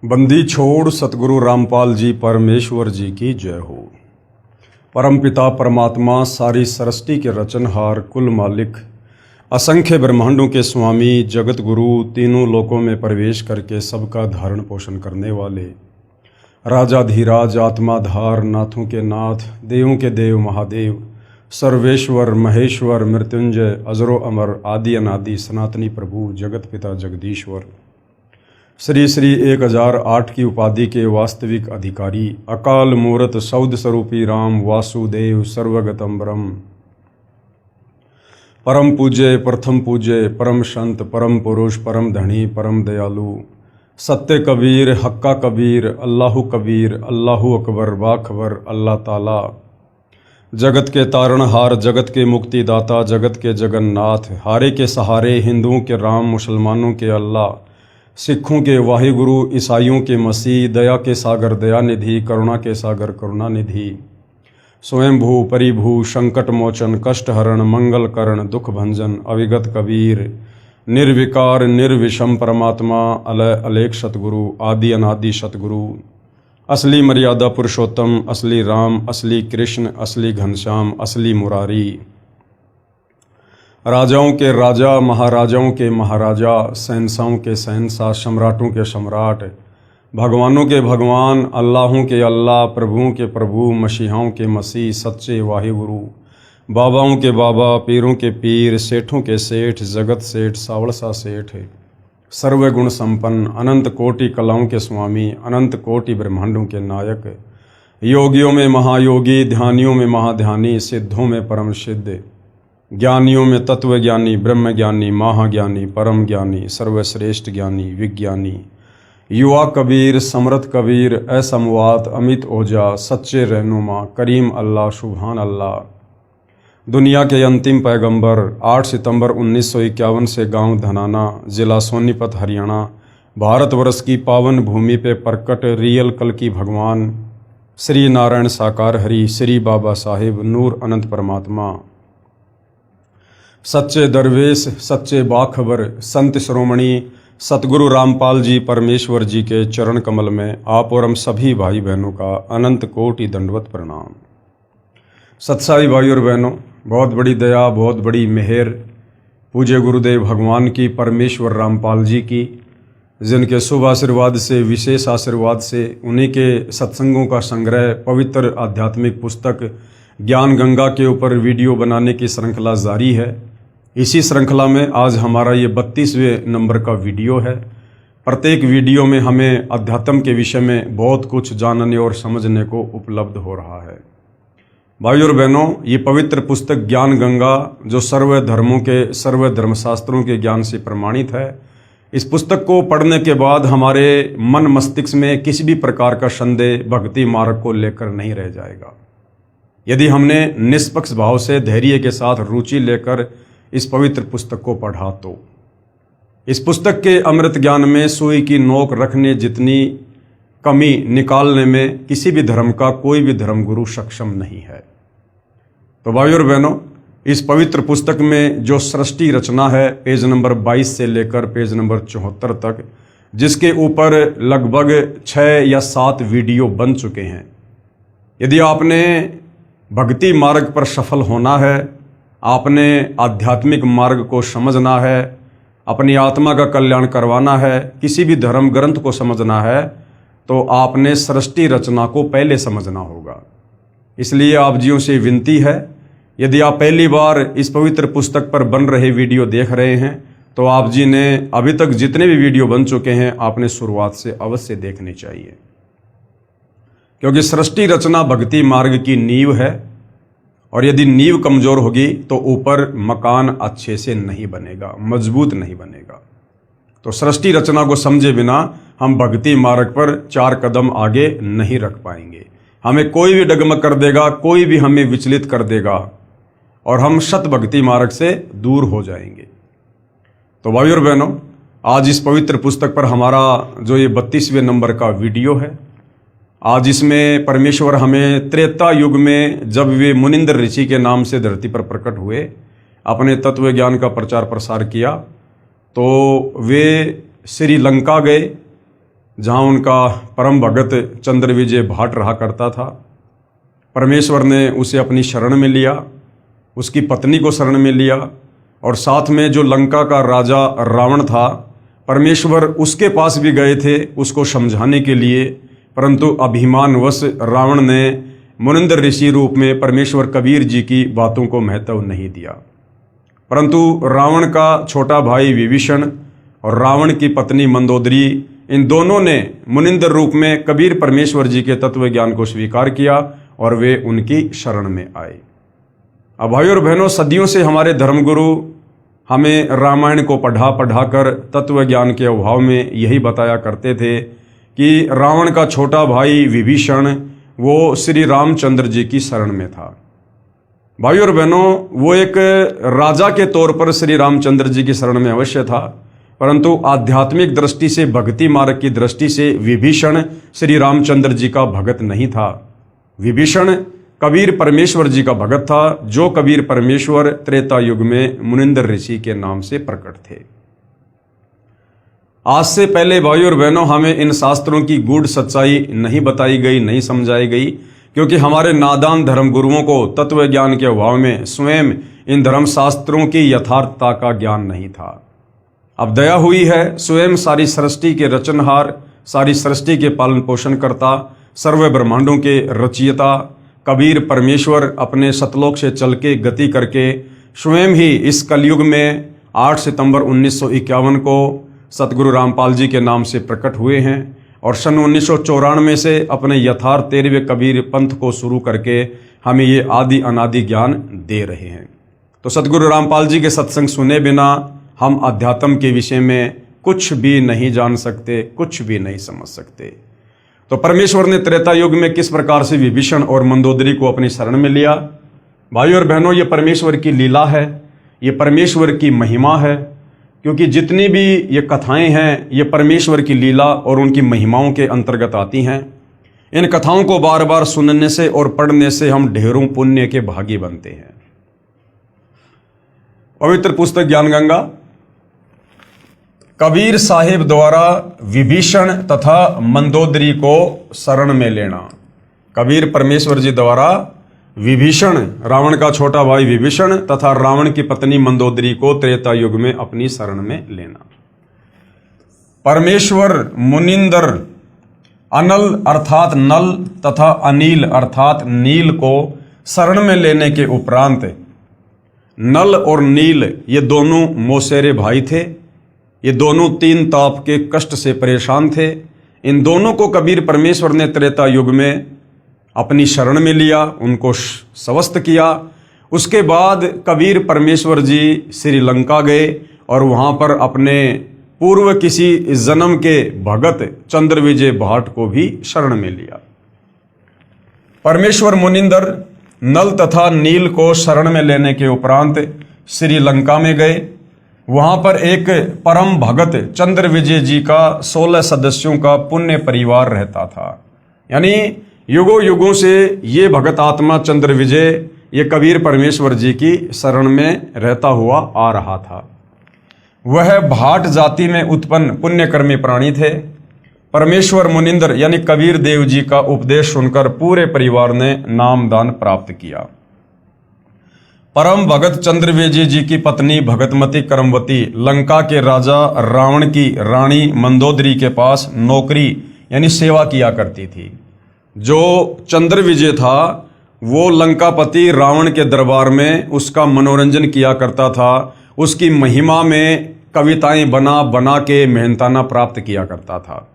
बंदी छोड़ सतगुरु रामपाल जी परमेश्वर जी की जय हो। परमपिता परमात्मा सारी सृष्टि के रचनहार कुल मालिक असंख्य ब्रह्मांडों के स्वामी जगत गुरु तीनों लोकों में प्रवेश करके सबका धारण पोषण करने वाले राजाधीराज आत्माधार नाथों के नाथ देवों के देव महादेव सर्वेश्वर महेश्वर मृत्युंजय अजरो अमर आदि अनादि सनातनी प्रभु जगत पिता जगदीश्वर श्री श्री 1008 की उपाधि के वास्तविक अधिकारी अकाल मूर्त सौद स्वरूपी राम वासुदेव सर्वगतम ब्रह्म परम पूज्य प्रथम पूज्य परम संत परम पुरुष परम धनी परम दयालु सत्य कबीर हक्का कबीर अल्लाहु कबीर अल्लाहु अकबर बाखबर अल्लाह ताला जगत के तारणहार जगत के मुक्तिदाता जगत के जगन्नाथ हारे के सहारे हिंदुओं के राम मुसलमानों के अल्लाह सिखों के वाहिगुरु ईसाइयों के मसीह दया के सागर दयानिधि करुणा के सागर करुणानिधि स्वयंभू परिभू संकट मोचन कष्ट हरण मंगल करण दुख भंजन अविगत कबीर निर्विकार निर्विषम परमात्मा अलय अलेख सतगुरु आदि अनादि सतगुरु असली मर्यादा पुरुषोत्तम असली राम असली कृष्ण असली घनश्याम असली मुरारी राजाओं के राजा महाराजाओं के महाराजा शहंशाहों के शहंशाह सम्राटों के सम्राट भगवानों के भगवान अल्लाहों के अल्लाह प्रभुओं के प्रभु मसीहाओं के मसीह सच्चे वाहिगुरु बाबाओं के बाबा पीरों के पीर सेठों के सेठ जगत सेठ सावड़सा सेठ सर्वगुण संपन्न अनंत कोटि कलाओं के स्वामी अनंत कोटि ब्रह्मांडों के नायक योगियों में महायोगी ध्यानियों में महाध्यानी सिद्धों में परम सिद्ध ज्ञानियों में तत्वज्ञानी ब्रह्मज्ञानी महाज्ञानी परम ज्ञानी सर्वश्रेष्ठ ज्ञानी विज्ञानी युवा कबीर समर्थ कबीर असमवात अमित ओजा सच्चे रहनुमा करीम अल्लाह सुभान अल्लाह दुनिया के अंतिम पैगंबर 8 सितंबर 1951 से गांव धनाना जिला सोनीपत हरियाणा भारतवर्ष की पावन भूमि पे प्रकट रियल कल की भगवान श्री नारायण साकार हरि श्री बाबा साहिब नूर अनंत परमात्मा सच्चे दरवेश सच्चे बाखबर संत श्रोमणी सतगुरु रामपाल जी परमेश्वर जी के चरण कमल में आप और हम सभी भाई बहनों का अनंत कोटि दंडवत प्रणाम। सत्साई भाई और बहनों, बहुत बड़ी दया बहुत बड़ी मेहर पूज्य गुरुदेव भगवान की परमेश्वर रामपाल जी की, जिनके शुभ आशीर्वाद से विशेष आशीर्वाद से उन्हीं के सत्संगों का संग्रह पवित्र आध्यात्मिक पुस्तक ज्ञान गंगा के ऊपर वीडियो बनाने की श्रृंखला जारी है। इसी श्रृंखला में आज हमारा ये 32वें नंबर का वीडियो है। प्रत्येक वीडियो में हमें अध्यात्म के विषय में बहुत कुछ जानने और समझने को उपलब्ध हो रहा है। भाई और बहनों, ये पवित्र पुस्तक ज्ञान गंगा जो सर्व धर्मों के सर्व धर्मशास्त्रों के ज्ञान से प्रमाणित है, इस पुस्तक को पढ़ने के बाद हमारे मन मस्तिष्क में किसी भी प्रकार का संदेह भक्ति मार्ग को लेकर नहीं रह जाएगा। यदि हमने निष्पक्ष भाव से धैर्य के साथ रुचि लेकर इस पवित्र पुस्तक को पढ़ा तो इस पुस्तक के अमृत ज्ञान में सुई की नोक रखने जितनी कमी निकालने में किसी भी धर्म का कोई भी धर्मगुरु सक्षम नहीं है। तो भाई और बहनों, इस पवित्र पुस्तक में जो सृष्टि रचना है पेज नंबर 22 से लेकर पेज नंबर 74 तक, जिसके ऊपर लगभग 6 या 7 वीडियो बन चुके हैं। यदि आपने भक्ति मार्ग पर सफल होना है, आपने आध्यात्मिक मार्ग को समझना है, अपनी आत्मा का कल्याण करवाना है, किसी भी धर्म ग्रंथ को समझना है, तो आपने सृष्टि रचना को पहले समझना होगा। इसलिए आप जियों से विनती है, यदि आप पहली बार इस पवित्र पुस्तक पर बन रहे वीडियो देख रहे हैं तो आप जी ने अभी तक जितने भी वीडियो बन चुके हैं आपने शुरुआत से अवश्य देखने चाहिए, क्योंकि सृष्टि रचना भक्ति मार्ग की नींव है और यदि नींव कमजोर होगी तो ऊपर मकान अच्छे से नहीं बनेगा, मजबूत नहीं बनेगा। तो सृष्टि रचना को समझे बिना हम भक्ति मार्ग पर 4 कदम आगे नहीं रख पाएंगे। हमें कोई भी डगमग कर देगा, कोई भी हमें विचलित कर देगा और हम शत भक्ति मार्ग से दूर हो जाएंगे। तो भाई और बहनों, आज इस पवित्र पुस्तक पर हमारा जो ये 32वें नंबर का वीडियो है, आज इसमें परमेश्वर हमें त्रेता युग में जब वे मुनिंद्र ऋषि के नाम से धरती पर प्रकट हुए, अपने तत्व ज्ञान का प्रचार प्रसार किया, तो वे श्रीलंका गए जहाँ उनका परम भगत चंद्र विजय भाट रहा करता था। परमेश्वर ने उसे अपनी शरण में लिया, उसकी पत्नी को शरण में लिया, और साथ में जो लंका का राजा रावण था, परमेश्वर उसके पास भी गए थे उसको समझाने के लिए, परंतु अभिमानवश रावण ने मुनिंदर ऋषि रूप में परमेश्वर कबीर जी की बातों को महत्व नहीं दिया। परंतु रावण का छोटा भाई विभीषण और रावण की पत्नी मंदोदरी, इन दोनों ने मुनिंदर रूप में कबीर परमेश्वर जी के तत्व ज्ञान को स्वीकार किया और वे उनकी शरण में आए। अब भाइयों और बहनों, सदियों से हमारे धर्मगुरु हमें रामायण को पढ़ा कर तत्व ज्ञान के अभाव में यही बताया करते थे कि रावण का छोटा भाई विभीषण वो श्री रामचंद्र जी की शरण में था। भाइयों और बहनों, वो एक राजा के तौर पर श्री रामचंद्र जी की शरण में अवश्य था, परंतु आध्यात्मिक दृष्टि से, भक्ति मार्ग की दृष्टि से विभीषण श्री रामचंद्र जी का भगत नहीं था। विभीषण कबीर परमेश्वर जी का भगत था, जो कबीर परमेश्वर त्रेता युग में मुनिंदर ऋषि के नाम से प्रकट थे। आज से पहले भाइयों और बहनों, हमें इन शास्त्रों की गूढ़ सच्चाई नहीं बताई गई, नहीं समझाई गई, क्योंकि हमारे नादान धर्मगुरुओं को तत्व ज्ञान के अभाव में स्वयं इन धर्म शास्त्रों की यथार्थता का ज्ञान नहीं था। अब दया हुई है, स्वयं सारी सृष्टि के रचनहार, सारी सृष्टि के पालन पोषण करता, सर्व ब्रह्मांडों के रचयिता कबीर परमेश्वर अपने सतलोक से चल के गति करके स्वयं ही इस कलयुग में 8 सितंबर 1951 को सतगुरु रामपाल जी के नाम से प्रकट हुए हैं और सन 1994 से अपने यथार्थ 13वें कबीर पंथ को शुरू करके हमें ये आदि अनादि ज्ञान दे रहे हैं। तो सतगुरु रामपाल जी के सत्संग सुने बिना हम अध्यात्म के विषय में कुछ भी नहीं जान सकते, कुछ भी नहीं समझ सकते। तो परमेश्वर ने त्रेता युग में किस प्रकार से विभीषण और मंदोदरी को अपनी शरण में लिया। भाइयों और बहनों, ये परमेश्वर की लीला है, ये परमेश्वर की महिमा है, क्योंकि जितनी भी ये कथाएं हैं ये परमेश्वर की लीला और उनकी महिमाओं के अंतर्गत आती हैं। इन कथाओं को बार बार सुनने से और पढ़ने से हम ढेरों पुण्य के भागी बनते हैं। पवित्र पुस्तक ज्ञान गंगा कबीर साहिब द्वारा विभीषण तथा मंदोदरी को शरण में लेना। कबीर परमेश्वर जी द्वारा विभीषण, रावण का छोटा भाई विभीषण तथा रावण की पत्नी मंदोदरी को त्रेता युग में अपनी शरण में लेना। परमेश्वर मुनिंदर अनल अर्थात नल तथा अनिल अर्थात नील को शरण में लेने के उपरांत नल और नील ये दोनों मौसेरे भाई थे। ये दोनों 3 ताप के कष्ट से परेशान थे। इन दोनों को कबीर परमेश्वर ने त्रेता युग में अपनी शरण में लिया, उनको स्वस्थ किया। उसके बाद कबीर परमेश्वर जी श्रीलंका गए और वहाँ पर अपने पूर्व किसी जन्म के भगत चंद्र विजय भाट को भी शरण में लिया। परमेश्वर मुनिंदर नल तथा नील को शरण में लेने के उपरांत श्रीलंका में गए। वहाँ पर एक परम भगत चंद्र विजय जी का 16 सदस्यों का पुण्य परिवार रहता था। यानी युगों युगों से ये भगत आत्मा चंद्र विजय ये कबीर परमेश्वर जी की शरण में रहता हुआ आ रहा था। वह भाट जाति में उत्पन्न पुण्यकर्मी प्राणी थे। परमेश्वर मुनिंदर यानी कबीर देव जी का उपदेश सुनकर पूरे परिवार ने नामदान प्राप्त किया। परम भगत चंद्र विजय जी की पत्नी भगतमती करमवती लंका के राजा रावण की रानी मंदोदरी के पास नौकरी यानी सेवा किया करती थी। जो चंद्र विजय था वो लंकापति रावण के दरबार में उसका मनोरंजन किया करता था। उसकी महिमा में कविताएं बना बना के मेहनताना प्राप्त किया करता था।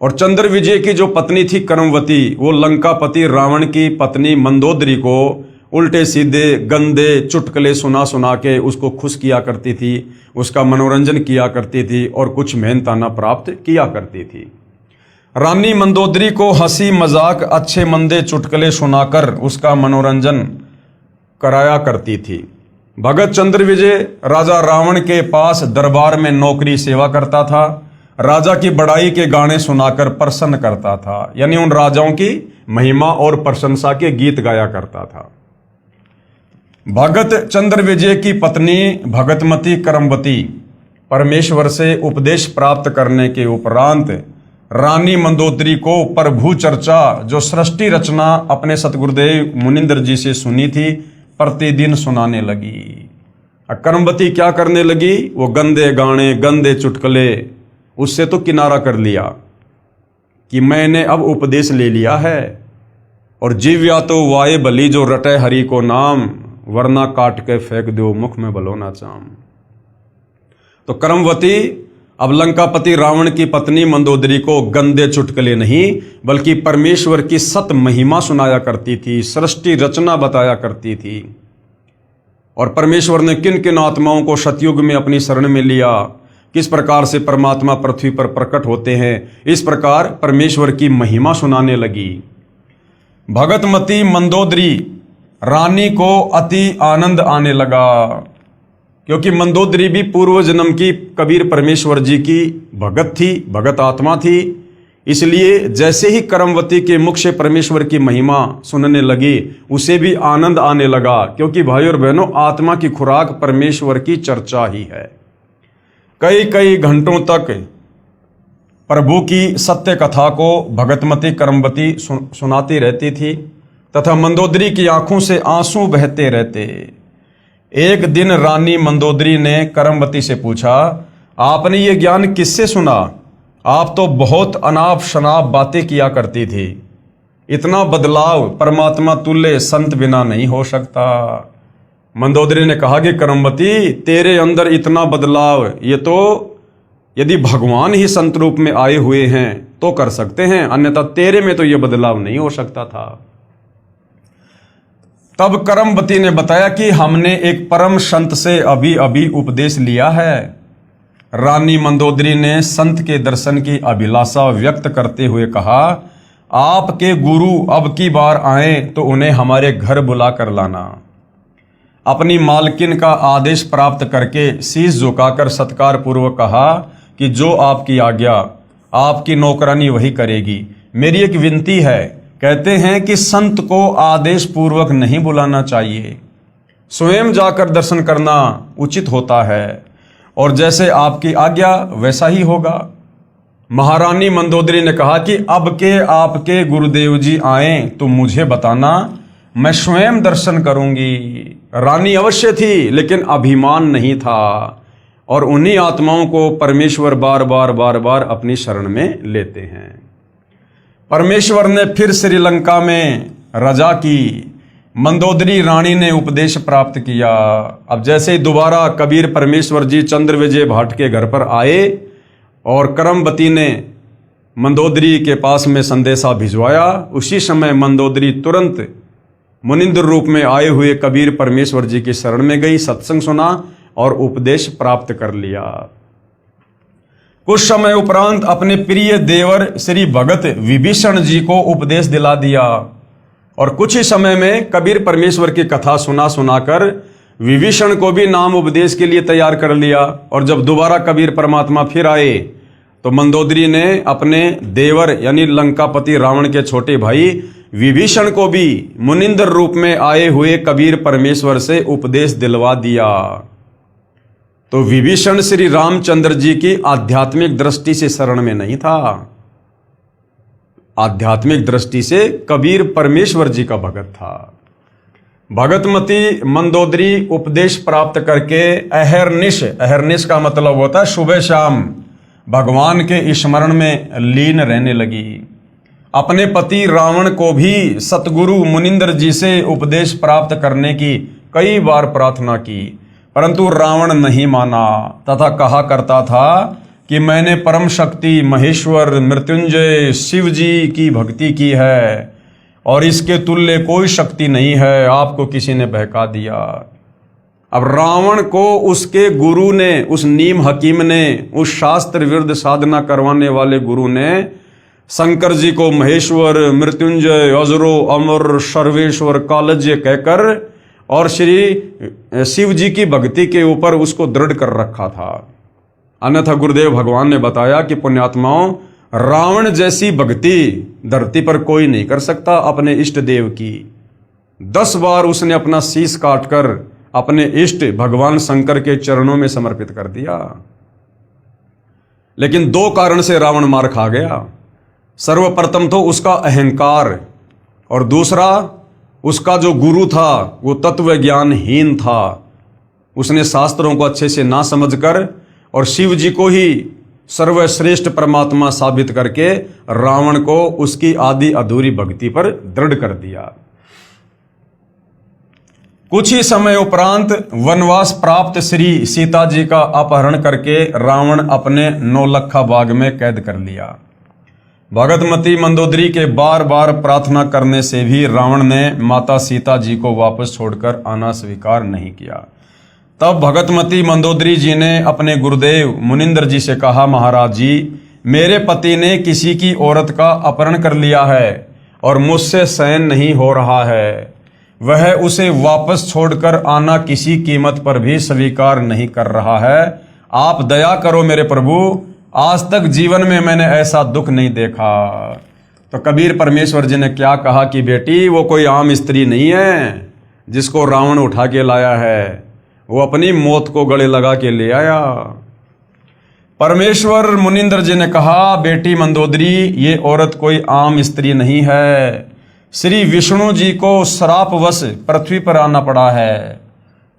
और चंद्र विजय की जो पत्नी थी करमवती, वो लंकापति रावण की पत्नी मंदोदरी को उल्टे सीधे गंदे चुटकुले सुना सुना के उसको खुश किया करती थी, उसका मनोरंजन किया करती थी और कुछ मेहनताना प्राप्त किया करती थी। रानी मंदोदरी को हंसी मजाक अच्छे मंदे चुटकुले सुनाकर उसका मनोरंजन कराया करती थी। भगत चंद्र विजय राजा रावण के पास दरबार में नौकरी सेवा करता था। राजा की बड़ाई के गाने सुनाकर प्रसन्न करता था, यानी उन राजाओं की महिमा और प्रशंसा के गीत गाया करता था। भगत चंद्र विजय की पत्नी भगतमती करमवती परमेश्वर से उपदेश प्राप्त करने के उपरांत रानी मंदोदरी को प्रभु चर्चा जो सृष्टि रचना अपने सतगुरुदेव मुनिंदर जी से सुनी थी प्रतिदिन सुनाने लगी। कर्मवती क्या करने लगी? वो गंदे गाने, गंदे चुटकुले, उससे तो किनारा कर लिया कि मैंने अब उपदेश ले लिया है। और जीव्या तो वाये बली जो रटे हरि को नाम, वरना काट के फेंक दो मुख में बलो ना चाम। तो कर्मवती अब लंकापति रावण की पत्नी मंदोदरी को गंदे चुटकुले नहीं बल्कि परमेश्वर की सत महिमा सुनाया करती थी, सृष्टि रचना बताया करती थी। और परमेश्वर ने किन किन आत्माओं को सतयुग में अपनी शरण में लिया, किस प्रकार से परमात्मा पृथ्वी पर प्रकट होते हैं, इस प्रकार परमेश्वर की महिमा सुनाने लगी। भगतमती मंदोदरी रानी को अति आनंद आने लगा, क्योंकि मंदोदरी भी पूर्व जन्म की कबीर परमेश्वर जी की भगत थी, भगत आत्मा थी। इसलिए जैसे ही कर्मवती के मुख से परमेश्वर की महिमा सुनने लगी, उसे भी आनंद आने लगा, क्योंकि भाई और बहनों, आत्मा की खुराक परमेश्वर की चर्चा ही है। कई कई घंटों तक प्रभु की सत्य कथा को भगतमती कर्मवती सुनाती रहती थी तथा मंदोदरी की आंखों से आंसू बहते रहते। एक दिन रानी मंदोदरी ने कर्मवती से पूछा, आपने ये ज्ञान किससे सुना? आप तो बहुत अनाप शनाप बातें किया करती थी। इतना बदलाव परमात्मा तुल्य संत बिना नहीं हो सकता। मंदोदरी ने कहा कि कर्मवती, तेरे अंदर इतना बदलाव ये तो यदि भगवान ही संत रूप में आए हुए हैं तो कर सकते हैं, अन्यथा तेरे में तो ये बदलाव नहीं हो सकता था। तब कर्मवती ने बताया कि हमने एक परम संत से अभी अभी उपदेश लिया है। रानी मंदोदरी ने संत के दर्शन की अभिलाषा व्यक्त करते हुए कहा, आपके गुरु अब की बार आए तो उन्हें हमारे घर बुला कर लाना। अपनी मालकिन का आदेश प्राप्त करके शीश झुकाकर सत्कार पूर्वक कहा कि जो आपकी आज्ञा, आपकी नौकरानी वही करेगी। मेरी एक विनती है, कहते हैं कि संत को आदेश पूर्वक नहीं बुलाना चाहिए, स्वयं जाकर दर्शन करना उचित होता है, और जैसे आपकी आज्ञा वैसा ही होगा। महारानी मंदोदरी ने कहा कि अब के आपके गुरुदेव जी आए तो मुझे बताना, मैं स्वयं दर्शन करूंगी। रानी अवश्य थी, लेकिन अभिमान नहीं था, और उन्हीं आत्माओं को परमेश्वर बार बार अपनी शरण में लेते हैं। परमेश्वर ने फिर श्रीलंका में रजा की। मंदोदरी रानी ने उपदेश प्राप्त किया। अब जैसे ही दोबारा कबीर परमेश्वर जी चंद्र विजय भाट के घर पर आए और कर्मवती ने मंदोदरी के पास में संदेशा भिजवाया, उसी समय मंदोदरी तुरंत मुनिंद्र रूप में आए हुए कबीर परमेश्वर जी की शरण में गई, सत्संग सुना और उपदेश प्राप्त कर लिया। कुछ समय उपरांत अपने प्रिय देवर श्री भगत विभीषण जी को उपदेश दिला दिया, और कुछ ही समय में कबीर परमेश्वर की कथा सुनाकर विभीषण को भी नाम उपदेश के लिए तैयार कर लिया। और जब दोबारा कबीर परमात्मा फिर आए तो मंदोदरी ने अपने देवर यानी लंकापति रावण के छोटे भाई विभीषण को भी मुनिंद्र रूप में आए हुए कबीर परमेश्वर से उपदेश दिलवा दिया। तो विभीषण श्री रामचंद्र जी की आध्यात्मिक दृष्टि से शरण में नहीं था, आध्यात्मिक दृष्टि से कबीर परमेश्वर जी का भगत था। भगतमती मंदोदरी उपदेश प्राप्त करके अहरनिश का मतलब होता है सुबह शाम भगवान के स्मरण में लीन रहने लगी। अपने पति रावण को भी सतगुरु मुनिंद्र जी से उपदेश प्राप्त करने की कई बार प्रार्थना की, परंतु रावण नहीं माना तथा कहा करता था कि मैंने परम शक्ति महेश्वर मृत्युंजय शिव जी की भक्ति की है और इसके तुल्य कोई शक्ति नहीं है, आपको किसी ने बहका दिया। अब रावण को उसके गुरु ने, उस नीम हकीम ने, उस शास्त्र विरुद्ध साधना करवाने वाले गुरु ने शंकर जी को महेश्वर मृत्युंजय अजरो अमर सर्वेश्वर कालज्य कहकर और श्री शिव जी की भक्ति के ऊपर उसको दृढ़ कर रखा था। अन्यथा गुरुदेव भगवान ने बताया कि पुण्यात्माओं, रावण जैसी भक्ति धरती पर कोई नहीं कर सकता अपने इष्ट देव की। 10 बार उसने अपना शीश काटकर अपने इष्ट भगवान शंकर के चरणों में समर्पित कर दिया, लेकिन 2 कारण से रावण मार खा गया। सर्वप्रथम तो उसका अहंकार, और दूसरा उसका जो गुरु था वो तत्व ज्ञानहीन था। उसने शास्त्रों को अच्छे से ना समझकर और शिव जी को ही सर्वश्रेष्ठ परमात्मा साबित करके रावण को उसकी आदि अधूरी भक्ति पर दृढ़ कर दिया। कुछ ही समय उपरांत वनवास प्राप्त श्री सीता जी का अपहरण करके रावण अपने नौलखा बाग में कैद कर लिया। भगतमती मंदोदरी के बार बार प्रार्थना करने से भी रावण ने माता सीता जी को वापस छोड़कर आना स्वीकार नहीं किया। तब भगतमती मंदोदरी जी ने अपने गुरुदेव मुनिंद्र जी से कहा, महाराज जी, मेरे पति ने किसी की औरत का अपहरण कर लिया है और मुझसे सहन नहीं हो रहा है। वह उसे वापस छोड़कर आना किसी कीमत पर भी स्वीकार नहीं कर रहा है। आप दया करो मेरे प्रभु, आज तक जीवन में मैंने ऐसा दुख नहीं देखा। तो कबीर परमेश्वर जी ने क्या कहा कि बेटी, वो कोई आम स्त्री नहीं है जिसको रावण उठा के लाया है, वो अपनी मौत को गले लगा के ले आया। परमेश्वर मुनिंद्र जी ने कहा, बेटी मंदोदरी, ये औरत कोई आम स्त्री नहीं है। श्री विष्णु जी को श्रापवश पृथ्वी पर आना पड़ा है।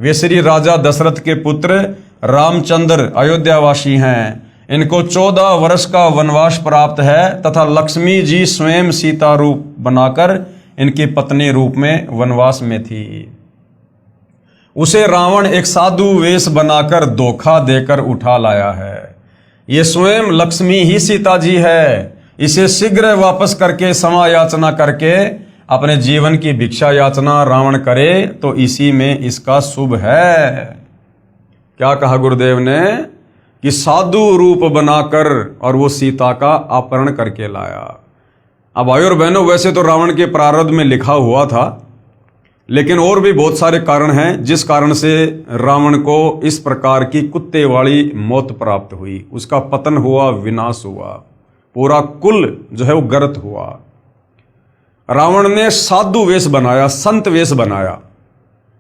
वे श्री राजा दशरथ के पुत्र रामचंद्र अयोध्यावासी हैं। इनको 14 वर्ष का वनवास प्राप्त है तथा लक्ष्मी जी स्वयं सीता रूप बनाकर इनकी पत्नी रूप में वनवास में थी। उसे रावण एक साधु वेश बनाकर धोखा देकर उठा लाया है। ये स्वयं लक्ष्मी ही सीता जी है। इसे शीघ्र वापस करके क्षमा याचना करके अपने जीवन की भिक्षा याचना रावण करे तो इसी में इसका शुभ है। क्या कहा गुरुदेव ने कि साधु रूप बनाकर और वो सीता का अपहरण करके लाया। अब भाई और बहनों, वैसे तो रावण के प्रारब्ध में लिखा हुआ था, लेकिन और भी बहुत सारे कारण हैं जिस कारण से रावण को इस प्रकार की कुत्ते वाली मौत प्राप्त हुई। उसका पतन हुआ, विनाश हुआ, पूरा कुल जो है वो गर्त हुआ। रावण ने साधु वेश बनाया, संत वेश बनाया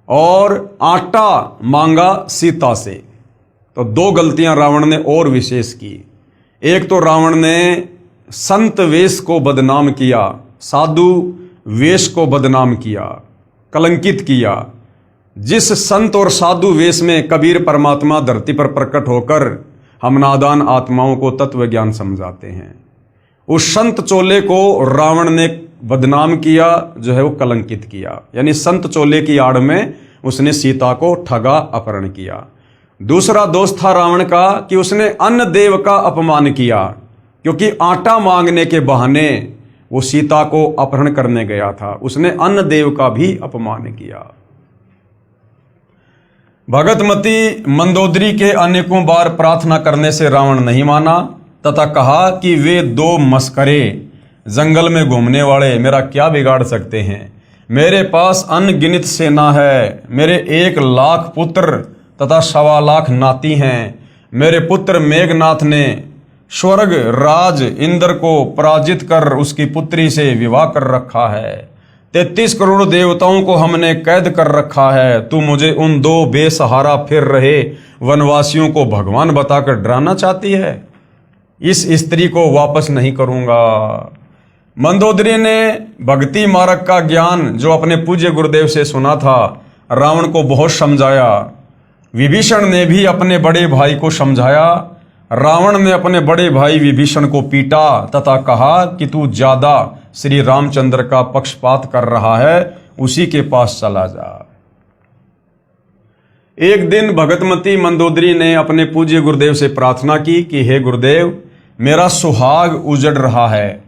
और आटा मांगा सीता से। तो 2 गलतियां रावण ने और विशेष की। एक तो रावण ने संत वेश को बदनाम किया, साधु वेश को बदनाम किया, कलंकित किया। जिस संत और साधु वेश में कबीर परमात्मा धरती पर प्रकट होकर हम नादान आत्माओं को तत्व ज्ञान समझाते हैं, उस संत चोले को रावण ने बदनाम किया, जो है वो कलंकित किया। यानी संत चोले की आड़ में उसने सीता को ठगा, अपहरण किया। दूसरा दोष था रावण का कि उसने अन्न देव का अपमान किया, क्योंकि आटा मांगने के बहाने वो सीता को अपहरण करने गया था। उसने अन्न देव का भी अपमान किया। भगतमती मंदोदरी के अनेकों बार प्रार्थना करने से रावण नहीं माना तथा कहा कि वे 2 मस्करे जंगल में घूमने वाले मेरा क्या बिगाड़ सकते हैं। मेरे पास अनगिनत सेना है, मेरे 1 लाख पुत्र तथा 1.25 लाख नाती हैं। मेरे पुत्र मेघनाथ ने स्वर्ग राज इंद्र को पराजित कर उसकी पुत्री से विवाह कर रखा है। 33 करोड़ देवताओं को हमने कैद कर रखा है। तू मुझे उन 2 बेसहारा फिर रहे वनवासियों को भगवान बताकर डराना चाहती है। इस स्त्री को वापस नहीं करूंगा। मंदोदरी ने भक्ति मार्ग का ज्ञान जो अपने पूज्य गुरुदेव से सुना था, रावण को बहुत समझाया। विभीषण ने भी अपने बड़े भाई को समझाया। रावण ने अपने बड़े भाई विभीषण को पीटा तथा कहा कि तू ज्यादा श्री रामचंद्र का पक्षपात कर रहा है, उसी के पास चला जा। एक दिन भगतमती मंदोदरी ने अपने पूज्य गुरुदेव से प्रार्थना की कि हे गुरुदेव, मेरा सुहाग उजड़ रहा है,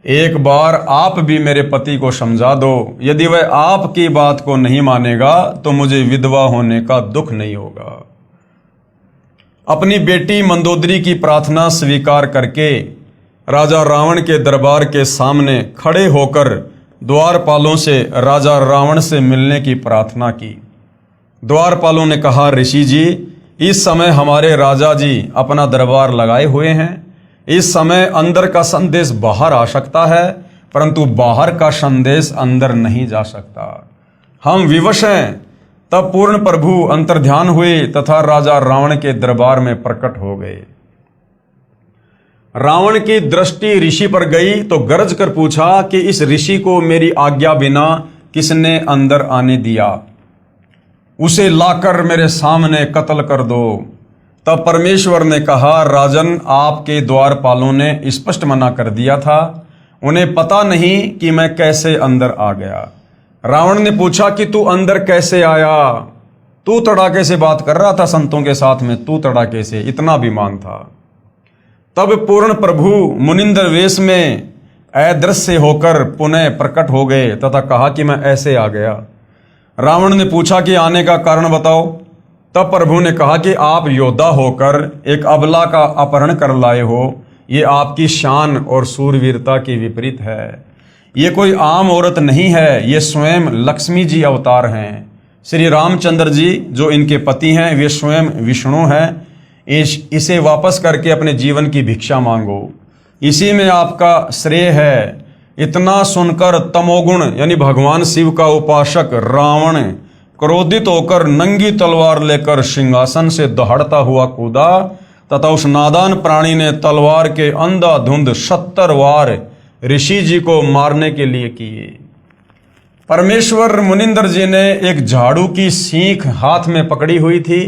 एक बार आप भी मेरे पति को समझा दो। यदि वह आपकी बात को नहीं मानेगा तो मुझे विधवा होने का दुख नहीं होगा। अपनी बेटी मंदोदरी की प्रार्थना स्वीकार करके राजा रावण के दरबार के सामने खड़े होकर द्वारपालों से राजा रावण से मिलने की प्रार्थना की। द्वारपालों ने कहा, ऋषि जी, इस समय हमारे राजा जी अपना दरबार लगाए हुए हैं। इस समय अंदर का संदेश बाहर आ सकता है, परंतु बाहर का संदेश अंदर नहीं जा सकता। हम विवश हैं। तब पूर्ण प्रभु अंतर्ध्यान हुए तथा राजा रावण के दरबार में प्रकट हो गए। रावण की दृष्टि ऋषि पर गई तो गरज कर पूछा कि इस ऋषि को मेरी आज्ञा बिना किसने अंदर आने दिया? उसे लाकर मेरे सामने कत्ल कर दो। तब परमेश्वर ने कहा, राजन, आपके द्वारपालों ने स्पष्ट मना कर दिया था, उन्हें पता नहीं कि मैं कैसे अंदर आ गया। रावण ने पूछा कि तू अंदर कैसे आया? तू तड़ाके से बात कर रहा था संतों के साथ में, तू तड़ाके से, इतना अभिमान था। तब पूर्ण प्रभु मुनिंद्र वेश में अदृश्य होकर पुनः प्रकट हो गए तथा कहा कि मैं ऐसे आ गया। रावण ने पूछा कि आने का कारण बताओ। तब प्रभु ने कहा कि आप योद्धा होकर एक अबला का अपहरण कर लाए हो, ये आपकी शान और सूरवीरता की विपरीत है। ये कोई आम औरत नहीं है, ये स्वयं लक्ष्मी जी अवतार हैं। श्री रामचंद्र जी जो इनके पति हैं वे स्वयं विष्णु हैं। इसे वापस करके अपने जीवन की भिक्षा मांगो, इसी में आपका श्रेय है। इतना सुनकर तमोगुण यानी भगवान शिव का उपासक रावण क्रोधित होकर नंगी तलवार लेकर सिंहासन से दहाड़ता हुआ कूदा तथा उस नादान प्राणी ने तलवार के अंधाधुंध 70 वार ऋषि जी को मारने के लिए किए। परमेश्वर मुनिंदर जी ने एक झाड़ू की सीख हाथ में पकड़ी हुई थी,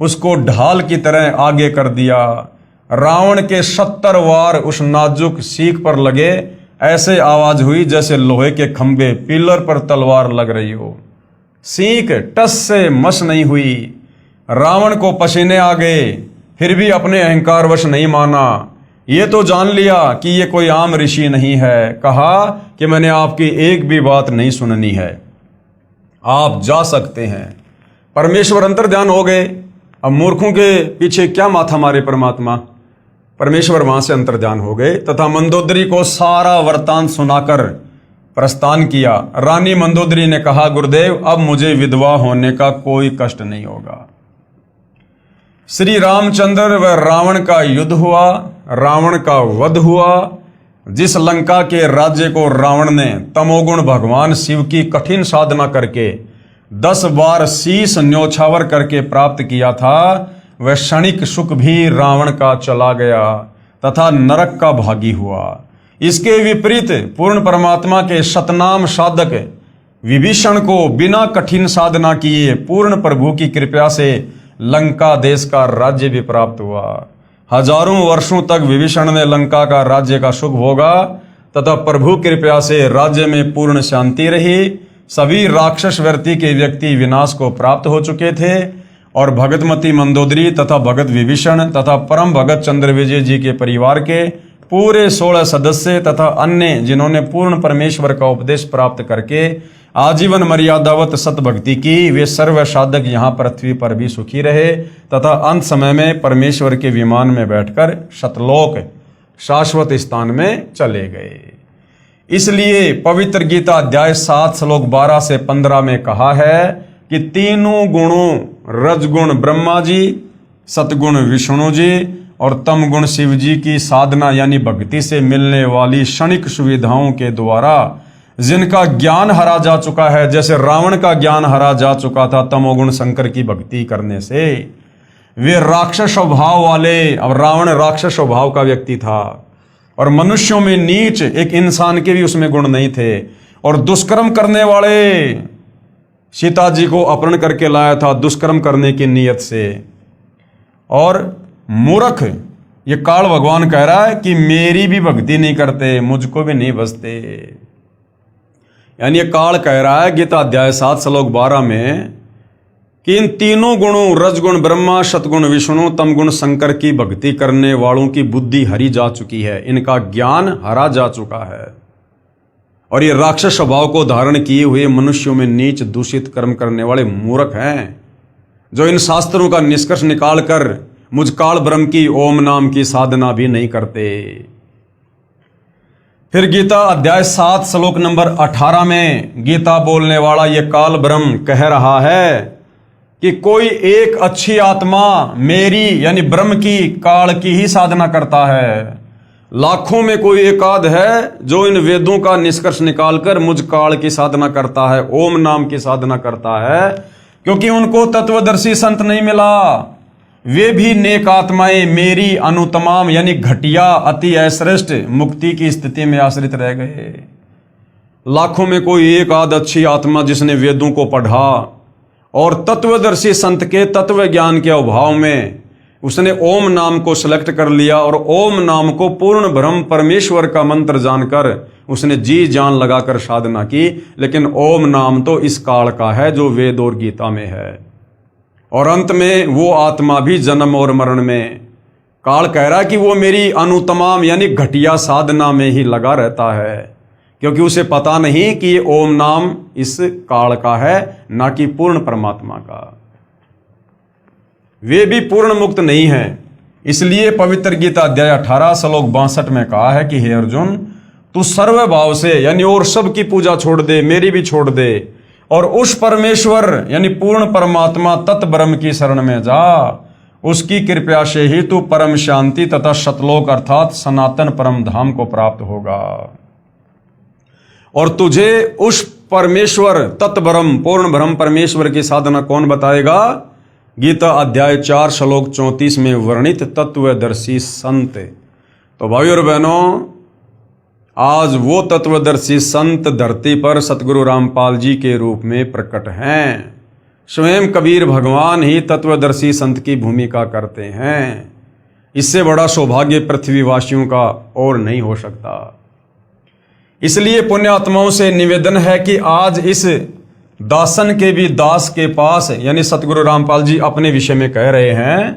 उसको ढाल की तरह आगे कर दिया। रावण के 70 वार उस नाजुक सीख पर लगे, ऐसे आवाज हुई जैसे लोहे के खंभे पिलर पर तलवार लग रही हो। सीख टस से मस नहीं हुई। रावण को पसीने आ गए, फिर भी अपने अहंकार वश नहीं माना। ये तो जान लिया कि ये कोई आम ऋषि नहीं है। कहा कि मैंने आपकी एक भी बात नहीं सुननी है, आप जा सकते हैं। परमेश्वर अंतर्ध्यान हो गए। अब मूर्खों के पीछे क्या माथा मारे परमात्मा। परमेश्वर वहां से अंतर्ध्यान हो गए तथा मंदोदरी को सारा वृत्तांत सुनाकर प्रस्थान किया। रानी मंदोदरी ने कहा, गुरुदेव, अब मुझे विधवा होने का कोई कष्ट नहीं होगा। श्री रामचंद्र व रावण का युद्ध हुआ, रावण का वध हुआ। जिस लंका के राज्य को रावण ने तमोगुण भगवान शिव की कठिन साधना करके 10 बार शीश न्योछावर करके प्राप्त किया था, वह क्षणिक सुख भी रावण का चला गया तथा नरक का भागी हुआ। इसके विपरीत पूर्ण परमात्मा के सतनाम साधक विभीषण को बिना कठिन साधना किए पूर्ण प्रभु की कृपा से लंका देश का राज्य भी प्राप्त हुआ। हजारों वर्षों तक विभीषण ने लंका का राज्य का सुख भोगा तथा प्रभु कृपा से राज्य में पूर्ण शांति रही। सभी राक्षस वृत्ति के व्यक्ति विनाश को प्राप्त हो चुके थे और भगतमती मंदोदरी तथा भगत विभीषण तथा परम भगत चंद्रविजय जी के परिवार के पूरे 16 सदस्य तथा अन्य जिन्होंने पूर्ण परमेश्वर का उपदेश प्राप्त करके आजीवन मर्यादावत सतभक्ति की, वे सर्व साधक यहाँ पृथ्वी पर भी सुखी रहे तथा अंत समय में परमेश्वर के विमान में बैठकर सतलोक शाश्वत स्थान में चले गए। इसलिए पवित्र गीता अध्याय 7 श्लोक 12 से 15 में कहा है कि तीनों गुणों रजगुण ब्रह्मा जी, सतगुण विष्णु जी और तम गुण शिव जी की साधना यानी भक्ति से मिलने वाली क्षणिक सुविधाओं के द्वारा जिनका ज्ञान हरा जा चुका है, जैसे रावण का ज्ञान हरा जा चुका था तमोगुण शंकर की भक्ति करने से, वे राक्षस स्वभाव वाले, अब रावण राक्षस स्वभाव का व्यक्ति था और मनुष्यों में नीच एक इंसान के भी उसमें गुण नहीं थे और दुष्कर्म करने वाले, सीता जी को अपहरण करके लाया था दुष्कर्म करने की नीयत से। और मूर्ख ये काल भगवान कह रहा है कि मेरी भी भक्ति नहीं करते, मुझको भी नहीं बसते। यानी ये काल कह रहा है गीता अध्याय 7 श्लोक 12 में कि इन तीनों गुणों रजगुण ब्रह्मा, सतगुण विष्णु, तमगुण शंकर की भक्ति करने वालों की बुद्धि हरी जा चुकी है, इनका ज्ञान हरा जा चुका है और ये राक्षस स्वभाव को धारण किए हुए मनुष्यों में नीच दूषित कर्म करने वाले मूर्ख हैं, जो इन शास्त्रों का निष्कर्ष निकालकर मुझ काल ब्रह्म की ओम नाम की साधना भी नहीं करते। फिर गीता अध्याय 7 श्लोक नंबर 18 में गीता बोलने वाला ये काल ब्रह्म कह रहा है कि कोई एक अच्छी आत्मा मेरी यानी ब्रह्म की काल की ही साधना करता है, लाखों में कोई एकाध है जो इन वेदों का निष्कर्ष निकालकर मुझ काल की साधना करता है, ओम नाम की साधना करता है, क्योंकि उनको तत्वदर्शी संत नहीं मिला। वे भी नेक आत्माएं मेरी अनुतमाम यानी घटिया अति अश्रेष्ठ मुक्ति की स्थिति में आश्रित रह गए। लाखों में कोई एक आध अच्छी आत्मा जिसने वेदों को पढ़ा और तत्वदर्शी संत के तत्व ज्ञान के अभाव में उसने ओम नाम को सिलेक्ट कर लिया और ओम नाम को पूर्ण ब्रह्म परमेश्वर का मंत्र जानकर उसने जी जान लगाकर साधना की। लेकिन ओम नाम तो इस काल का है जो वेद और गीता में है, और अंत में वो आत्मा भी जन्म और मरण में काल कह रहा है कि वो मेरी अनुतमाम यानी घटिया साधना में ही लगा रहता है, क्योंकि उसे पता नहीं कि ये ओम नाम इस काल का है, ना कि पूर्ण परमात्मा का। वे भी पूर्ण मुक्त नहीं है। इसलिए पवित्र गीता अध्याय 18 श्लोक 62 में कहा है कि हे अर्जुन, तू सर्व भाव से यानी और सब की पूजा छोड़ दे, मेरी भी छोड़ दे, और उस परमेश्वर यानी पूर्ण परमात्मा तत् ब्रह्म की शरण में जा। उसकी कृपा से ही तू परम शांति तथा सतलोक अर्थात सनातन परम धाम को प्राप्त होगा, और तुझे उस परमेश्वर तत् ब्रह्म पूर्ण ब्रह्म परमेश्वर की साधना कौन बताएगा? गीता अध्याय 4 श्लोक 34 में वर्णित तत्वदर्शी संत। तो भाइयों और बहनों, आज वो तत्वदर्शी संत धरती पर सतगुरु रामपाल जी के रूप में प्रकट हैं। स्वयं कबीर भगवान ही तत्वदर्शी संत की भूमिका करते हैं। इससे बड़ा सौभाग्य पृथ्वीवासियों का और नहीं हो सकता। इसलिए पुण्यात्माओं से निवेदन है कि आज इस दासन के भी दास के पास यानी सतगुरु रामपाल जी अपने विषय में कह रहे हैं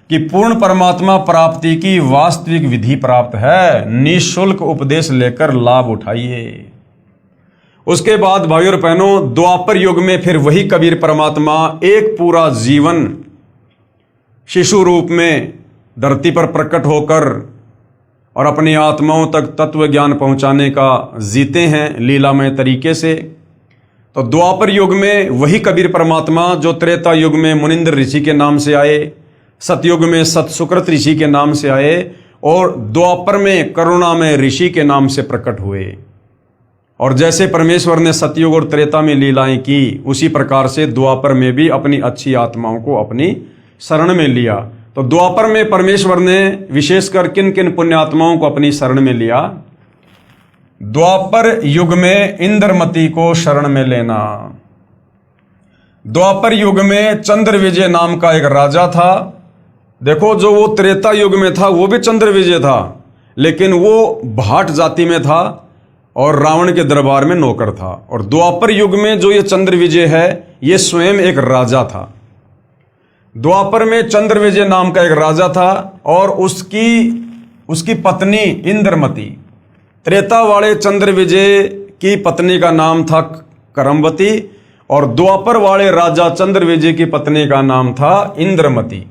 कि पूर्ण परमात्मा प्राप्ति की वास्तविक विधि प्राप्त है, निःशुल्क उपदेश लेकर लाभ उठाइए। उसके बाद भाइयों और बहनों, द्वापर युग में फिर वही कबीर परमात्मा एक पूरा जीवन शिशु रूप में धरती पर प्रकट होकर और अपनी आत्माओं तक तत्व ज्ञान पहुंचाने का जीते हैं लीलामय तरीके से। तो द्वापर युग में वही कबीर परमात्मा जो त्रेता युग में मुनिंद्र ऋषि के नाम से आए, सतयुग में सतसुकृत ऋषि के नाम से आए, और द्वापर में करुणामय ऋषि के नाम से प्रकट हुए। और जैसे परमेश्वर ने सतयुग और त्रेता में लीलाएं की, उसी प्रकार से द्वापर में भी अपनी अच्छी आत्माओं को अपनी शरण में लिया। तो द्वापर में परमेश्वर ने विशेषकर किन किन पुण्यात्माओं को अपनी शरण में लिया? द्वापर युग में इंद्रमती को शरण में लेना। द्वापर युग में चंद्र विजय नाम का एक राजा था। देखो, जो वो त्रेता युग में था वो भी चंद्र विजय था, लेकिन वो भाट जाति में था और रावण के दरबार में नौकर था। और द्वापर युग में जो ये चंद्र विजय है, ये स्वयं एक राजा था। द्वापर में चंद्र विजय नाम का एक राजा था और उसकी पत्नी इंद्रमती। त्रेता वाले चंद्र विजय की पत्नी का नाम था करमवती और द्वापर वाले राजा चंद्र विजय की पत्नी का नाम था इंद्रमती।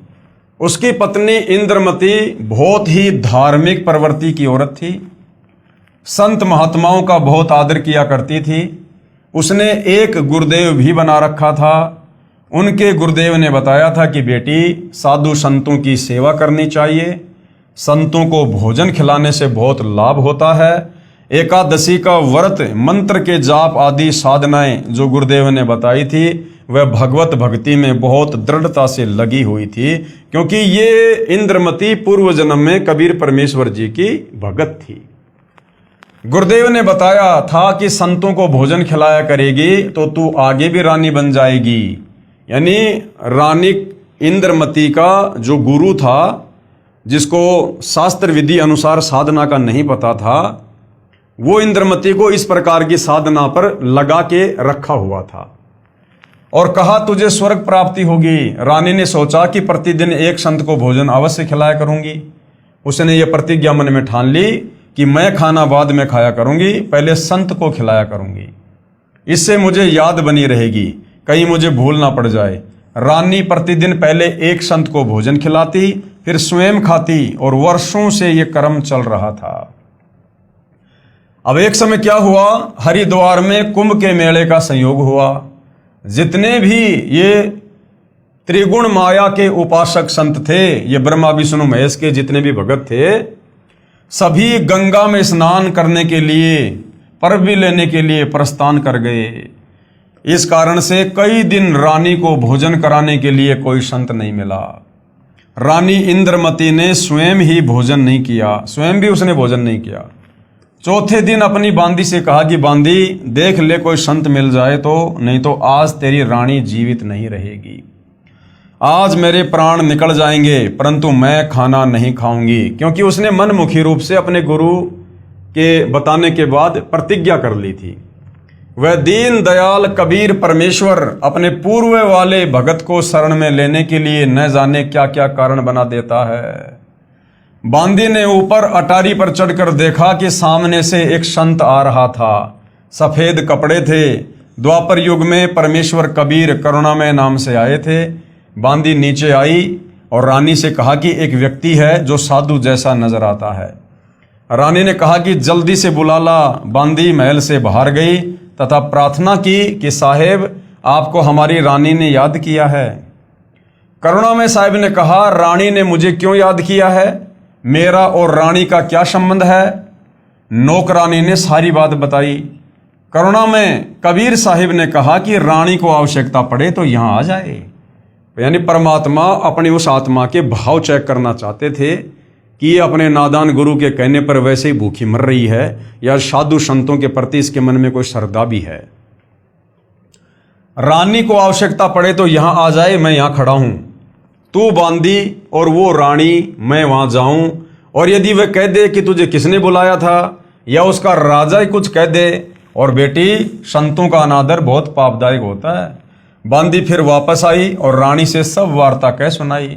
उसकी पत्नी इंद्रमती बहुत ही धार्मिक प्रवृत्ति की औरत थी, संत महात्माओं का बहुत आदर किया करती थी। उसने एक गुरुदेव भी बना रखा था। उनके गुरुदेव ने बताया था कि बेटी, साधु संतों की सेवा करनी चाहिए, संतों को भोजन खिलाने से बहुत लाभ होता है। एकादशी का व्रत, मंत्र के जाप आदि साधनाएं जो गुरुदेव ने बताई थी, वह भगवत भक्ति में बहुत दृढ़ता से लगी हुई थी, क्योंकि ये इंद्रमती पूर्व जन्म में कबीर परमेश्वर जी की भगत थी। गुरुदेव ने बताया था कि संतों को भोजन खिलाया करेगी तो तू आगे भी रानी बन जाएगी। यानी रानी इंद्रमती का जो गुरु था, जिसको शास्त्र विधि अनुसार साधना का नहीं पता था, वो इंद्रमती को इस प्रकार की साधना पर लगा के रखा हुआ था और कहा तुझे स्वर्ग प्राप्ति होगी। रानी ने सोचा कि प्रतिदिन एक संत को भोजन अवश्य खिलाया करूंगी। उसने ये प्रतिज्ञा मन में ठान ली कि मैं खाना बाद में खाया करूंगी, पहले संत को खिलाया करूंगी, इससे मुझे याद बनी रहेगी, कहीं मुझे भूल ना पड़ जाए। रानी प्रतिदिन पहले एक संत को भोजन खिलाती, फिर स्वयं खाती और वर्षों से यह क्रम चल रहा था। अब एक समय क्या हुआ, हरिद्वार में कुंभ के मेले का संयोग हुआ। जितने भी ये त्रिगुण माया के उपासक संत थे, ये ब्रह्मा विष्णु महेश के जितने भी भगत थे, सभी गंगा में स्नान करने के लिए, पर्व लेने के लिए प्रस्थान कर गए। इस कारण से कई दिन रानी को भोजन कराने के लिए कोई संत नहीं मिला। रानी इंद्रमती ने स्वयं ही भोजन नहीं किया, स्वयं भी उसने भोजन नहीं किया। चौथे दिन अपनी बांदी से कहा कि बांदी देख ले कोई संत मिल जाए तो, नहीं तो आज तेरी रानी जीवित नहीं रहेगी। आज मेरे प्राण निकल जाएंगे परंतु मैं खाना नहीं खाऊंगी, क्योंकि उसने मनमुखी रूप से अपने गुरु के बताने के बाद प्रतिज्ञा कर ली थी। वह दीन दयाल कबीर परमेश्वर अपने पूर्व वाले भगत को शरण में लेने के लिए न जाने क्या क्या कारण बना देता है। बांदी ने ऊपर अटारी पर चढ़कर देखा कि सामने से एक संत आ रहा था। सफेद कपड़े थे। द्वापर युग में परमेश्वर कबीर करुणामय नाम से आए थे। बांदी नीचे आई और रानी से कहा कि एक व्यक्ति है जो साधु जैसा नजर आता है। रानी ने कहा कि जल्दी से बुला ला। बांदी महल से बाहर गई तथा प्रार्थना की कि साहेब आपको हमारी रानी ने याद किया है। करुणामय साहिब ने कहा, रानी ने मुझे क्यों याद किया है? मेरा और रानी का क्या संबंध है? नौकरानी ने सारी बात बताई। करुणामय कबीर साहिब ने कहा कि रानी को आवश्यकता पड़े तो यहां आ जाए। यानी परमात्मा अपनी उस आत्मा के भाव चेक करना चाहते थे कि ये अपने नादान गुरु के कहने पर वैसे ही भूखी मर रही है या साधु संतों के प्रति इसके मन में कोई श्रद्धा भी है। रानी को आवश्यकता पड़े तो यहां आ जाए, मैं यहां खड़ा हूं। तू बांदी और वो रानी, मैं वहां जाऊं, और यदि वह कह दे कि तुझे किसने बुलाया था या उसका राजा ही कुछ कह दे, और बेटी संतों का अनादर बहुत पापदायक होता है। बांदी फिर वापस आई और रानी से सब वार्ता कह सुनाई।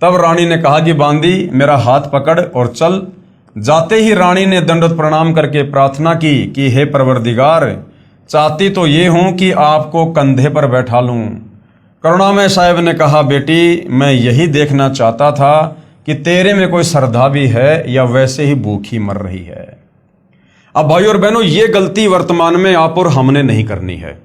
तब रानी ने कहा कि बांदी मेरा हाथ पकड़ और चल। जाते ही रानी ने दंडवत प्रणाम करके प्रार्थना की कि हे परवरदिगार, चाहती तो ये हूं कि आपको कंधे पर बैठा लूं। करुणामय साहिब ने कहा, बेटी मैं यही देखना चाहता था कि तेरे में कोई श्रद्धा भी है या वैसे ही भूखी मर रही है। अब भाई और बहनों, ये गलती वर्तमान में आप और हमने नहीं करनी है,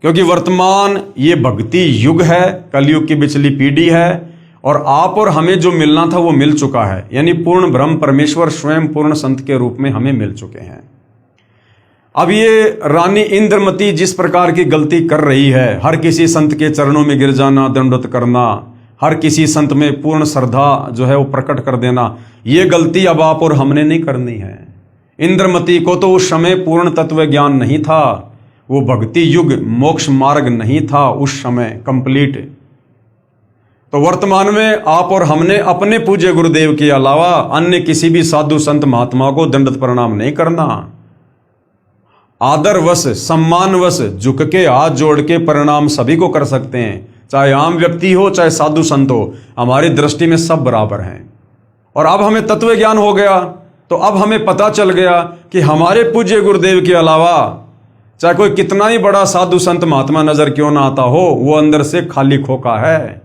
क्योंकि वर्तमान ये भक्ति युग है, कलयुग की पिछली पीढ़ी है, और आप और हमें जो मिलना था वो मिल चुका है। यानी पूर्ण ब्रह्म परमेश्वर स्वयं पूर्ण संत के रूप में हमें मिल चुके हैं। अब ये रानी इंद्रमती जिस प्रकार की गलती कर रही है, हर किसी संत के चरणों में गिर जाना, दंडवत करना, हर किसी संत में पूर्ण श्रद्धा जो है वो प्रकट कर देना, ये गलती अब आप और हमने नहीं करनी है। इंद्रमती को तो उस समय पूर्ण तत्व ज्ञान नहीं था, वो भक्ति युग मोक्ष मार्ग नहीं था उस समय कंप्लीट। तो वर्तमान में आप और हमने अपने पूज्य गुरुदेव के अलावा अन्य किसी भी साधु संत महात्मा को दंडवत प्रणाम नहीं करना। आदरवश सम्मानवश झुक के हाथ जोड़ के प्रणाम सभी को कर सकते हैं, चाहे आम व्यक्ति हो चाहे साधु संत हो, हमारी दृष्टि में सब बराबर हैं। और अब हमें तत्व ज्ञान हो गया तो अब हमें पता चल गया कि हमारे पूज्य गुरुदेव के अलावा चाहे कोई कितना ही बड़ा साधु संत महात्मा नजर क्यों ना आता हो, वो अंदर से खाली खोखा है,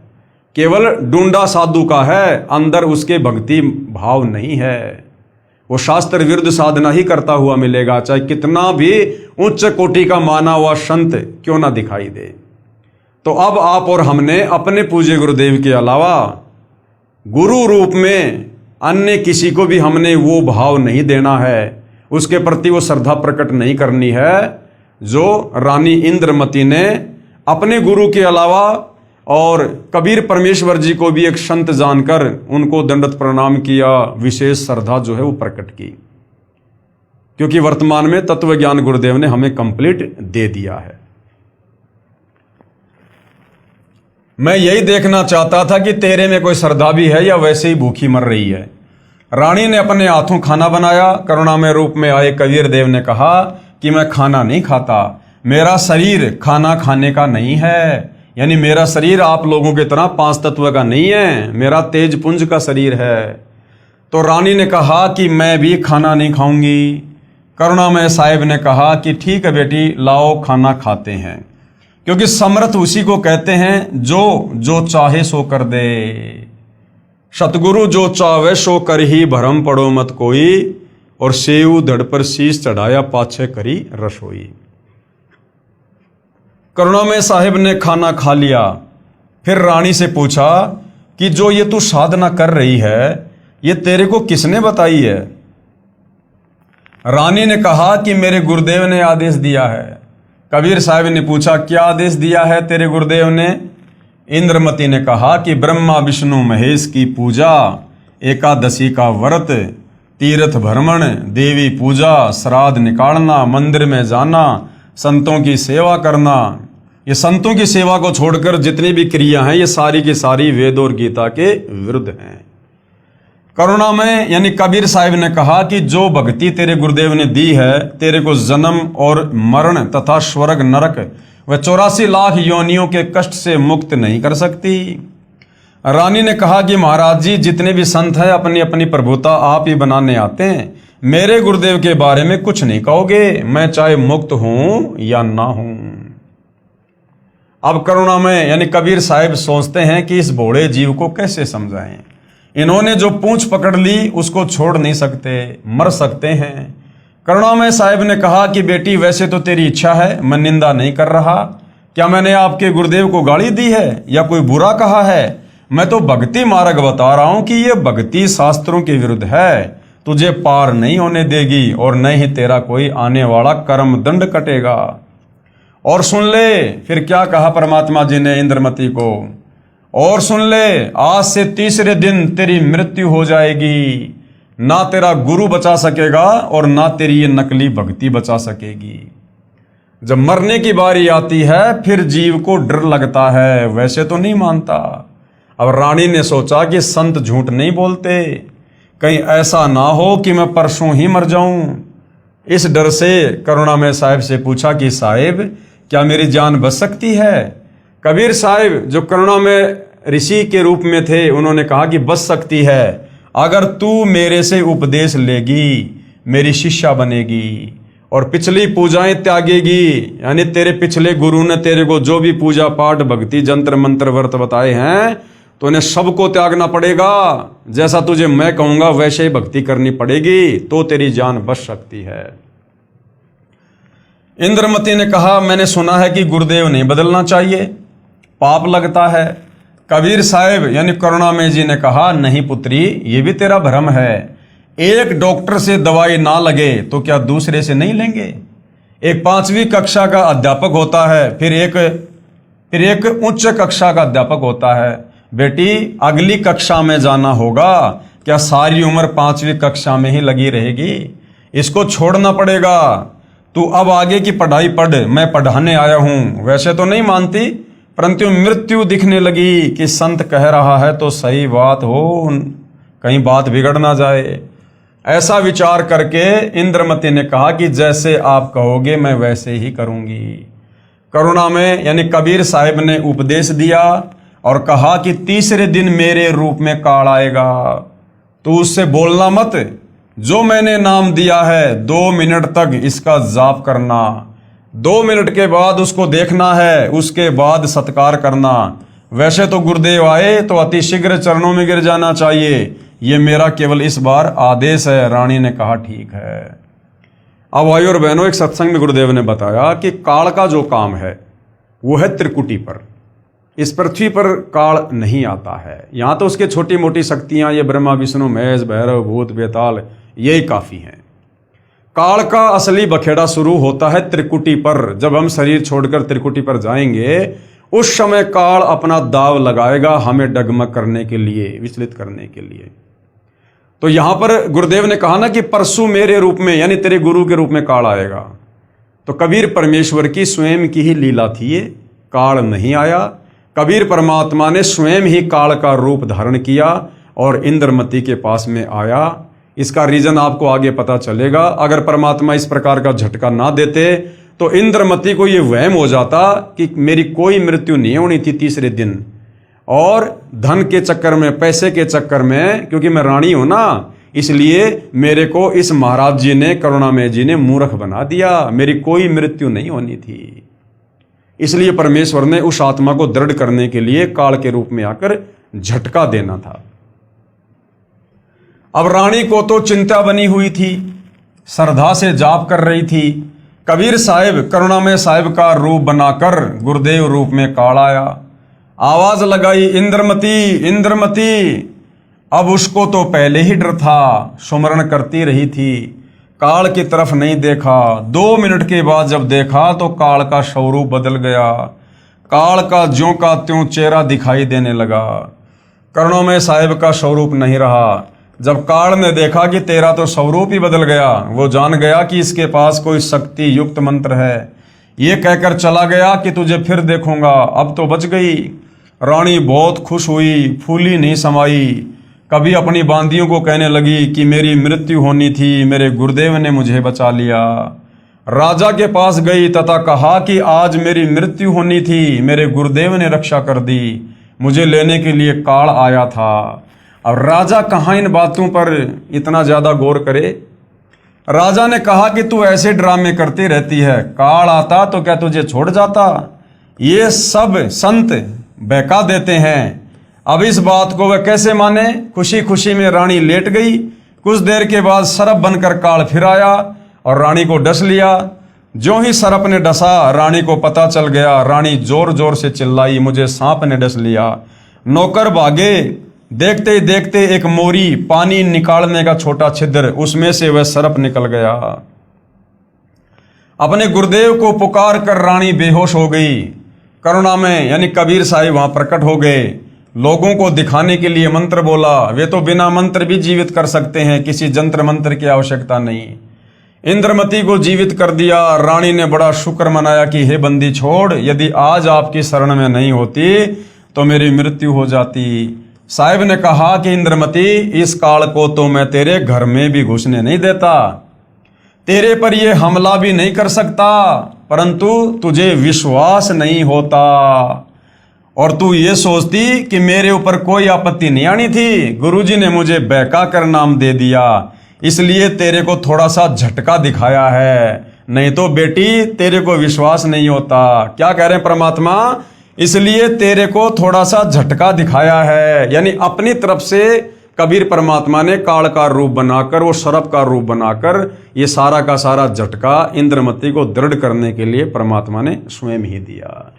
केवल डूंडा साधु का है, अंदर उसके भक्ति भाव नहीं है। वो शास्त्र विरुद्ध साधना ही करता हुआ मिलेगा, चाहे कितना भी उच्च कोटि का माना हुआ संत क्यों ना दिखाई दे। तो अब आप और हमने अपने पूज्य गुरुदेव के अलावा गुरु रूप में अन्य किसी को भी हमने वो भाव नहीं देना है, उसके प्रति वो श्रद्धा प्रकट नहीं करनी है जो रानी इंद्रमती ने अपने गुरु के अलावा और कबीर परमेश्वर जी को भी एक संत जानकर उनको दंडवत प्रणाम किया, विशेष श्रद्धा जो है वो प्रकट की, क्योंकि वर्तमान में तत्व ज्ञान गुरुदेव ने हमें कंप्लीट दे दिया है। मैं यही देखना चाहता था कि तेरे में कोई श्रद्धा भी है या वैसे ही भूखी मर रही है। रानी ने अपने हाथों खाना बनाया। करुणामय रूप में आए कबीर देव ने कहा कि मैं खाना नहीं खाता, मेरा शरीर खाना खाने का नहीं है, यानी मेरा शरीर आप लोगों की तरह पांच तत्व का नहीं है, मेरा तेज पुंज का शरीर है। तो रानी ने कहा कि मैं भी खाना नहीं खाऊंगी। करुणामय साहिब ने कहा कि ठीक है बेटी, लाओ खाना खाते हैं, क्योंकि समर्थ उसी को कहते हैं जो चाहे सो कर दे। सतगुरु जो चाहे सो कर ही भरम पड़ो मत कोई, और सेऊ धड़ पर शीश चढ़ाया पाछे करी रसोई। करुणामय साहिब ने खाना खा लिया। फिर रानी से पूछा कि जो ये तू साधना कर रही है ये तेरे को किसने बताई है? रानी ने कहा कि मेरे गुरुदेव ने आदेश दिया है। कबीर साहब ने पूछा क्या आदेश दिया है तेरे गुरुदेव ने? इंद्रमती ने कहा कि ब्रह्मा विष्णु महेश की पूजा, एकादशी का व्रत, तीर्थ भ्रमण, देवी पूजा, श्राद्ध निकालना, मंदिर में जाना, संतों की सेवा करना, ये संतों की सेवा को छोड़कर जितनी भी क्रिया हैं ये सारी की सारी वेद और गीता के विरुद्ध हैं। करुणा में यानी कबीर साहिब ने कहा कि जो भक्ति तेरे गुरुदेव ने दी है तेरे को जन्म और मरण तथा स्वर्ग नरक व 84 लाख योनियों के कष्ट से मुक्त नहीं कर सकती। रानी ने कहा कि महाराज जी जितने भी संत हैं अपनी अपनी प्रभुता आप ही बनाने आते हैं, मेरे गुरुदेव के बारे में कुछ नहीं कहोगे, मैं चाहे मुक्त हूं या ना हूं। अब करुणा में यानी कबीर साहिब सोचते हैं कि इस भोले जीव को कैसे समझाएं। इन्होंने जो पूंछ पकड़ ली उसको छोड़ नहीं सकते, मर सकते हैं। करुणा में साहिब ने कहा कि बेटी वैसे तो तेरी इच्छा है, मैं निंदा नहीं कर रहा। क्या मैंने आपके गुरुदेव को गाली दी है या कोई बुरा कहा है? मैं तो भक्ति मार्ग बता रहा हूं कि ये भक्ति शास्त्रों के विरुद्ध है, तुझे पार नहीं होने देगी और न ही तेरा कोई आने वाला कर्म दंड कटेगा। और सुन ले फिर क्या कहा परमात्मा जी ने इंद्रमती को, और सुन ले आज से तीसरे दिन तेरी मृत्यु हो जाएगी, ना तेरा गुरु बचा सकेगा और ना तेरी ये नकली भक्ति बचा सकेगी। जब मरने की बारी आती है फिर जीव को डर लगता है, वैसे तो नहीं मानता। अब रानी ने सोचा कि संत झूठ नहीं बोलते, कहीं ऐसा ना हो कि मैं परसों ही मर जाऊं। इस डर से करुणा में साहिब से पूछा कि साहिब क्या मेरी जान बच सकती है? कबीर साहिब जो करुणा में ऋषि के रूप में थे उन्होंने कहा कि बच सकती है, अगर तू मेरे से उपदेश लेगी, मेरी शिष्या बनेगी और पिछली पूजाएं त्यागेगी। यानी तेरे पिछले गुरु ने तेरे को जो भी पूजा पाठ भक्ति जंत्र मंत्र व्रत बताए हैं तो इन्हें सबको त्यागना पड़ेगा। जैसा तुझे मैं कहूंगा वैसे ही भक्ति करनी पड़ेगी, तो तेरी जान बच सकती है। इंद्रमती ने कहा मैंने सुना है कि गुरुदेव नहीं बदलना चाहिए, पाप लगता है। कबीर साहिब यानी करुणामय जी ने कहा नहीं पुत्री, ये भी तेरा भ्रम है। एक डॉक्टर से दवाई ना लगे तो क्या दूसरे से नहीं लेंगे? एक 5वीं कक्षा का अध्यापक होता है, फिर एक उच्च कक्षा का अध्यापक होता है। बेटी अगली कक्षा में जाना होगा, क्या सारी उम्र 5वीं कक्षा में ही लगी रहेगी? इसको छोड़ना पड़ेगा। तू अब आगे की पढ़ाई पढ़, मैं पढ़ाने आया हूं। वैसे तो नहीं मानती, परंतु मृत्यु दिखने लगी कि संत कह रहा है तो सही बात हो, कहीं बात बिगड़ ना जाए। ऐसा विचार करके इंद्रमती ने कहा कि जैसे आप कहोगे मैं वैसे ही करूंगी। करुणा में यानी कबीर साहिब ने उपदेश दिया और कहा कि तीसरे दिन मेरे रूप में काल आएगा, तू उससे बोलना मत। जो मैंने नाम दिया है 2 मिनट तक इसका जाप करना, 2 मिनट के बाद उसको देखना है, उसके बाद सत्कार करना। वैसे तो गुरुदेव आए तो अति शीघ्र चरणों में गिर जाना चाहिए, ये मेरा केवल इस बार आदेश है। रानी ने कहा ठीक है। अब भाई और बहनों एक सत्संग में गुरुदेव ने बताया कि काल का जो काम है वो है त्रिकुटी पर। इस पृथ्वी पर काल नहीं आता है, यहाँ तो उसके छोटी मोटी शक्तियाँ ये ब्रह्मा विष्णु महेश भैरव भूत बेताल यही काफ़ी हैं। काल का असली बखेड़ा शुरू होता है त्रिकुटी पर। जब हम शरीर छोड़कर त्रिकुटी पर जाएंगे उस समय काल अपना दाव लगाएगा हमें डगमग करने के लिए, विचलित करने के लिए। तो यहां पर गुरुदेव ने कहा ना कि परसों मेरे रूप में यानी तेरे गुरु के रूप में काल आएगा। तो कबीर परमेश्वर की स्वयं की ही लीला थी, ये काल नहीं आया। कबीर परमात्मा ने स्वयं ही काल का रूप धारण किया और इंद्रमती के पास में आया। इसका रीजन आपको आगे पता चलेगा। अगर परमात्मा इस प्रकार का झटका ना देते तो इंद्रमती को ये वहम हो जाता कि मेरी कोई मृत्यु नहीं होनी थी तीसरे दिन, और धन के चक्कर में, पैसे के चक्कर में, क्योंकि मैं रानी हूं ना, इसलिए मेरे को इस महाराज जी ने, करुणामय जी ने मूर्ख बना दिया। मेरी कोई मृत्यु नहीं होनी थी। इसलिए परमेश्वर ने उस आत्मा को दृढ़ करने के लिए काल के रूप में आकर झटका देना था। अब रानी को तो चिंता बनी हुई थी, श्रद्धा से जाप कर रही थी। कबीर साहिब करुणामय साहिब का रूप बनाकर गुरुदेव रूप में काल आया, आवाज लगाई इंद्रमती इंद्रमती। अब उसको तो पहले ही डर था, सुमरण करती रही थी, काल की तरफ नहीं देखा। 2 मिनट के बाद जब देखा तो काल का स्वरूप बदल गया। काल का ज्यों का त्यों चेहरा दिखाई देने लगा। कर्णों में साहिब का स्वरूप नहीं रहा। जब काल ने देखा कि तेरा तो स्वरूप ही बदल गया, वो जान गया कि इसके पास कोई शक्ति युक्त मंत्र है। ये कहकर चला गया कि तुझे फिर देखूंगा, अब तो बच गई। रानी बहुत खुश हुई, फूली नहीं समाई। कभी अपनी बांदियों को कहने लगी कि मेरी मृत्यु होनी थी, मेरे गुरुदेव ने मुझे बचा लिया। राजा के पास गई तथा कहा कि आज मेरी मृत्यु होनी थी, मेरे गुरुदेव ने रक्षा कर दी, मुझे लेने के लिए काल आया था। अब राजा कहाँ इन बातों पर इतना ज्यादा गौर करे। राजा ने कहा कि तू ऐसे ड्रामे करती रहती है, काल आता तो क्या तुझे छोड़ जाता। ये सब संत बहका देते हैं। अब इस बात को वह कैसे माने। खुशी खुशी में रानी लेट गई। कुछ देर के बाद सरप बनकर काल फिर आया और रानी को डस लिया। जो ही सरप ने डसा, रानी को पता चल गया। रानी जोर जोर से चिल्लाई, मुझे सांप ने डस लिया। नौकर भागे। देखते ही देखते एक मोरी, पानी निकालने का छोटा छिद्र, उसमें से वह सरप निकल गया। अपने गुरुदेव को पुकार कर रानी बेहोश हो गई। करुणा में यानी कबीर साहिब वहां प्रकट हो गए। लोगों को दिखाने के लिए मंत्र बोला। वे तो बिना मंत्र भी जीवित कर सकते हैं, किसी जंत्र मंत्र की आवश्यकता नहीं। इंद्रमती को जीवित कर दिया। रानी ने बड़ा शुक्र मनाया कि हे बंदी छोड़, यदि आज आपकी शरण में नहीं होती तो मेरी मृत्यु हो जाती। साहिब ने कहा कि इंद्रमती, इस काल को तो मैं तेरे घर में भी घुसने नहीं देता, तेरे पर यह हमला भी नहीं कर सकता, परंतु तुझे विश्वास नहीं होता और तू ये सोचती कि मेरे ऊपर कोई आपत्ति नहीं आनी थी। गुरुजी ने मुझे बहका कर नाम दे दिया, इसलिए तेरे को थोड़ा सा झटका दिखाया है, नहीं तो बेटी तेरे को विश्वास नहीं होता। क्या कह रहे हैं परमात्मा, इसलिए तेरे को थोड़ा सा झटका दिखाया है। यानी अपनी तरफ से कबीर परमात्मा ने काल का रूप बनाकर, वो सरप का रूप बनाकर, ये सारा का सारा झटका इंद्रमती को दृढ़ करने के लिए परमात्मा ने स्वयं ही दिया।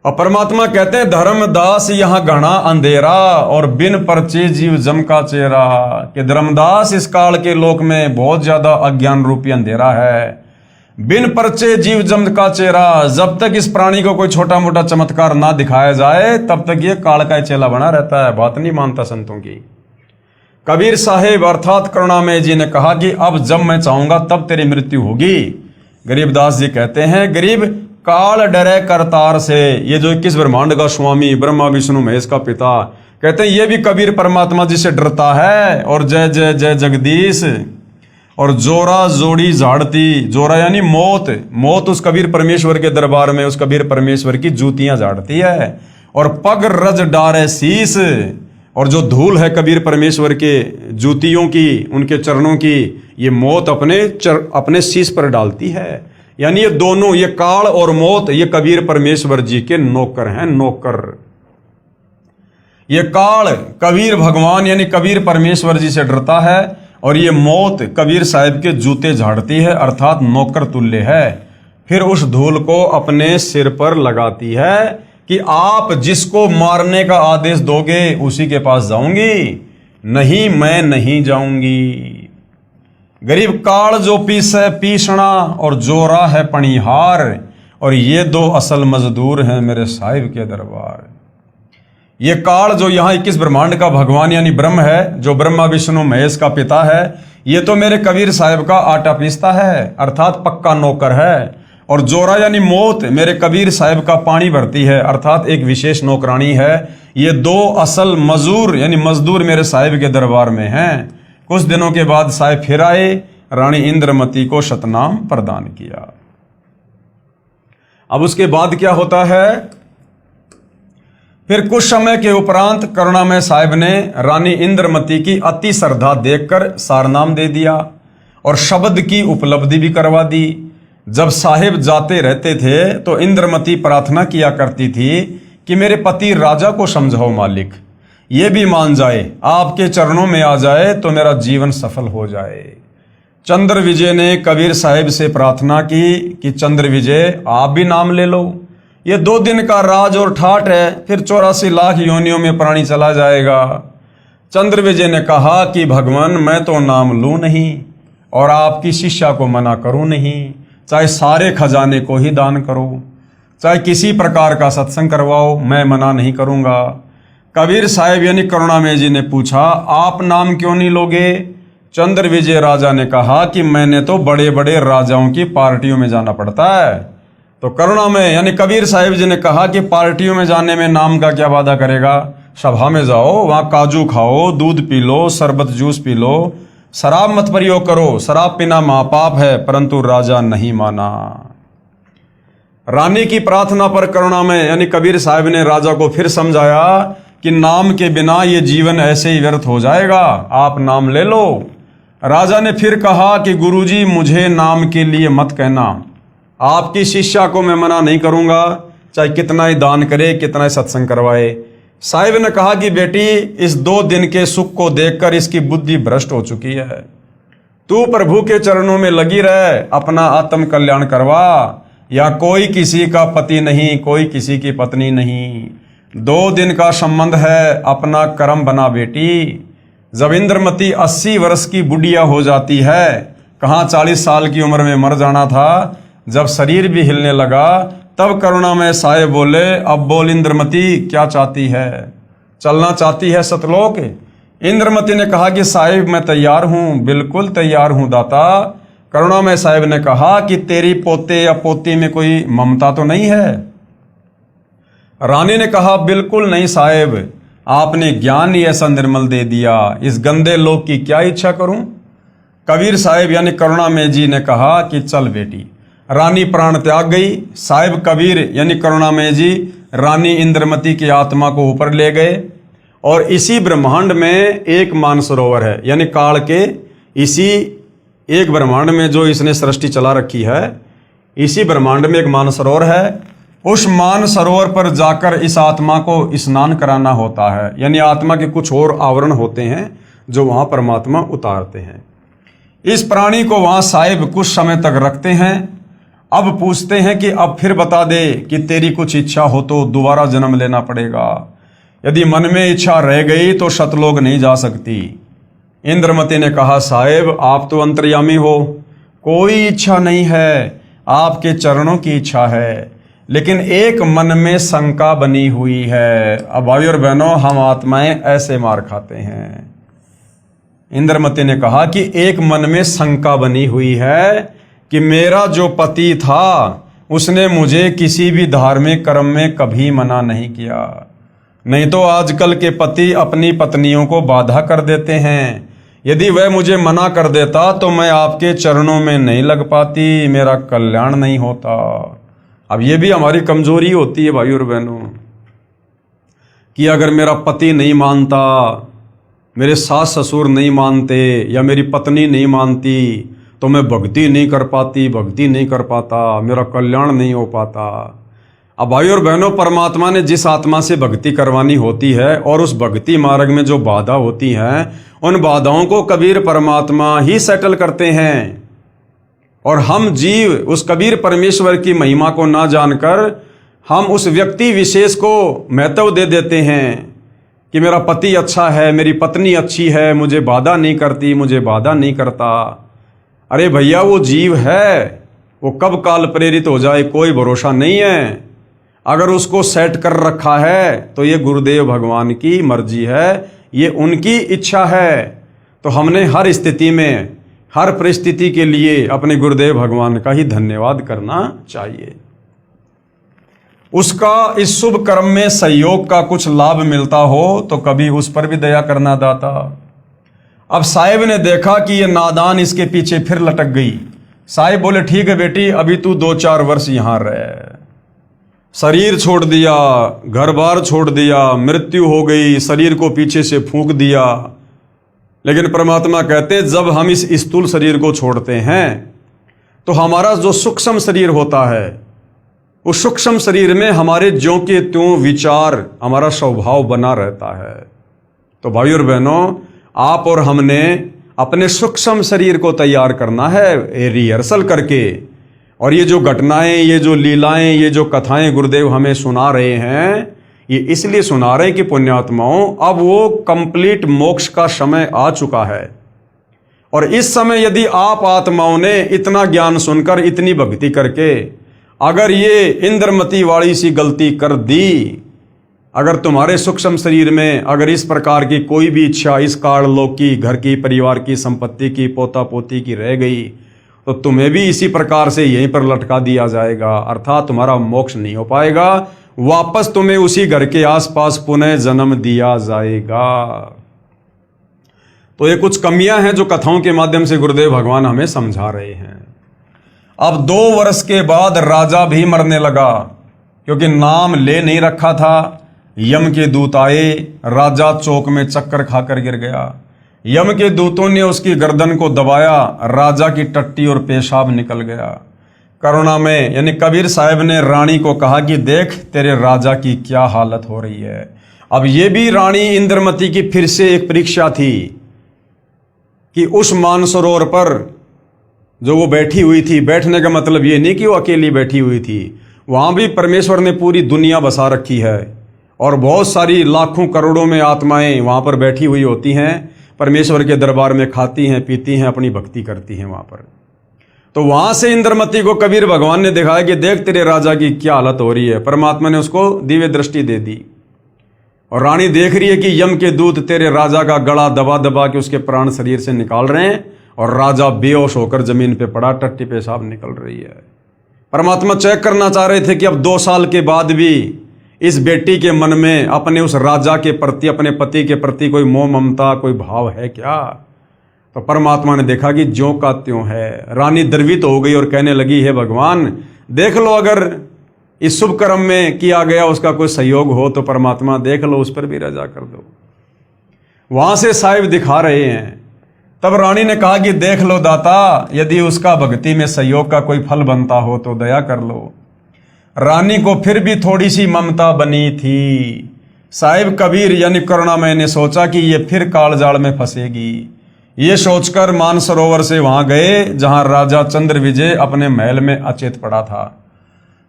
और परमात्मा कहते हैं, धर्मदास यहाँ घना अंधेरा और बिन परचे जीव जम का चेहरा। कि धर्मदास, इस काल के लोक में बहुत ज्यादा अज्ञान रूपी अंधेरा है। बिन परचे जीव जम का चेहरा, जब तक इस प्राणी को कोई छोटा मोटा चमत्कार ना दिखाया जाए तब तक ये काल का चेला बना रहता है, बात नहीं मानता संतों की। कबीर साहिब अर्थात करुणामय जी ने कहा कि अब जब मैं चाहूंगा तब तेरी मृत्यु होगी। गरीबदास जी कहते हैं, गरीब काल डरे करतार से। ये जो 21 ब्रह्मांड का स्वामी, ब्रह्मा विष्णु महेश का पिता, कहते हैं ये भी कबीर परमात्मा जी से डरता है। और जय जय जय जगदीश। और जोरा जोड़ी झाड़ती, जोरा यानी मौत, मौत उस कबीर परमेश्वर के दरबार में उस कबीर परमेश्वर की जूतियां झाड़ती है। और पग रज डारे शीस, और जो धूल है कबीर परमेश्वर के जूतियों की, उनके चरणों की, ये मौत अपने शीश पर डालती है। यानी ये दोनों, ये काल और मौत, ये कबीर परमेश्वर जी के नौकर हैं, नौकर। ये काल कबीर भगवान यानी कबीर परमेश्वर जी से डरता है और ये मौत कबीर साहिब के जूते झाड़ती है, अर्थात नौकर तुल्य है। फिर उस धूल को अपने सिर पर लगाती है कि आप जिसको मारने का आदेश दोगे उसी के पास जाऊंगी, नहीं मैं नहीं जाऊंगी। गरीब काल जो पीसे पीसना और जोरा है पणिहार, और ये दो असल मजदूर हैं मेरे साहिब के दरबार। ये काल जो यहाँ 21 ब्रह्मांड का भगवान यानी ब्रह्म है, जो ब्रह्मा विष्णु महेश का पिता है, ये तो मेरे कबीर साहिब का आटा पीसता है, अर्थात पक्का नौकर है। और जोरा यानी मौत मेरे कबीर साहिब का पानी भरती है, अर्थात एक विशेष नौकरानी है। ये दो असल मजूर यानी मजदूर मेरे साहिब के दरबार में हैं। कुछ दिनों के बाद साहिब फिर आए, रानी इंद्रमती को शतनाम प्रदान किया। अब उसके बाद क्या होता है, फिर कुछ समय के उपरांत करुणामय साहिब ने रानी इंद्रमती की अति श्रद्धा देखकर सारनाम दे दिया और शब्द की उपलब्धि भी करवा दी। जब साहिब जाते रहते थे तो इंद्रमती प्रार्थना किया करती थी कि मेरे पति राजा को समझाओ मालिक, ये भी मान जाए, आपके चरणों में आ जाए तो मेरा जीवन सफल हो जाए। चंद्र विजय ने कबीर साहिब से प्रार्थना की कि चंद्र विजय आप भी नाम ले लो, ये 2 दिन का राज और ठाट है, फिर 84 लाख योनियों में प्राणी चला जाएगा। चंद्र विजय ने कहा कि भगवान मैं तो नाम लूं नहीं और आपकी शिष्या को मना करूं नहीं, चाहे सारे खजाने को ही दान करो। चाहे किसी प्रकार का सत्संग करवाओ, मैं मना नहीं करूँगा। कबीर साहब यानी करुणामय जी ने पूछा, आप नाम क्यों नहीं लोगे? चंद्र विजय राजा ने कहा कि मैंने तो बड़े बड़े राजाओं की पार्टियों में जाना पड़ता है। तो करुणामय यानी कबीर साहिब जी ने कहा कि पार्टियों में जाने में नाम का क्या वादा करेगा? सभा में जाओ, वहाँ काजू खाओ, दूध पी लो, शरबत जूस पी लो, शराब मत प्रयोग करो। शराब पीना महापाप है, परंतु राजा नहीं माना। रानी की प्रार्थना पर करुणामय यानी कबीर साहब ने राजा को फिर समझाया कि नाम के बिना ये जीवन ऐसे ही व्यर्थ हो जाएगा, आप नाम ले लो। राजा ने फिर कहा कि गुरुजी मुझे नाम के लिए मत कहना, आपकी शिष्या को मैं मना नहीं करूंगा, चाहे कितना ही दान करे, कितना ही सत्संग करवाए। साहिब ने कहा कि बेटी, इस 2 दिन के सुख को देखकर इसकी बुद्धि भ्रष्ट हो चुकी है। तू प्रभु के चरणों में लगी रह, अपना आत्म कल्याण करवा। या कोई किसी का पति नहीं, कोई किसी की पत्नी नहीं, 2 दिन का संबंध है, अपना कर्म बना बेटी। जब इंद्रमती 80 वर्ष की बुढ़िया हो जाती है, कहाँ 40 साल की उम्र में मर जाना था, जब शरीर भी हिलने लगा तब करुणामय साहिब बोले, अब बोल इंद्रमती क्या चाहती है? चलना चाहती है सतलोक? इंद्रमती ने कहा कि साहिब मैं तैयार हूँ, बिल्कुल तैयार हूँ दाता। करुणामय साहिब ने कहा कि तेरी पोते या पोती में कोई ममता तो नहीं है? रानी ने कहा बिल्कुल नहीं साहिब, आपने ज्ञान ही ऐसा निर्मल दे दिया, इस गंदे लोक की क्या इच्छा करूं? कबीर साहिब यानी करुणामय जी ने कहा कि चल बेटी। रानी प्राण त्याग गई। साहिब कबीर यानी करुणामय जी रानी इंद्रमती की आत्मा को ऊपर ले गए और इसी ब्रह्मांड में एक मानसरोवर है, यानी काल के इसी एक ब्रह्मांड में जो इसने सृष्टि चला रखी है, इसी ब्रह्मांड में एक मानसरोवर है। उस मानसरोवर पर जाकर इस आत्मा को स्नान कराना होता है, यानी आत्मा के कुछ और आवरण होते हैं जो वहाँ परमात्मा उतारते हैं। इस प्राणी को वहाँ साहिब कुछ समय तक रखते हैं। अब पूछते हैं कि अब फिर बता दे कि तेरी कुछ इच्छा हो तो दोबारा जन्म लेना पड़ेगा। यदि मन में इच्छा रह गई तो सतलोक नहीं जा सकती। इंद्रमती ने कहा साहिब आप तो अंतर्यामी हो, कोई इच्छा नहीं है, आपके चरणों की इच्छा है, लेकिन एक मन में शंका बनी हुई है। अब भाई और बहनों, हम आत्माएं ऐसे मार खाते हैं। इंद्रमती ने कहा कि एक मन में शंका बनी हुई है कि मेरा जो पति था उसने मुझे किसी भी धार्मिक कर्म में कभी मना नहीं किया। नहीं तो आजकल के पति अपनी पत्नियों को बाधा कर देते हैं। यदि वह मुझे मना कर देता तो मैं आपके चरणों में नहीं लग पाती, मेरा कल्याण नहीं होता। अब ये भी हमारी कमजोरी होती है भाई और बहनों कि अगर मेरा पति नहीं मानता, मेरे सास ससुर नहीं मानते या मेरी पत्नी नहीं मानती तो मैं भक्ति नहीं कर पाती, भक्ति नहीं कर पाता, मेरा कल्याण नहीं हो पाता। अब भाई और बहनों, परमात्मा ने जिस आत्मा से भक्ति करवानी होती है और उस भक्ति मार्ग में जो बाधा होती हैं, उन बाधाओं को कबीर परमात्मा ही सेटल करते हैं। और हम जीव उस कबीर परमेश्वर की महिमा को ना जानकर हम उस व्यक्ति विशेष को महत्व दे देते हैं कि मेरा पति अच्छा है, मेरी पत्नी अच्छी है, मुझे बाधा नहीं करती, मुझे बाधा नहीं करता। अरे भैया, वो जीव है, वो कब काल प्रेरित हो जाए कोई भरोसा नहीं है। अगर उसको सेट कर रखा है तो ये गुरुदेव भगवान की मर्जी है, ये उनकी इच्छा है। तो हमने हर स्थिति में, हर परिस्थिति के लिए अपने गुरुदेव भगवान का ही धन्यवाद करना चाहिए। उसका इस शुभ कर्म में सहयोग का कुछ लाभ मिलता हो तो कभी उस पर भी दया करना दाता। अब साहिब ने देखा कि ये नादान इसके पीछे फिर लटक गई। साहिब बोले ठीक है बेटी, अभी तू 2-4 वर्ष यहां रह। शरीर छोड़ दिया, घर बार छोड़ दिया, मृत्यु हो गई, शरीर को पीछे से फूंक दिया। लेकिन परमात्मा कहते जब हम इस स्थूल शरीर को छोड़ते हैं तो हमारा जो सूक्ष्म शरीर होता है, उस सूक्ष्म शरीर में हमारे ज्यों के त्यों विचार, हमारा स्वभाव बना रहता है। तो भाई और बहनों, आप और हमने अपने सूक्ष्म शरीर को तैयार करना है रिहर्सल करके। और ये जो घटनाएं, ये जो लीलाएं, ये जो कथाएं गुरुदेव हमें सुना रहे हैं, ये इसलिए सुना रहे हैं कि पुण्यात्माओं, अब वो कंप्लीट मोक्ष का समय आ चुका है। और इस समय यदि आप आत्माओं ने इतना ज्ञान सुनकर, इतनी भक्ति करके अगर ये इंद्रमती वाली सी गलती कर दी, अगर तुम्हारे सूक्ष्म शरीर में अगर इस प्रकार की कोई भी इच्छा इस काल लोक की, घर की, परिवार की, संपत्ति की, पोता पोती की रह गई, तो तुम्हें भी इसी प्रकार से यहीं पर लटका दिया जाएगा, अर्थात तुम्हारा मोक्ष नहीं हो पाएगा, वापस तुम्हें उसी घर के आसपास पुनः जन्म दिया जाएगा। तो ये कुछ कमियां हैं जो कथाओं के माध्यम से गुरुदेव भगवान हमें समझा रहे हैं। अब 2 वर्ष के बाद राजा भी मरने लगा, क्योंकि नाम ले नहीं रखा था। यम के दूत आए, राजा चौक में चक्कर खाकर गिर गया। यम के दूतों ने उसकी गर्दन को दबाया, राजा की टट्टी और पेशाब निकल गया। करुणा में यानी कबीर साहब ने रानी को कहा कि देख तेरे राजा की क्या हालत हो रही है। अब ये भी रानी इंद्रमती की फिर से एक परीक्षा थी कि उस मानसरोवर पर जो वो बैठी हुई थी, बैठने का मतलब ये नहीं कि वो अकेली बैठी हुई थी, वहां भी परमेश्वर ने पूरी दुनिया बसा रखी है और बहुत सारी लाखों करोड़ों में आत्माएं वहां पर बैठी हुई होती हैं, परमेश्वर के दरबार में खाती हैं, पीती हैं, अपनी भक्ति करती हैं वहां पर। तो वहां से इंद्रमती को कबीर भगवान ने दिखाया कि देख तेरे राजा की क्या हालत हो रही है। परमात्मा ने उसको दिव्य दृष्टि दे दी और रानी देख रही है कि यम के दूत तेरे राजा का गला दबा दबा के उसके प्राण शरीर से निकाल रहे हैं और राजा बेहोश होकर जमीन पे पड़ा, टट्टी पेशाब निकल रही है। परमात्मा चेक करना चाह रहे थे कि अब 2 साल के बाद भी इस बेटी के मन में अपने उस राजा के प्रति, अपने पति के प्रति कोई मोह ममता, कोई भाव है क्या। तो परमात्मा ने देखा कि ज्यों का त्यों है। रानी द्रवित हो गई और कहने लगी, हे भगवान देख लो, अगर इस शुभ कर्म में किया गया उसका कोई सहयोग हो तो परमात्मा देख लो, उस पर भी रजा कर दो। वहां से साहिब दिखा रहे हैं। तब रानी ने कहा कि देख लो दाता, यदि उसका भक्ति में सहयोग का कोई फल बनता हो तो दया कर लो। रानी को फिर भी थोड़ी सी ममता बनी थी। साहिब कबीर यानी करुणामय ने सोचा कि ये फिर कालजाल में फंसेगी। ये सोचकर मानसरोवर से वहां गए जहां राजा चंद्र विजय अपने महल में अचेत पड़ा था।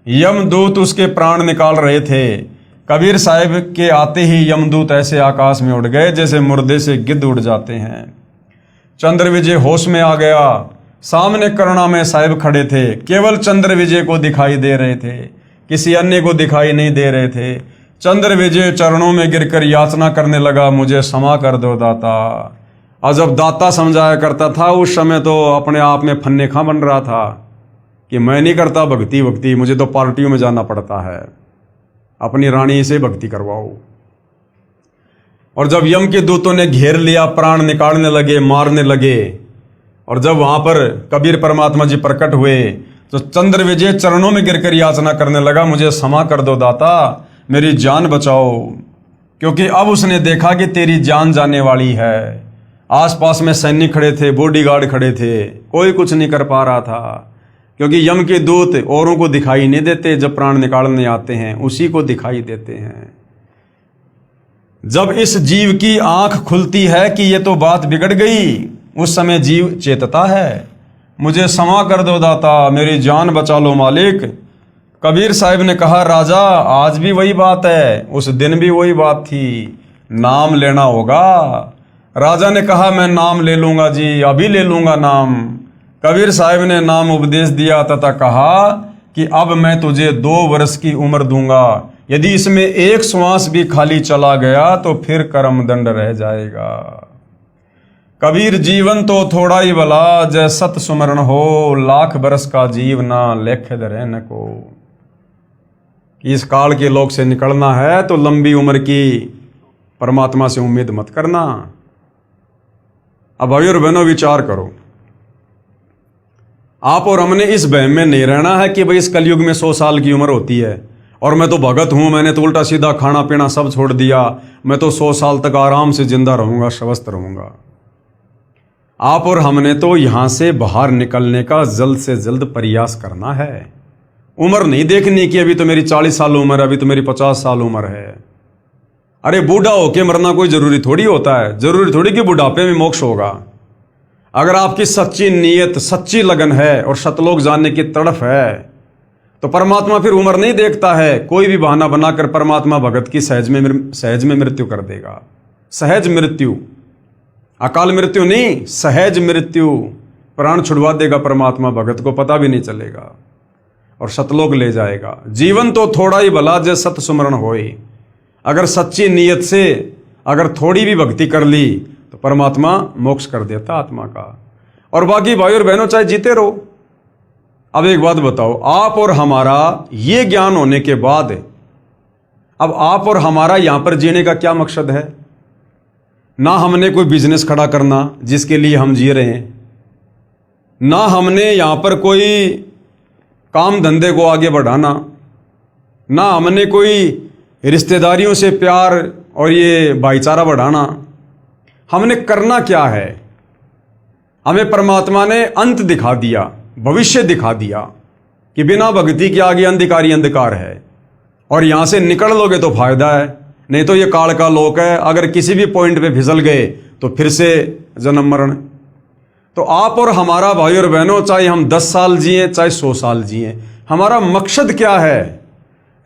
यमदूत उसके प्राण निकाल रहे थे। कबीर साहिब के आते ही यमदूत ऐसे आकाश में उड़ गए जैसे मुर्दे से गिद्ध उड़ जाते हैं। चंद्र विजय होश में आ गया। सामने करुणामय साहिब खड़े थे, केवल चंद्र विजय को दिखाई दे रहे थे, किसी अन्य को दिखाई नहीं दे रहे थे। चंद्र विजय चरणों में गिरकर याचना करने लगा, मुझे क्षमा कर दो दाता। और जब दाता समझाया करता था उस समय तो अपने आप में फन्ने खां बन रहा था कि मैं नहीं करता भक्ति, मुझे तो पार्टियों में जाना पड़ता है, अपनी रानी से भक्ति करवाओ। और जब यम के दूतों ने घेर लिया, प्राण निकालने लगे, मारने लगे, और जब वहां पर कबीर परमात्मा जी प्रकट हुए तो चंद्र विजय चरणों में गिरकर याचना करने लगा, मुझे क्षमा कर दो दाता, मेरी जान बचाओ। क्योंकि अब उसने देखा कि तेरी जान जाने वाली है। आसपास में सैनिक खड़े थे, बॉडीगार्ड खड़े थे, कोई कुछ नहीं कर पा रहा था, क्योंकि यम के दूत औरों को दिखाई नहीं देते, जब प्राण निकालने आते हैं उसी को दिखाई देते हैं। जब इस जीव की आंख खुलती है कि ये तो बात बिगड़ गई, उस समय जीव चेतता है, मुझे क्षमा कर दो दाता, मेरी जान बचा लो मालिक। कबीर साहिब ने कहा, राजा आज भी वही बात है, उस दिन भी वही बात थी, नाम लेना होगा। राजा ने कहा, मैं नाम ले लूंगा जी, अभी ले लूंगा नाम। कबीर साहिब ने नाम उपदेश दिया तथा कहा कि अब मैं तुझे 2 वर्ष की उम्र दूंगा, यदि इसमें एक श्वास भी खाली चला गया तो फिर कर्मदंड रह जाएगा। कबीर जीवन तो थोड़ा ही भला, जय सत सुमरण हो, लाख बरस का जीव ना लेखे धरे न को। इस काल के लोक से निकलना है तो लंबी उम्र की परमात्मा से उम्मीद मत करना। अब भाई और बहनों विचार करो, आप और हमने इस वहम में नहीं रहना है कि भाई इस कलयुग में 100 साल की उम्र होती है और मैं तो भगत हूं, मैंने तो उल्टा सीधा खाना पीना सब छोड़ दिया, मैं तो 100 साल तक आराम से जिंदा रहूंगा, स्वस्थ रहूंगा। आप और हमने तो यहां से बाहर निकलने का जल्द से जल्द प्रयास करना है। उम्र नहीं देखनी कि अभी तो मेरी 40 साल उम्र है, अभी तो मेरी 50 साल उम्र है। अरे बूढ़ा होके मरना कोई जरूरी थोड़ी होता है, जरूरी थोड़ी कि बुढ़ापे में मोक्ष होगा। अगर आपकी सच्ची नीयत, सच्ची लगन है और सतलोक जानने की तड़फ है तो परमात्मा फिर उम्र नहीं देखता है। कोई भी बहाना बनाकर परमात्मा भगत की सहज में मृत्यु कर देगा। सहज मृत्यु, अकाल मृत्यु नहीं, सहज मृत्यु, प्राण छुड़वा देगा परमात्मा, भगत को पता भी नहीं चलेगा। और सतलोक ले जाएगा। जीवन तो थोड़ा ही भला जे सत सुमरण होए। अगर सच्ची नीयत से अगर थोड़ी भी भक्ति कर ली तो परमात्मा मोक्ष कर देता आत्मा का। और बाकी भाई और बहनों चाहे जीते रहो। अब एक बात बताओ, आप और हमारा ये ज्ञान होने के बाद अब आप और हमारा यहां पर जीने का क्या मकसद है? ना हमने कोई बिजनेस खड़ा करना जिसके लिए हम जी रहे हैं, ना हमने यहां पर कोई काम धंधे को आगे बढ़ाना, ना हमने कोई रिश्तेदारियों से प्यार और ये भाईचारा बढ़ाना। हमने करना क्या है? हमें परमात्मा ने अंत दिखा दिया, भविष्य दिखा दिया कि बिना भक्ति के आगे अंधकार ही अंधकार है, और यहां से निकल लोगे तो फायदा है, नहीं तो ये काल का लोक है। अगर किसी भी पॉइंट पे फिसल गए तो फिर से जन्म मरण। तो आप और हमारा भाई और बहनों, चाहे हम 10 साल जिए चाहे 100 साल जिए, हमारा मकसद क्या है?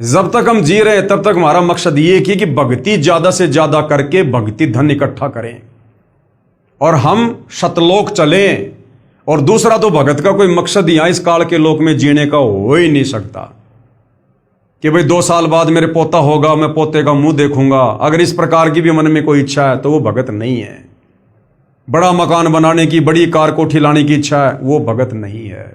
जब तक हम जी रहे हैं तब तक हमारा मकसद ये कि भक्ति ज्यादा से ज्यादा करके भक्ति धन इकट्ठा करें और हम शतलोक चलें। और दूसरा तो भगत का कोई मकसद यहां इस काल के लोक में जीने का हो ही नहीं सकता कि भाई 2 साल बाद मेरे पोता होगा, मैं पोते का मुंह देखूंगा। अगर इस प्रकार की भी मन में कोई इच्छा है तो वो भगत नहीं है। बड़ा मकान बनाने की, बड़ी कार कोठी लाने की इच्छा है, वो भगत नहीं है।